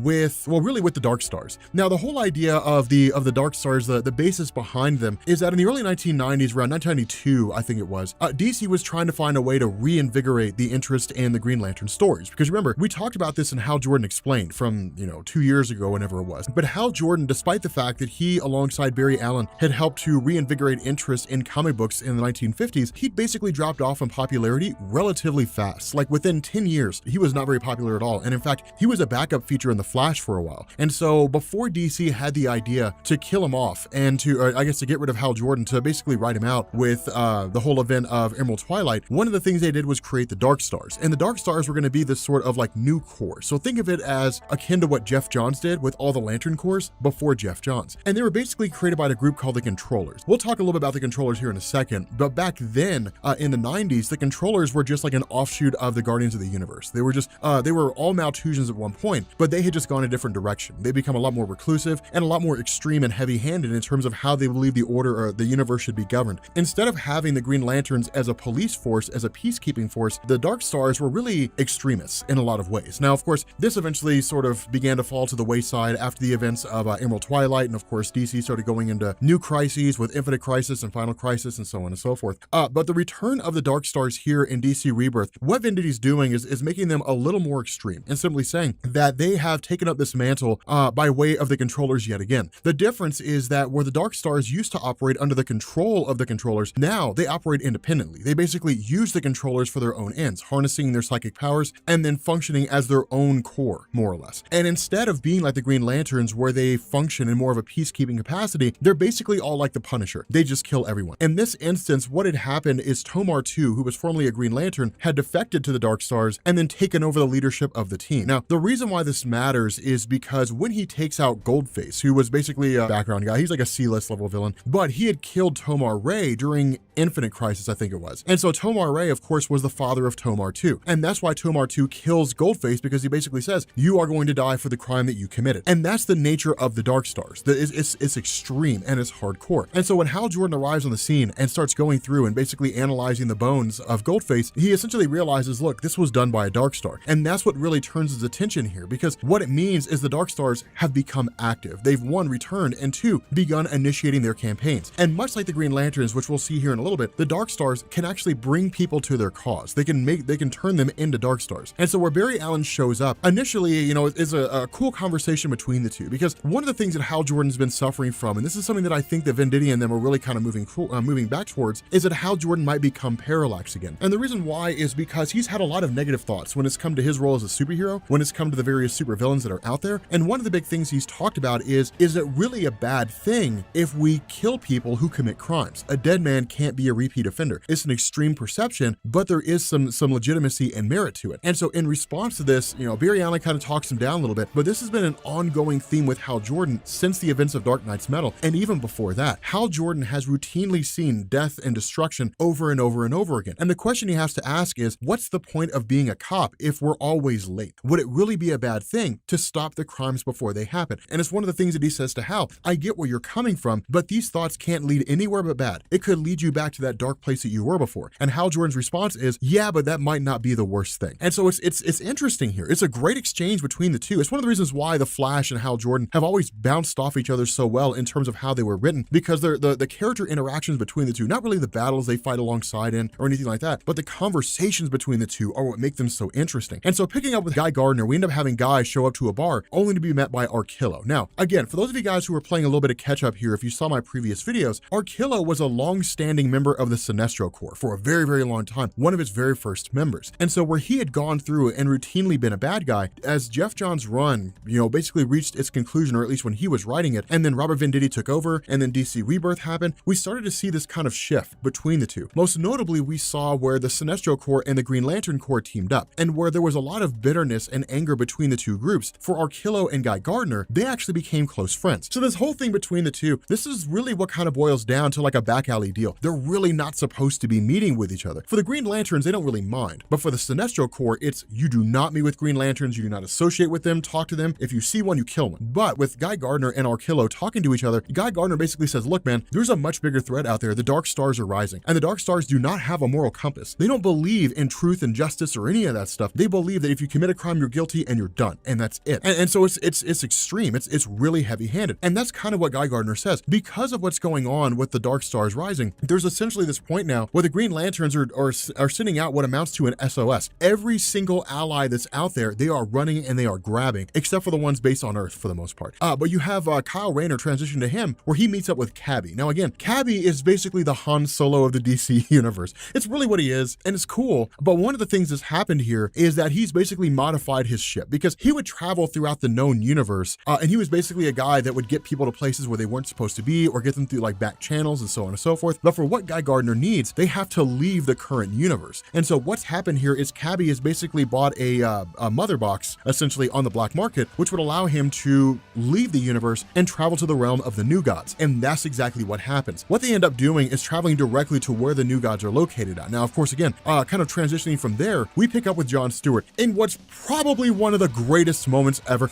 with the Dark Stars. Now, the whole idea of the Dark Stars, the basis behind them is that in the early 1990s, around 1992, I think it was, DC was trying to find a way to reinvigorate the interest in the Green Lantern stories. Because remember, we talked about this in Hal Jordan Explained from, 2 years ago, whenever it was. But Hal Jordan, despite the fact that he, alongside Barry Allen, had helped to reinvigorate interest in comic books in the 1950s, he basically dropped off in popularity relatively fast. Like within 10 years, he was not very popular at all. And in fact, he was a backup feature in The Flash for a while. And so before DC had the idea to kill him off and to get rid of Hal Jordan, to basically write him out with the whole event of Emerald Twilight, one of the things they did was create the Dark Stars. And the Dark Stars were going to be this sort of like new corps. So think of it as akin to what Jeff Johns did with all the Lantern Corps before Jeff Johns. And they were basically created by a group called the Controllers. We'll talk a little bit about the Controllers here in a second, but back then in the 90s, the Controllers were just like an offshoot of the Guardians of the Universe. They were just, they were all Maltusians at one point, but they had just gone a different direction. They become a lot more reclusive and a lot more extreme and heavy-handed in terms of how they believe the order or the universe should be governed. Instead of having the Green Lanterns as a police force, as a peacekeeping force, the Dark Stars were really extremists in a lot of ways. Now, of course, this eventually sort of began to fall to the wayside after the events of Emerald Twilight, and of course, DC started going into new crises with Infinite Crisis and Final Crisis and so on and so forth. But the return of the Dark Stars here in DC Rebirth, what Venditti doing is making them a little more extreme and simply saying that they have taken up this mantle by way of the Controllers yet again. The difference is that where the Dark Stars used to operate under the control of the Controllers, now they operate independently. They basically use the Controllers for their own ends, harnessing their psychic powers and then functioning as their own core, more or less. And instead of being like the Green Lanterns where they function in more of a peacekeeping capacity, they're basically all like the Punisher. They just kill everyone. In this instance, what had happened is Tomar 2, who was formerly a Green Lantern, had defected to the Dark Stars and then taken over the leadership of the team. Now, the reason why this matters is because when he takes out Goldface, who was basically a background guy, he's like a C-list level villain, but he had killed Tomar Ray during Infinite Crisis, I think it was. And so Tomar Ray, of course, was the father of Tomar 2. And that's why Tomar 2 kills Goldface, because he basically says, you are going to die for the crime that you committed. And that's the nature of the Dark Stars. It's extreme and it's hardcore. And so when Hal Jordan arrives on the scene and starts going through and basically analyzing the bones of Goldface, he essentially realizes, look, this was done by a Dark Star. And that's what really turns his attention here, because what it means is the Dark Stars have become active. They've, one, returned, and two, begun initiating their campaigns. And much like the Green Lanterns, which we'll see here in a little bit, the Dark Stars can actually bring people to their cause. They can turn them into Dark Stars. And so where Barry Allen shows up, initially, is a cool conversation between the two, because one of the things that Hal Jordan's been suffering from, and this is something that I think that Venditti and them are really kind of moving back towards, is that Hal Jordan might become Parallax again. And the reason why is because he's had a lot of negative thoughts when it's come to his role as a superhero, when it's come to the various supervillains that are out there. And one of the big things he's talked about is it really a bad thing if we kill people who commit crimes? A dead man can't can't be a repeat offender. It's an extreme perception, but there is some legitimacy and merit to it. And so in response to this, Barry Allen kind of talks him down a little bit, but this has been an ongoing theme with Hal Jordan since the events of Dark Knight's Metal, and even before that. Hal Jordan has routinely seen death and destruction over and over and over again. And the question he has to ask is, what's the point of being a cop if we're always late? Would it really be a bad thing to stop the crimes before they happen? And it's one of the things that he says to Hal, I get where you're coming from, but these thoughts can't lead anywhere but bad. It could lead you back to that dark place that you were before. And Hal Jordan's response is, yeah, but that might not be the worst thing. And so it's interesting here. It's a great exchange between the two. It's one of the reasons why the Flash and Hal Jordan have always bounced off each other so well in terms of how they were written, because they're the character interactions between the two, not really the battles they fight alongside in or anything like that, but the conversations between the two are what make them so interesting. And so picking up with Guy Gardner, we end up having Guy show up to a bar only to be met by Arkillo. Now, again, for those of you guys who are playing a little bit of catch up here, if you saw my previous videos, Arkillo was a long-standing member of the Sinestro Corps for a very, very long time, one of its very first members. And so where he had gone through and routinely been a bad guy, as Jeff Johns' run, basically reached its conclusion, or at least when he was writing it, and then Robert Venditti took over, and then DC Rebirth happened, we started to see this kind of shift between the two. Most notably, we saw where the Sinestro Corps and the Green Lantern Corps teamed up, and where there was a lot of bitterness and anger between the two groups. For Arkillo and Guy Gardner, they actually became close friends. So this whole thing between the two, this is really what kind of boils down to like a back alley deal. They're really not supposed to be meeting with each other. For the Green Lanterns, they don't really mind. But for the Sinestro Corps, it's you do not meet with Green Lanterns, you do not associate with them, talk to them. If you see one, you kill one. But with Guy Gardner and Arkillo talking to each other, Guy Gardner basically says, look, man, there's a much bigger threat out there. The Dark Stars are rising. And the Dark Stars do not have a moral compass. They don't believe in truth and justice or any of that stuff. They believe that if you commit a crime, you're guilty and you're done. And that's it. And so it's extreme. It's really heavy-handed. And that's kind of what Guy Gardner says. Because of what's going on with the Dark Stars rising, there's essentially this point now where the Green Lanterns are sending out what amounts to an SOS. Every single ally that's out there, they are running and they are grabbing, except for the ones based on Earth for the most part. But you have Kyle Rayner transition to him, where he meets up with Cabby. Now again, Cabby is basically the Han Solo of the DC universe. It's really what he is, and it's cool. But one of the things that's happened here is that he's basically modified his ship, because he would travel throughout the known universe, and he was basically a guy that would get people to places where they weren't supposed to be, or get them through like back channels and so on and so forth. But for what Guy Gardner needs, they have to leave the current universe. And so what's happened here is Cabby has basically bought a mother box essentially on the black market, which would allow him to leave the universe and travel to the realm of the New Gods. And that's exactly what happens. What they end up doing is traveling directly to where the New Gods are located at. Now, of course, again, kind of transitioning from there, we pick up with John Stewart in what's probably one of the greatest moments ever.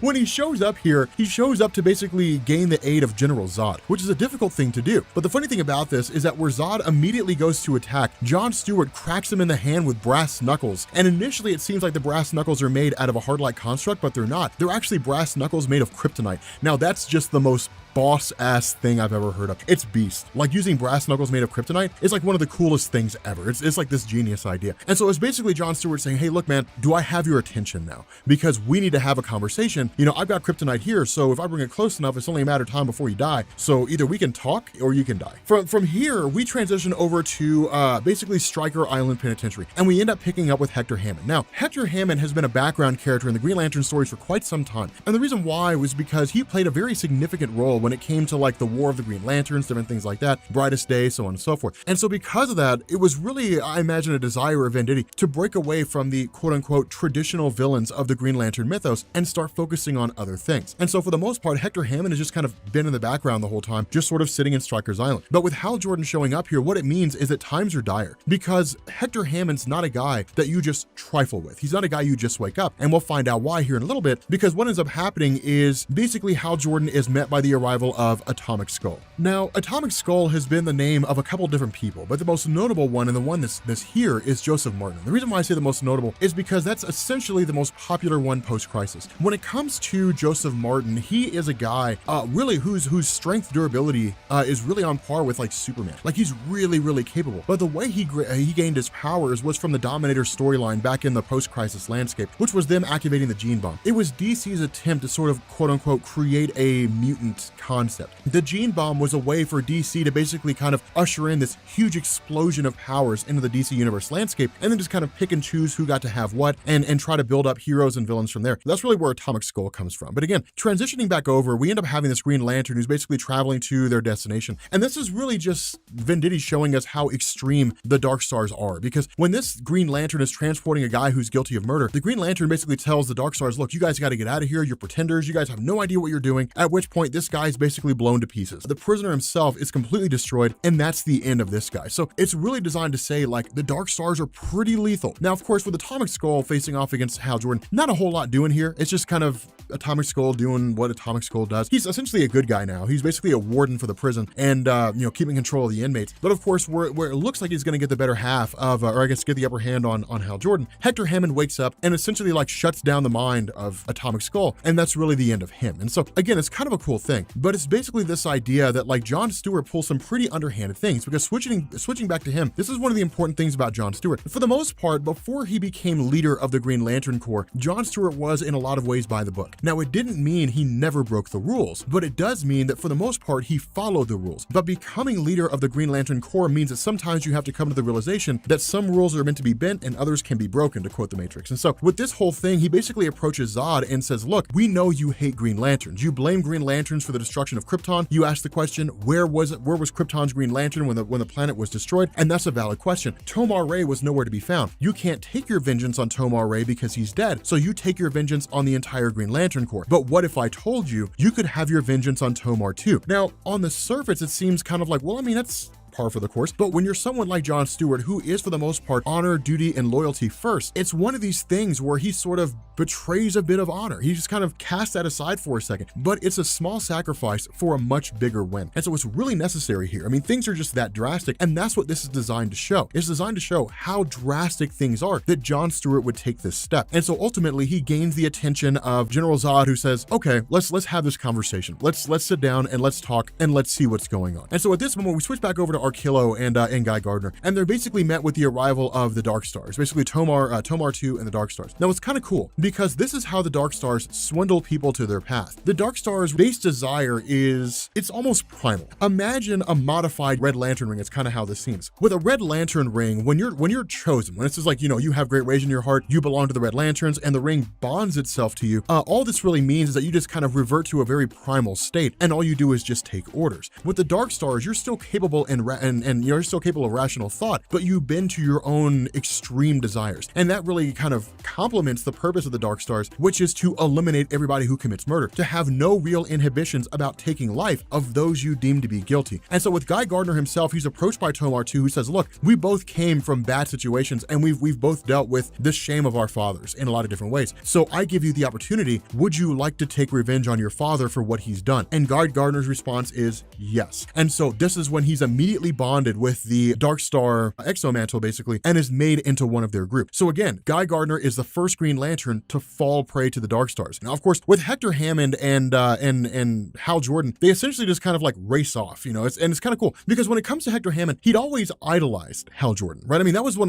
When he shows up here, he shows up to basically gain the aid of General Zod, which is a difficult thing to do. But the funny thing about this is that where Zod immediately goes to attack, John Stewart cracks him in the hand with brass knuckles. And initially it seems like the brass knuckles are made out of a hard-like construct, but they're not. They're actually brass knuckles made of kryptonite. Now that's just the most boss-ass thing I've ever heard of. It's beast. Like, using brass knuckles made of kryptonite is like one of the coolest things ever. It's like this genius idea. And so it's basically John Stewart saying, hey, look, man, do I have your attention now? Because we need to have a conversation. I've got kryptonite here, so if I bring it close enough, it's only a matter of time before you die. So either we can talk or you can die. From here, we transition over to basically Stryker Island Penitentiary, and we end up picking up with Hector Hammond. Now, Hector Hammond has been a background character in the Green Lantern stories for quite some time. And the reason why was because he played a very significant role when it came to like the War of the Green Lanterns, different things like that, Brightest Day, so on and so forth. And so because of that, it was really, I imagine, a desire of Venditti to break away from the quote-unquote traditional villains of the Green Lantern mythos and start focusing on other things. And so for the most part, Hector Hammond has just kind of been in the background the whole time, just sort of sitting in Stryker's Island. But with Hal Jordan showing up here, what it means is that times are dire, because Hector Hammond's not a guy that you just trifle with. He's not a guy you just wake up, and we'll find out why here in a little bit, because what ends up happening is basically Hal Jordan is met by the arrival of Atomic Skull. Now, Atomic Skull has been the name of a couple different people, but the most notable one, and the one that's here, is Joseph Martin. The reason why I say the most notable is because that's essentially the most popular one post-crisis. When it comes to Joseph Martin, he is a guy really whose strength durability is really on par with like Superman. Like, he's really, really capable. But the way he gained his powers was from the Dominator storyline back in the post-crisis landscape, which was them activating the gene bomb. It was DC's attempt to sort of quote-unquote create a mutant concept. The gene bomb was a way for DC to basically kind of usher in this huge explosion of powers into the DC universe landscape, and then just kind of pick and choose who got to have what, and try to build up heroes and villains from there. That's really where Atomic Skull comes from. But again, transitioning back over, we end up having this Green Lantern who's basically traveling to their destination. And this is really just Venditti showing us how extreme the Dark Stars are, because when this Green Lantern is transporting a guy who's guilty of murder, the Green Lantern basically tells the Dark Stars, look, you guys got to get out of here. You're pretenders. You guys have no idea what you're doing. At which point this guy is basically blown to pieces. The prisoner himself is completely destroyed, and that's the end of this guy. So it's really designed to say, like, the Dark Stars are pretty lethal. Now, of course, with Atomic Skull facing off against Hal Jordan, not a whole lot doing here. It's just kind of Atomic Skull doing what Atomic Skull does. He's essentially a good guy now. He's basically a warden for the prison and, keeping control of the inmates. But of course, where it looks like he's going to get the better half of, or I guess get the upper hand on Hal Jordan, Hector Hammond wakes up and essentially like shuts down the mind of Atomic Skull. And that's really the end of him. And so again, it's kind of a cool thing, but it's basically this idea that like John Stewart pulls some pretty underhanded things, because switching back to him, this is one of the important things about John Stewart. For the most part, before he became leader of the Green Lantern Corps, John Stewart was in a lot of ways by the book. Now, it didn't mean he never broke the rules, but it does mean that for the most part, he followed the rules. But becoming leader of the Green Lantern Corps means that sometimes you have to come to the realization that some rules are meant to be bent and others can be broken, to quote the Matrix. And so with this whole thing, he basically approaches Zod and says, look, we know you hate Green Lanterns. You blame Green Lanterns for the destruction of Krypton. You ask the question, where was Krypton's Green Lantern when the planet was destroyed? And that's a valid question. Tomar Ray was nowhere to be found. You can't take your vengeance on Tomar Ray because he's dead, so you take your vengeance on the entire Green Lantern Corps. But what if I told you you could have your vengeance on Tomar too? Now, on the surface, it seems kind of like, well, I mean, that's par for the course. But when you're someone like John Stewart, who is for the most part honor, duty, and loyalty first, it's one of these things where he sort of betrays a bit of honor. He just kind of casts that aside for a second, but it's a small sacrifice for a much bigger win. And so it's really necessary here. I mean, things are just that drastic, and that's what this is designed to show. It's designed to show how drastic things are that John Stewart would take this step. And so ultimately he gains the attention of General Zod, who says, okay, let's have this conversation. Let's sit down and let's talk and let's see what's going on. And so at this moment, we switch back over to Arkillo and Guy Gardner, and they're basically met with the arrival of the Dark Stars, basically Tomar 2 and the Dark Stars. Now, it's kind of cool because this is how the Dark Stars swindle people to their path. The Dark Stars' base desire is, it's almost primal. Imagine a modified Red Lantern ring. It's kind of how this seems. With a Red Lantern ring, when you're chosen, when it's just like, you have great rage in your heart, you belong to the Red Lanterns, and the ring bonds itself to you, all this really means is that you just kind of revert to a very primal state, and all you do is just take orders. With the Dark Stars, you're still capable and you're still capable of rational thought, but you bend to your own extreme desires. And that really kind of complements the purpose of the Dark Stars, which is to eliminate everybody who commits murder, to have no real inhibitions about taking life of those you deem to be guilty. And so with Guy Gardner himself, he's approached by Tomar 2, who says, look, we both came from bad situations, and we've both dealt with the shame of our fathers in a lot of different ways. So I give you the opportunity. Would you like to take revenge on your father for what he's done? And Guy Gardner's response is yes. And so this is when he's immediately bonded with the Dark Star exomantle, basically, and is made into one of their group. So again, Guy Gardner is the first Green Lantern to fall prey to the Dark Stars. Now, of course, with Hector Hammond and Hal Jordan, they essentially just kind of like race off. It's kind of cool because when it comes to Hector Hammond, he'd always idolized Hal Jordan, right? I mean, that was one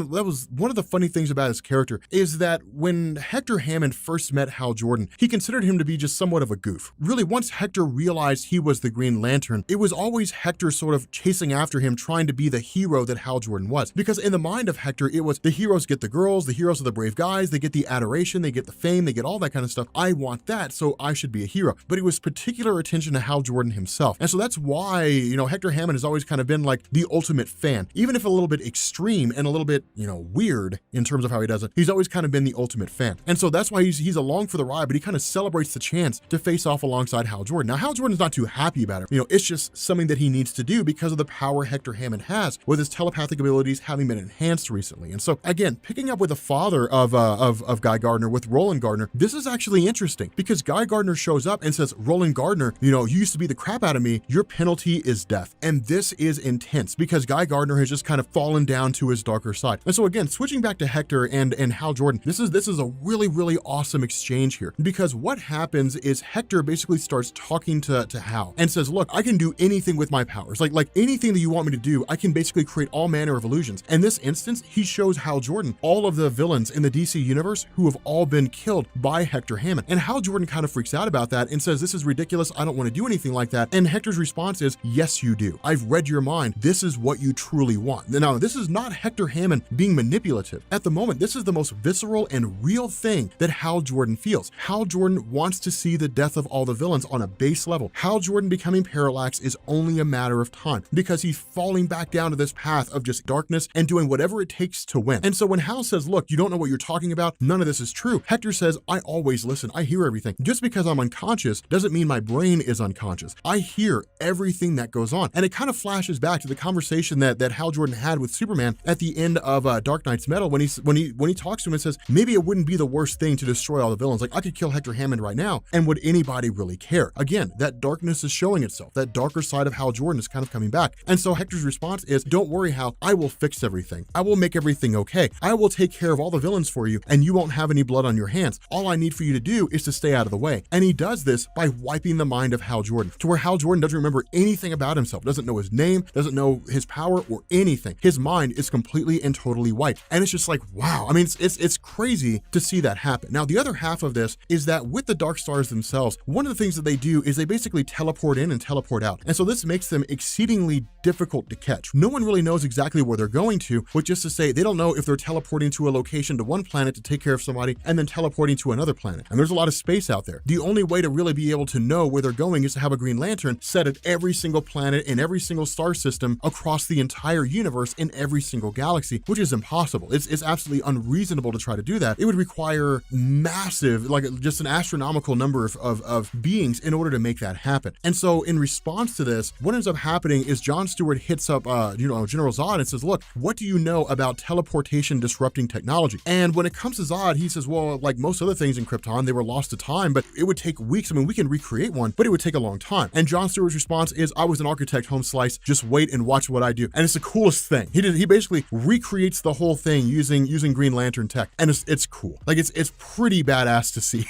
of the funny things about his character, is that when Hector Hammond first met Hal Jordan, he considered him to be just somewhat of a goof. Really, once Hector realized he was the Green Lantern, it was always Hector sort of chasing after him, trying to be the hero that Hal Jordan was. Because in the mind of Hector, it was the heroes get the girls, the heroes are the brave guys, they get the adoration, they get the fame, they get all that kind of stuff. I want that, so I should be a hero. But it was particular attention to Hal Jordan himself. And so that's why, Hector Hammond has always kind of been like the ultimate fan. Even if a little bit extreme and a little bit, weird in terms of how he does it, he's always kind of been the ultimate fan. And so that's why he's along for the ride, but he kind of celebrates the chance to face off alongside Hal Jordan. Now, Hal Jordan's not too happy about it. It's just something that he needs to do because of the power Hector Hammond has, with his telepathic abilities having been enhanced recently. And so again, picking up with the father of Guy Gardner, with Roland Gardner, this is actually interesting because Guy Gardner shows up and says, Roland Gardner, you used to be the crap out of me. Your penalty is death. And this is intense because Guy Gardner has just kind of fallen down to his darker side. And so again, switching back to Hector and Hal Jordan, this is a really, really awesome exchange here, because what happens is Hector basically starts talking to Hal and says, look, I can do anything with my powers. Like anything that you want me to do, I can basically create all manner of illusions. In this instance, he shows Hal Jordan all of the villains in the DC universe who have all been killed by Hector Hammond. And Hal Jordan kind of freaks out about that and says, this is ridiculous. I don't want to do anything like that. And Hector's response is, yes, you do. I've read your mind. This is what you truly want. Now, this is not Hector Hammond being manipulative. At the moment, this is the most visceral and real thing that Hal Jordan feels. Hal Jordan wants to see the death of all the villains on a base level. Hal Jordan becoming Parallax is only a matter of time because he's falling back down to this path of just darkness and doing whatever it takes to win. And so when Hal says, look, you don't know what you're talking about, none of this is true, Hector says, I always listen. I hear everything. Just because I'm unconscious doesn't mean my brain is unconscious. I hear everything that goes on. And it kind of flashes back to the conversation that Hal Jordan had with Superman at the end of Dark Knight's Metal when he talks to him and says, maybe it wouldn't be the worst thing to destroy all the villains. Like, I could kill Hector Hammond right now, and would anybody really care? Again, that darkness is showing itself. That darker side of Hal Jordan is kind of coming back. And so Hector's response is, don't worry, Hal, I will fix everything. I will make everything okay. I will take care of all the villains for you, and you won't have any blood on your hands. All I need for you to do is to stay out of the way. And he does this by wiping the mind of Hal Jordan, to where Hal Jordan doesn't remember anything about himself, doesn't know his name, doesn't know his power or anything. His mind is completely and totally wiped. And it's just like, wow. I mean, it's crazy to see that happen. Now, the other half of this is that with the Dark Stars themselves, one of the things that they do is they basically teleport in and teleport out. And so this makes them exceedingly difficult to catch. No one really knows exactly where they're going to, which is to say they don't know if they're teleporting to a location to one planet to take care of somebody and then teleporting to another planet. And there's a lot of space out there. The only way to really be able to know where they're going is to have a Green Lantern set at every single planet in every single star system across the entire universe in every single galaxy, which is impossible. It's absolutely unreasonable to try to do that. It would require massive, like just an astronomical number of beings in order to make that happen. And so in response to this, what ends up happening is John Stewart hits up General Zod and says, look, what do you know about teleportation disrupting technology? And when it comes to Zod, he says, well, like most other things in Krypton, they were lost to time, but it would take weeks. I mean, we can recreate one, but it would take a long time. And John Stewart's response is, I was an architect, home slice, just wait and watch what I do. And it's the coolest thing. He basically recreates the whole thing using Green Lantern tech. And it's cool. Like it's pretty badass to see.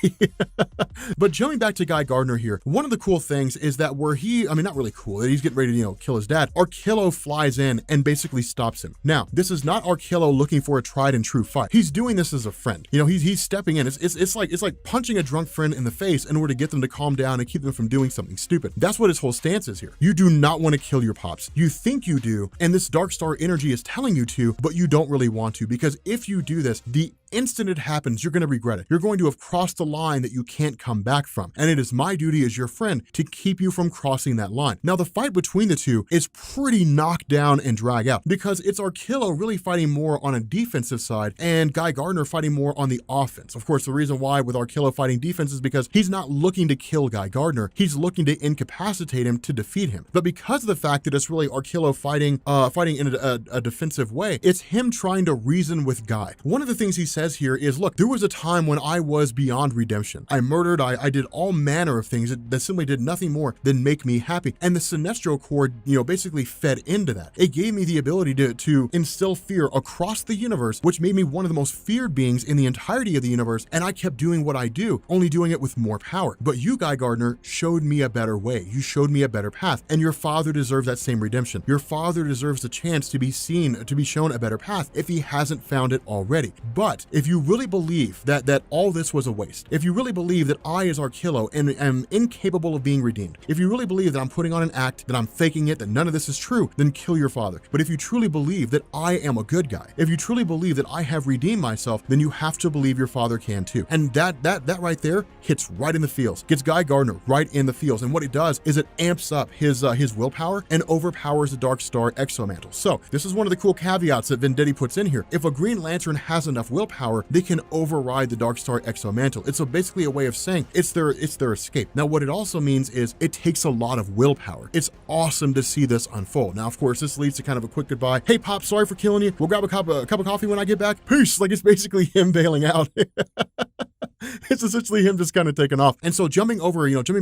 But jumping back to Guy Gardner here, one of the cool things is that not really cool, that he's getting ready to, kill his dad, Arkillo flies in and basically stops him. Now, this is not Arkillo looking for a tried and true fight. He's doing this as a friend. He's stepping in. It's like punching a drunk friend in the face in order to get them to calm down and keep them from doing something stupid. That's what his whole stance is here. You do not want to kill your pops. You think you do, and this Dark Star energy is telling you to, but you don't really want to, because if you do this, the instant it happens, you're going to regret it. You're going to have crossed the line that you can't come back from. And it is my duty as your friend to keep you from crossing that line. Now, the fight between the two is pretty knocked down and drag out because it's Arkillo really fighting more on a defensive side and Guy Gardner fighting more on the offense. Of course, the reason why with Arkillo fighting defense is because he's not looking to kill Guy Gardner. He's looking to incapacitate him to defeat him. But because of the fact that it's really Arkillo fighting in a defensive way, it's him trying to reason with Guy. One of the things he says here is, look, there was a time when I was beyond redemption. I murdered, I did all manner of things that simply did nothing more than make me happy. And the Sinestro Corps, basically fed into that. It gave me the ability to instill fear across the universe, which made me one of the most feared beings in the entirety of the universe. And I kept doing what I do, only doing it with more power. But you, Guy Gardner, showed me a better way. You showed me a better path. And your father deserves that same redemption. Your father deserves the chance to be seen, to be shown a better path if he hasn't found it already. But if you really believe that all this was a waste, if you really believe that I, as Arkillo, am incapable of being redeemed, if you really believe that I'm putting on an act, that I'm faking it, that none of this is true, then kill your father. But if you truly believe that I am a good guy, if you truly believe that I have redeemed myself, then you have to believe your father can too. And that right there hits right in the feels, gets Guy Gardner right in the feels. And what it does is it amps up his willpower and overpowers the Dark Star exomantle. So this is one of the cool caveats that Venditti puts in here. If a Green Lantern has enough willpower, they can override the Dark Star exomantle. It's basically a way of saying it's their escape. Now, what it also means is it takes a lot of willpower. It's awesome to see this unfold. Now, of course, this leads to kind of a quick goodbye. Hey, Pop, sorry for killing you. We'll grab a cup of coffee when I get back. Peace. Like, it's basically him bailing out. It's essentially him just kind of taking off. And so jumping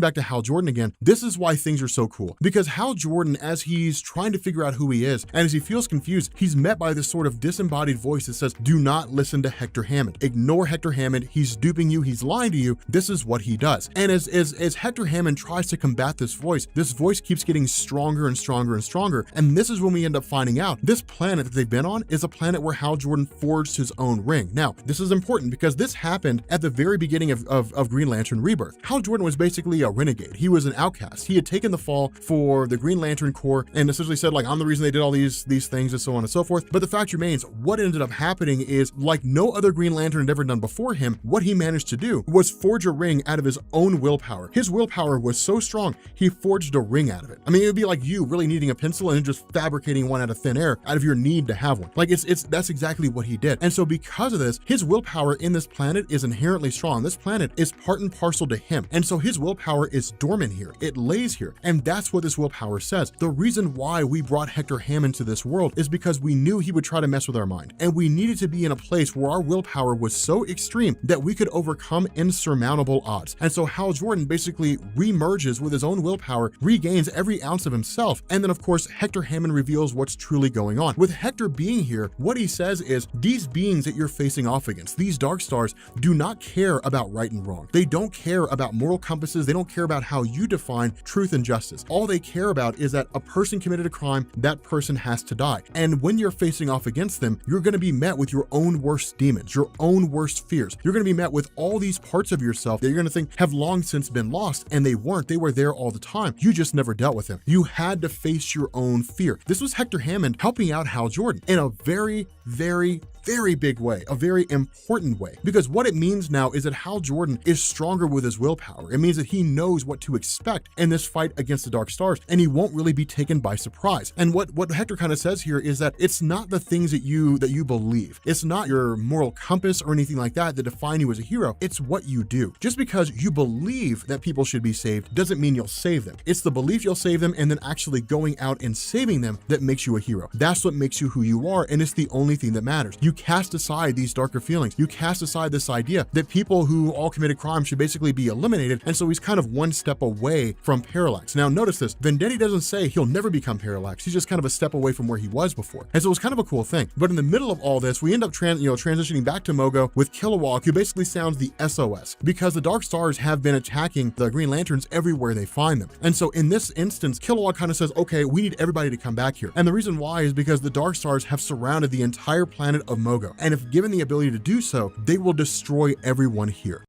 back to Hal Jordan again, this is why things are so cool. Because Hal Jordan, as he's trying to figure out who he is, and as he feels confused, he's met by this sort of disembodied voice that says, do not listen to Hector Hammond. Ignore Hector Hammond. He's duping you. He's lying to you. This is what he does. And as Hector Hammond tries to combat this voice keeps getting stronger and stronger and stronger. And this is when we end up finding out this planet that they've been on is a planet where Hal Jordan forged his own ring. Now, this is important because this happened at the very beginning of Green Lantern Rebirth. Hal Jordan was basically a renegade. He was an outcast. He had taken the fall for the Green Lantern Corps and essentially said, like, I'm the reason they did all these things and so on and so forth. But the fact remains, what ended up happening is, like no other Green Lantern had ever done before him, what he managed to do was forge a ring out of his own willpower. His willpower was so strong, he forged a ring out of it. I mean, it would be like you really needing a pencil and just fabricating one out of thin air out of your need to have one. Like that's exactly what he did. And so because of this, his willpower in this planet is inherently strong. This planet is part and parcel to him. And so his willpower is dormant here. It lays here. And that's what this willpower says. The reason why we brought Hector Hammond to this world is because we knew he would try to mess with our mind. And we needed to be in a place where our willpower was so extreme that we could overcome insurmountable odds. And so Hal Jordan basically remerges with his own willpower, regains every ounce of himself. And then of course, Hector Hammond reveals what's truly going on. With Hector being here, what he says is, these beings that you're facing off against, these dark stars, do not care about right and wrong. They don't care about moral compasses. They don't care about how you define truth and justice. All they care about is that a person committed a crime, that person has to die. And when you're facing off against them, you're going to be met with your own worst demons, your own worst fears. You're going to be met with all these parts of yourself that you're going to think have long since been lost, and they weren't. They were there all the time. You just never dealt with them. You had to face your own fear. This was Hector Hammond helping out Hal Jordan in a very, very, very big way, a very important way, because what it means now is that Hal Jordan is stronger with his willpower. It means that he knows what to expect in this fight against the Dark Stars, and he won't really be taken by surprise. And what Hector kind of says here is that it's not the things that you believe. It's not your moral compass or anything like that define you as a hero. It's what you do. Just because you believe that people should be saved doesn't mean you'll save them. It's the belief you'll save them and then actually going out and saving them that makes you a hero. That's what makes you who you are, and it's the only thing that matters. You cast aside these darker feelings. You cast aside this idea that people who all committed crimes should basically be eliminated, and so he's kind of one step away from Parallax. Now notice this, Vendetti doesn't say he'll never become Parallax. He's just kind of a step away from where he was before. And so it was kind of a cool thing. But in the middle of all this, we end up transitioning back to Mogo with Kilowog, who basically sounds the SOS, because the Dark Stars have been attacking the Green Lanterns everywhere they find them. And so in this instance, Kilowog kind of says, okay, we need everybody to come back here. And the reason why is because the Dark Stars have surrounded the entire planet of Mogo. And if given the ability to do so, they will destroy everyone here.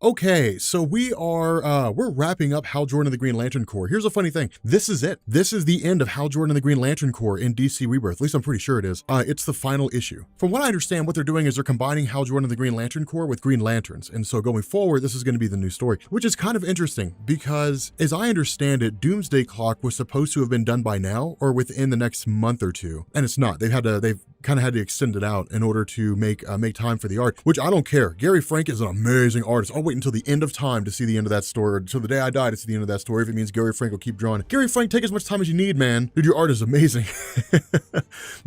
Okay, so we're wrapping up Hal Jordan and the Green Lantern Corps. Here's a funny thing. This is it. This is the end of Hal Jordan and the Green Lantern Corps in DC Rebirth. At least I'm pretty sure it is. It's the final issue. From what I understand, what they're doing is they're combining Hal Jordan and the Green Lantern Corps with Green Lanterns. And so going forward, this is going to be the new story, which is kind of interesting because as I understand it, Doomsday Clock was supposed to have been done by now or within the next month or two. And it's not. They've kind of had to extend it out in order to make time for the art, which I don't care. Gary Frank is an amazing artist. I'll wait until the end of time to see the end of that story, until the day I die to see the end of that story, if it means Gary Frank will keep drawing. Gary Frank, take as much time as you need, man. Dude, your art is amazing.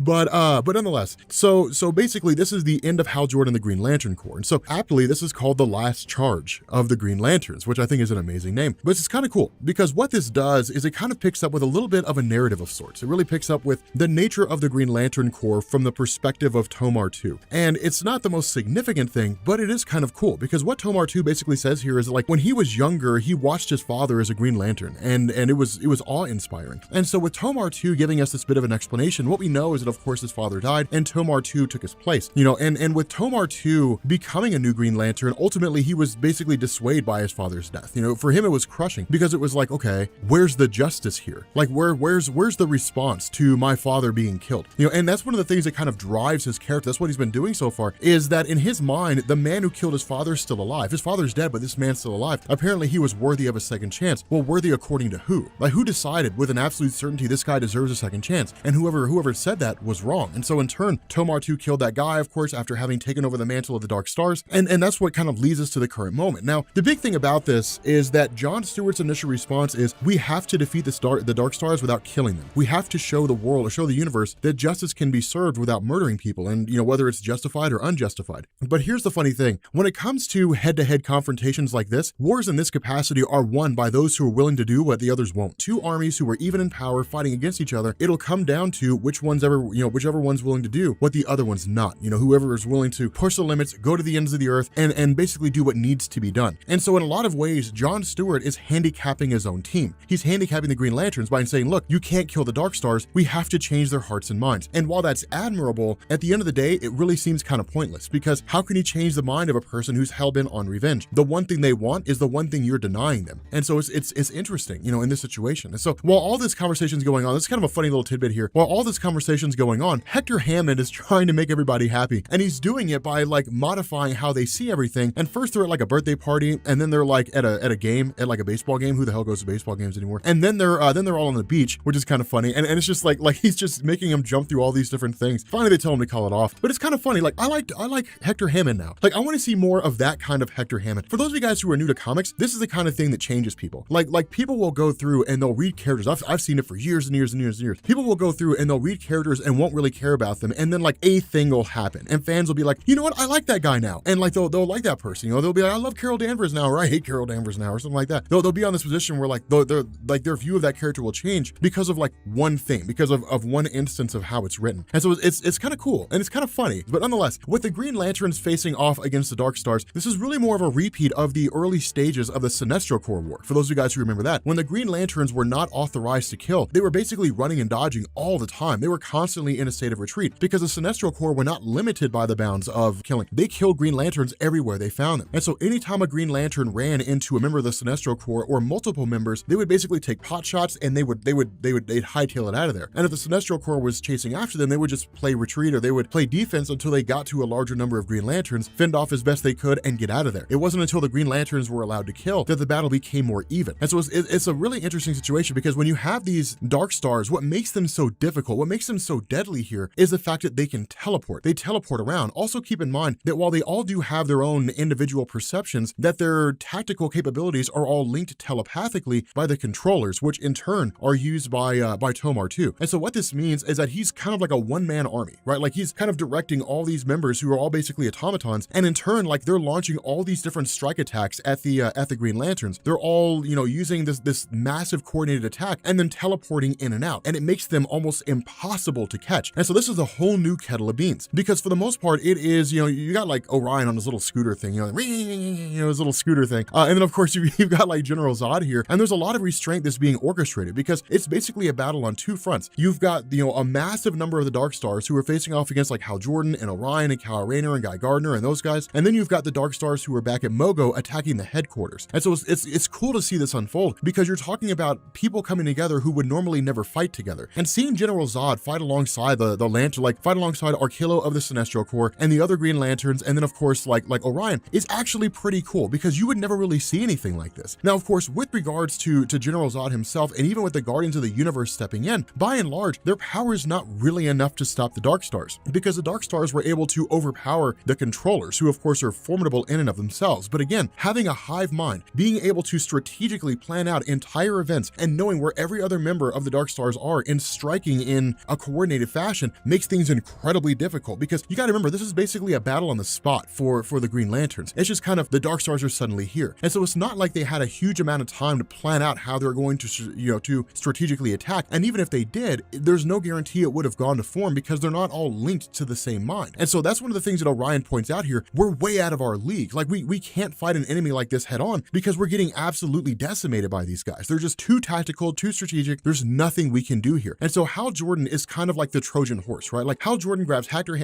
but nonetheless, so basically this is the end of Hal Jordan and the Green Lantern Corps. And so aptly, this is called the last charge of the Green Lanterns, which I think is an amazing name. But it's kind of cool because what this does is it kind of picks up with a little bit of a narrative of sorts. It really picks up with the nature of the Green Lantern Corps from the perspective of Tomar 2. And it's not the most significant thing, but it is kind of cool because what Tomar 2 basically says here is that, like, when he was younger, he watched his father as a Green Lantern, and it was awe-inspiring. And so with Tomar 2 giving us this bit of an explanation, what we know is that of course his father died and Tomar 2 took his place. And with Tomar 2 becoming a new Green Lantern, ultimately he was basically dissuaded by his father's death. For him it was crushing because it was like, okay, where's the justice here? Like where's the response to my father being killed? And that's one of the things that kind of drives his character. That's what he's been doing so far, is that in his mind, the man who killed his father is still alive. His father's dead, but this man's still alive. Apparently he was worthy of a second chance. Well, worthy according to who? Like, who decided with an absolute certainty this guy deserves a second chance? And whoever said that was wrong. And so in turn, Tomar 2 killed that guy, of course, after having taken over the mantle of the Dark Stars. And that's what kind of leads us to the current moment. Now, the big thing about this is that John Stewart's initial response is, we have to defeat the Dark Stars without killing them. We have to show the world or show the universe that justice can be served without murdering people, and whether it's justified or unjustified. But here's the funny thing. When it comes to head-to-head confrontations like this, wars in this capacity are won by those who are willing to do what the others won't. Two armies who are even in power fighting against each other, it'll come down to whichever one's willing to do what the other one's not. Whoever is willing to push the limits, go to the ends of the earth, and basically do what needs to be done. And so in a lot of ways, Jon Stewart is handicapping his own team. He's handicapping the Green Lanterns by saying, look, you can't kill the Dark Stars. We have to change their hearts and minds. And while that's admirable, at the end of the day, it really seems kind of pointless, because how can you change the mind of a person who's hell-bent on revenge? The one thing they want is the one thing you're denying them. And so it's interesting, in this situation. And so while all this conversation's going on, this is kind of a funny little tidbit here. While all this conversation's going on, Hector Hammond is trying to make everybody happy. And he's doing it by modifying how they see everything. And first they're at a birthday party, and then they're at a game, at a baseball game. Who the hell goes to baseball games anymore? And then they're all on the beach, which is kind of funny. And it's just like he's just making them jump through all these different things. Finally, they tell him to call it off. But it's kind of funny. I like Hector Hammond now. I want to see more of that kind of Hector Hammond. For those of you guys who are new to comics, this is the kind of thing that changes people. Like people will go through and they'll read characters. I've seen it for years and years and years and years. People will go through and they'll read characters and won't really care about them. And then a thing will happen. And fans will be like, you know what? I like that guy now. And they'll like that person. They'll be like, I love Carol Danvers now, or I hate Carol Danvers now, or something like that. They'll be on this position where their view of that character will change because of one thing, because of one instance of how it's written. And so it's kind of cool and it's kind of funny. But nonetheless, with the Green Lanterns facing off against the Dark Stars, this is really more of a repeat of the early stages of the Sinestro Corps War. For those of you guys who remember that, when the Green Lanterns were not authorized to kill, they were basically running and dodging all the time. They were constantly in a state of retreat because the Sinestro Corps were not limited by the bounds of killing. They killed Green Lanterns everywhere they found them. And so anytime a Green Lantern ran into a member of the Sinestro Corps or multiple members, they would basically take pot shots and they'd hightail it out of there. And if the Sinestro Corps was chasing after them, they would just play retreat, or they would play defense until they got to a larger number of Green Lanterns, fend off as best they could, and get out of there. It wasn't until the Green Lanterns were allowed to kill that the battle became more even. And so it's a really interesting situation, because when you have these Dark Stars, what makes them so difficult, what makes them so deadly here, is the fact that they can teleport. They teleport around. Also keep in mind that while they all do have their own individual perceptions, that their tactical capabilities are all linked telepathically by the controllers, which in turn are used by Tomar too. And so what this means is that he's kind of like a one-man army, right? He's kind of directing all these members who are all basically automatons, and in turn, they're launching all these different strike attacks at the Green Lanterns. They're all, using this massive coordinated attack and then teleporting in and out, and it makes them almost impossible to catch. And so this is a whole new kettle of beans, because for the most part, it is, you got Orion on his little scooter thing, his little scooter thing, and then of course you've got General Zod here, and there's a lot of restraint that's being orchestrated, because it's basically a battle on two fronts. You've got a massive number of the Dark Stars who are facing off against Hal Jordan and Orion and Kyle Rayner and Guy Gardner and those guys, and then you've got the Dark Stars who are back at Mogo attacking the headquarters. And so it's cool to see this unfold, because you're talking about people coming together who would normally never fight together, and seeing General Zod fight alongside the Lantern, fight alongside Archello of the Sinestro Corps and the other Green Lanterns, and then of course like Orion, is actually pretty cool, because you would never really see anything like this. Now of course, with regards to General Zod himself, and even with the Guardians of the Universe stepping in, by and large, their power is not really enough to stop the Dark Stars, because the Dark Stars were able to overpower the controllers, who of course are formidable in and of themselves. But again, having a hive mind, being able to strategically plan out entire events and knowing where every other member of the Dark Stars are and striking in a coordinated fashion makes things incredibly difficult, because you got to remember, this is basically a battle on the spot for the Green Lanterns. It's just kind of the Dark Stars are suddenly here. And so it's not like they had a huge amount of time to plan out how they're going to, to strategically attack. And even if they did, there's no guarantee it would have gone to form, because they're not all linked to the same mind. And so that's one of the things that Orion points out here. We're way out of our league. We can't fight an enemy like this head on, because we're getting absolutely decimated by these guys. They're just too tactical, too strategic. There's nothing we can do here. And so Hal Jordan is kind of like the Trojan horse, right? Hal Jordan grabs Hector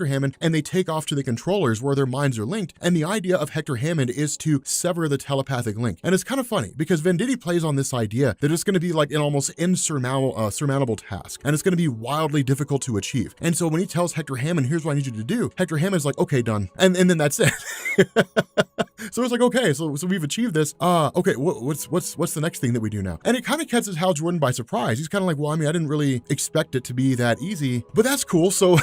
Hammond and they take off to the controllers where their minds are linked. And the idea of Hector Hammond is to sever the telepathic link. And it's kind of funny, because Venditti plays on this idea that it's going to be an almost insurmountable task, and it's going to be wildly difficult to achieve. And so when he tells Hector Hammond, here's what I need you to do, Hector Hammond's like, okay, done. And then that's it. So it's like, okay, so we've achieved this. Okay, what's the next thing that we do now? And it kind of catches Hal Jordan by surprise. He's kind of like, well, I didn't really expect it to be that easy, but that's cool. So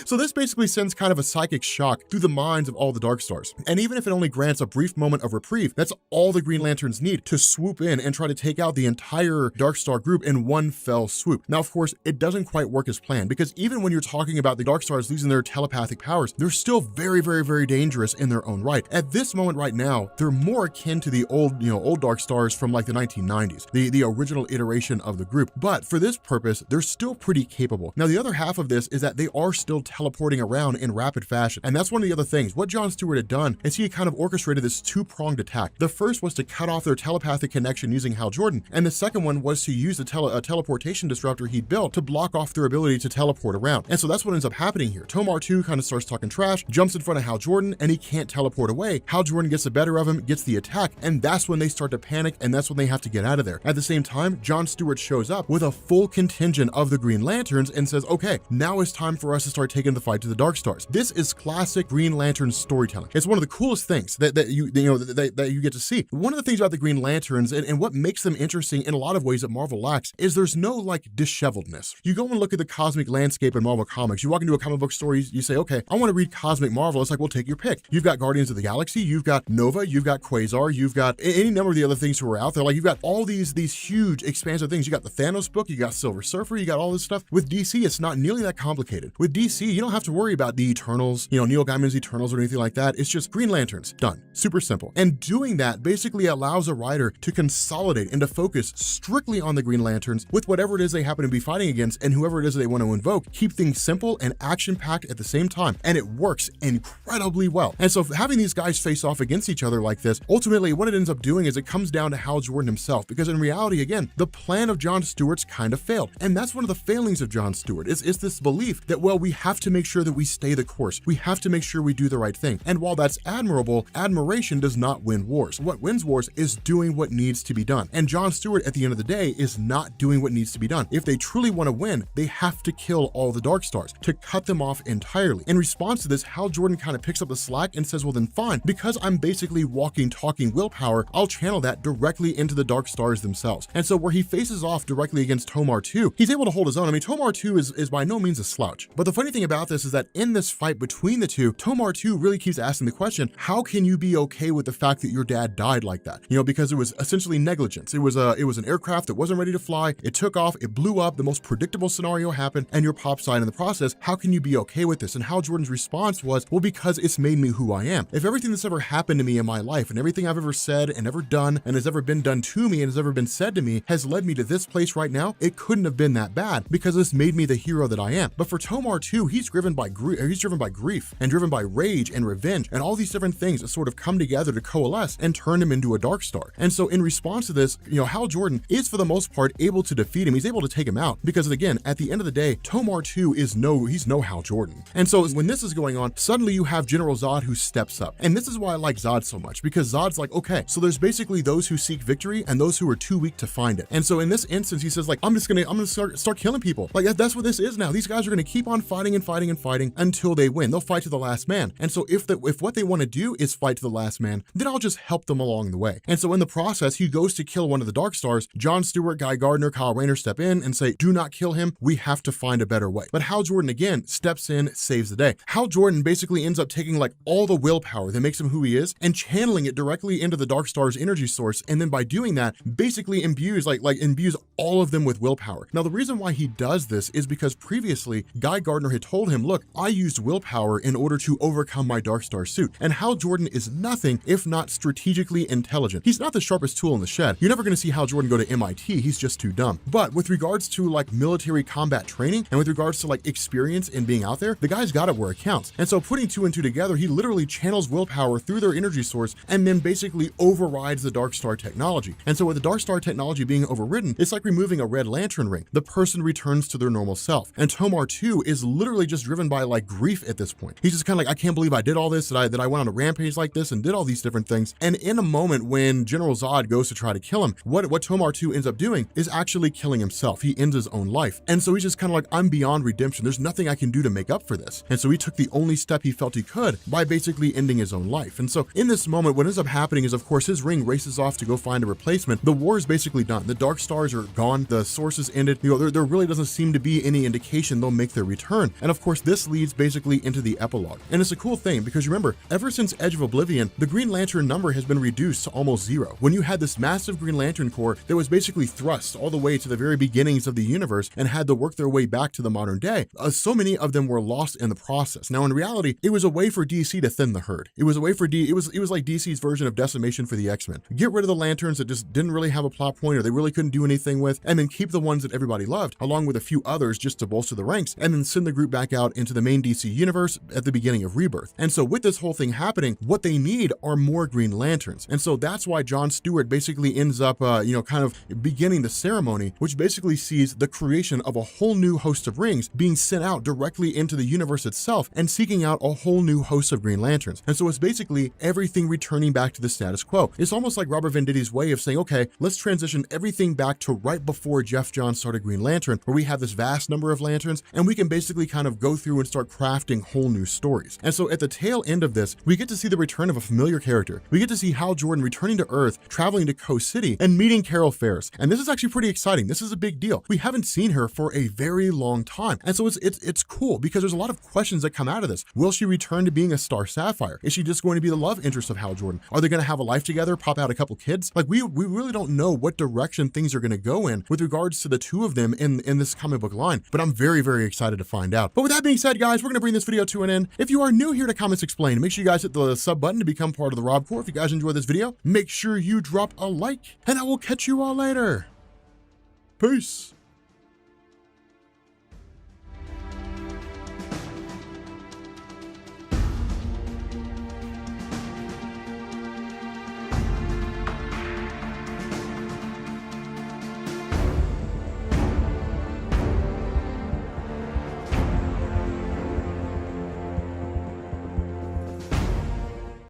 so this basically sends kind of a psychic shock through the minds of all the Dark Stars. And even if it only grants a brief moment of reprieve, that's all the Green Lanterns need to swoop in and try to take out the entire Dark Star group in one fell swoop. Now, of course, it doesn't quite work as this plan, because even when you're talking about the Dark Stars losing their telepathic powers, they're still very, very, very dangerous in their own right. At this moment right now, they're more akin to the old Dark Stars from like the 1990s, the original iteration of the group. But for this purpose, they're still pretty capable. Now, the other half of this is that they are still teleporting around in rapid fashion. And that's one of the other things. What Jon Stewart had done is he had kind of orchestrated this two-pronged attack. The first was to cut off their telepathic connection using Hal Jordan, and the second one was to use a teleportation disruptor he built to block off their ability to teleport around. And so that's what ends up happening here. Tomar 2 kind of starts talking trash, jumps in front of Hal Jordan, and he can't teleport away. Hal Jordan gets the better of him, gets the attack, and that's when they start to panic, and that's when they have to get out of there. At the same time, Jon Stewart shows up with a full contingent of the Green Lanterns and says, okay, now it's time for us to start taking the fight to the Dark Stars. This is classic Green Lantern storytelling. It's one of the coolest things that you get to see. One of the things about the Green Lanterns and what makes them interesting in a lot of ways that Marvel lacks is there's no like disheveledness. You go and look at the cosmic landscape in Marvel Comics. You walk into a comic book store, you say, okay, I want to read Cosmic Marvel. It's like, well, take your pick. You've got Guardians of the Galaxy, you've got Nova, you've got Quasar, you've got any number of the other things who are out there. Like, you've got all these huge expansive things. You got the Thanos book, you got Silver Surfer, you got all this stuff. With DC, it's not nearly that complicated. With DC, you don't have to worry about the Eternals, Neil Gaiman's Eternals or anything like that. It's just Green Lanterns, done. Super simple. And doing that basically allows a writer to consolidate and to focus strictly on the Green Lanterns with whatever it is they happen to be fighting against and whoever it is they want to invoke. Keep things simple and action-packed at the same time, and it works incredibly well. And so having these guys face off against each other like this, ultimately what it ends up doing is it comes down to Hal Jordan himself, because in reality, again, the plan of Jon Stewart's kind of failed. And that's one of the failings of Jon Stewart, is this belief that, well, we have to make sure that we stay the course. We have to make sure we do the right thing. And while that's admirable, admiration does not win wars. What wins wars is doing what needs to be done. And Jon Stewart, at the end of the day, is not doing what needs to be done. If they truly want to win, they have to kill all the Dark Stars, to cut them off entirely. In response to this, Hal Jordan kind of picks up the slack and says, well, then fine, because I'm basically walking, talking willpower, I'll channel that directly into the Dark Stars themselves. And so where he faces off directly against Tomar 2, he's able to hold his own. I mean, Tomar 2 is by no means a slouch. But the funny thing about this is that in this fight between the two, Tomar 2 really keeps asking the question, how can you be okay with the fact that your dad died like that? Because it was essentially negligence. It was an aircraft that wasn't ready to fly. It took off, it blew up, the most predictable scenario happened, and your pops died in the process. How can you be okay with this? And Hal Jordan's response was, well, because it's made me who I am. If everything that's ever happened to me in my life and everything I've ever said and ever done and has ever been done to me and has ever been said to me has led me to this place right now, it couldn't have been that bad, because it's made me the hero that I am. But for Tomar 2, he's driven by grief and driven by rage and revenge and all these different things that sort of come together to coalesce and turn him into a Dark Star. And so in response to this, Hal Jordan is for the most part able to defeat him. He's able to take him out, because again, at the end of the day, Tomar 2 he's no Hal Jordan. And so when this is going on, suddenly you have General Zod who steps up. And this is why I like Zod so much, because Zod's like, okay, so there's basically those who seek victory and those who are too weak to find it. And so in this instance, he says, like, I'm gonna start killing people. Like, that's what this is now. These guys are gonna keep on fighting and fighting and fighting until they win. They'll fight to the last man. And so if what they want to do is fight to the last man, then I'll just help them along the way. And so in the process, he goes to kill one of the Dark Stars. Jon Stewart, Guy Gardner, Kyle Rayner step in and say, do not kill him. We have to find a better way. But Hal Jordan again steps in, saves the day. Hal Jordan basically ends up taking like all the willpower that makes him who he is and channeling it directly into the Dark Star's energy source. And then by doing that, basically imbues all of them with willpower. Now, the reason why he does this is because previously Guy Gardner had told him, look, I used willpower in order to overcome my Dark Star suit. And Hal Jordan is nothing if not strategically intelligent. He's not the sharpest tool in the shed. You're never going to see Hal Jordan go to MIT. He's just too dumb. But with regards to like military combat training and with regards to like experience in being out there, the guy's got it where it counts. And so putting two and two together, he literally channels willpower through their energy source and then basically overrides the Dark Star technology. And so with the Dark Star technology being overridden, it's like removing a red lantern ring. The person returns to their normal self. And Tomar 2 is literally just driven by like grief at this point. He's just kind of like, I can't believe I did all this, that I went on a rampage like this and did all these different things. And in a moment when General Zod goes to try to kill him, what Tomar 2 ends up doing is actually killing himself. He ends his own life. And so he's just kind of like, I'm beyond redemption. There's nothing I can do to make up for this. And so he took the only step he felt he could by basically ending his own life. And so in this moment, what ends up happening is, of course, his ring races off to go find a replacement. The war is basically done. The Dark Stars are gone. The source is ended. There really doesn't seem to be any indication they'll make their return. And of course, this leads basically into the epilogue. And it's a cool thing because remember, ever since Edge of Oblivion, the Green Lantern number has been reduced to almost zero. When you had this massive Green Lantern Corps that was basically thrust all the way to the very beginnings of the universe and had to work their their way back to the modern day, so many of them were lost in the process. Now, in reality, it was a way for DC to thin the herd. It was a way for it was like DC's version of decimation for the X-Men. Get rid of the Lanterns that just didn't really have a plot point or they really couldn't do anything with, and then keep the ones that everybody loved, along with a few others just to bolster the ranks, and then send the group back out into the main DC universe at the beginning of Rebirth. And so with this whole thing happening, what they need are more Green Lanterns. And so that's why John Stewart basically ends up, kind of beginning the ceremony, which basically sees the creation of a whole new host of rings being sent out directly into the universe itself and seeking out a whole new host of Green Lanterns. And so it's basically everything returning back to the status quo. It's almost like Robert Venditti's way of saying, okay, let's transition everything back to right before Jeff Johns started Green Lantern, where we have this vast number of lanterns and we can basically kind of go through and start crafting whole new stories. And so at the tail end of this, we get to see the return of a familiar character. We get to see Hal Jordan returning to Earth, traveling to Coast City, and meeting Carol Ferris. And this is actually pretty exciting. This is a big deal. We haven't seen her for a very long time. And so it's cool because there's a lot of questions that come out of this. Will she return to being a Star Sapphire? Is she just going to be the love interest of Hal Jordan? Are they going to have a life together, pop out a couple kids? Like we really don't know what direction things are going to go in with regards to the two of them in this comic book line, but I'm very, very excited to find out. But with that being said, guys, we're going to bring this video to an end. If you are new here to Comics Explained, make sure you guys hit the sub button to become part of the Rob Corps. If you guys enjoyed this video, make sure you drop a like, and I will catch you all later. Peace.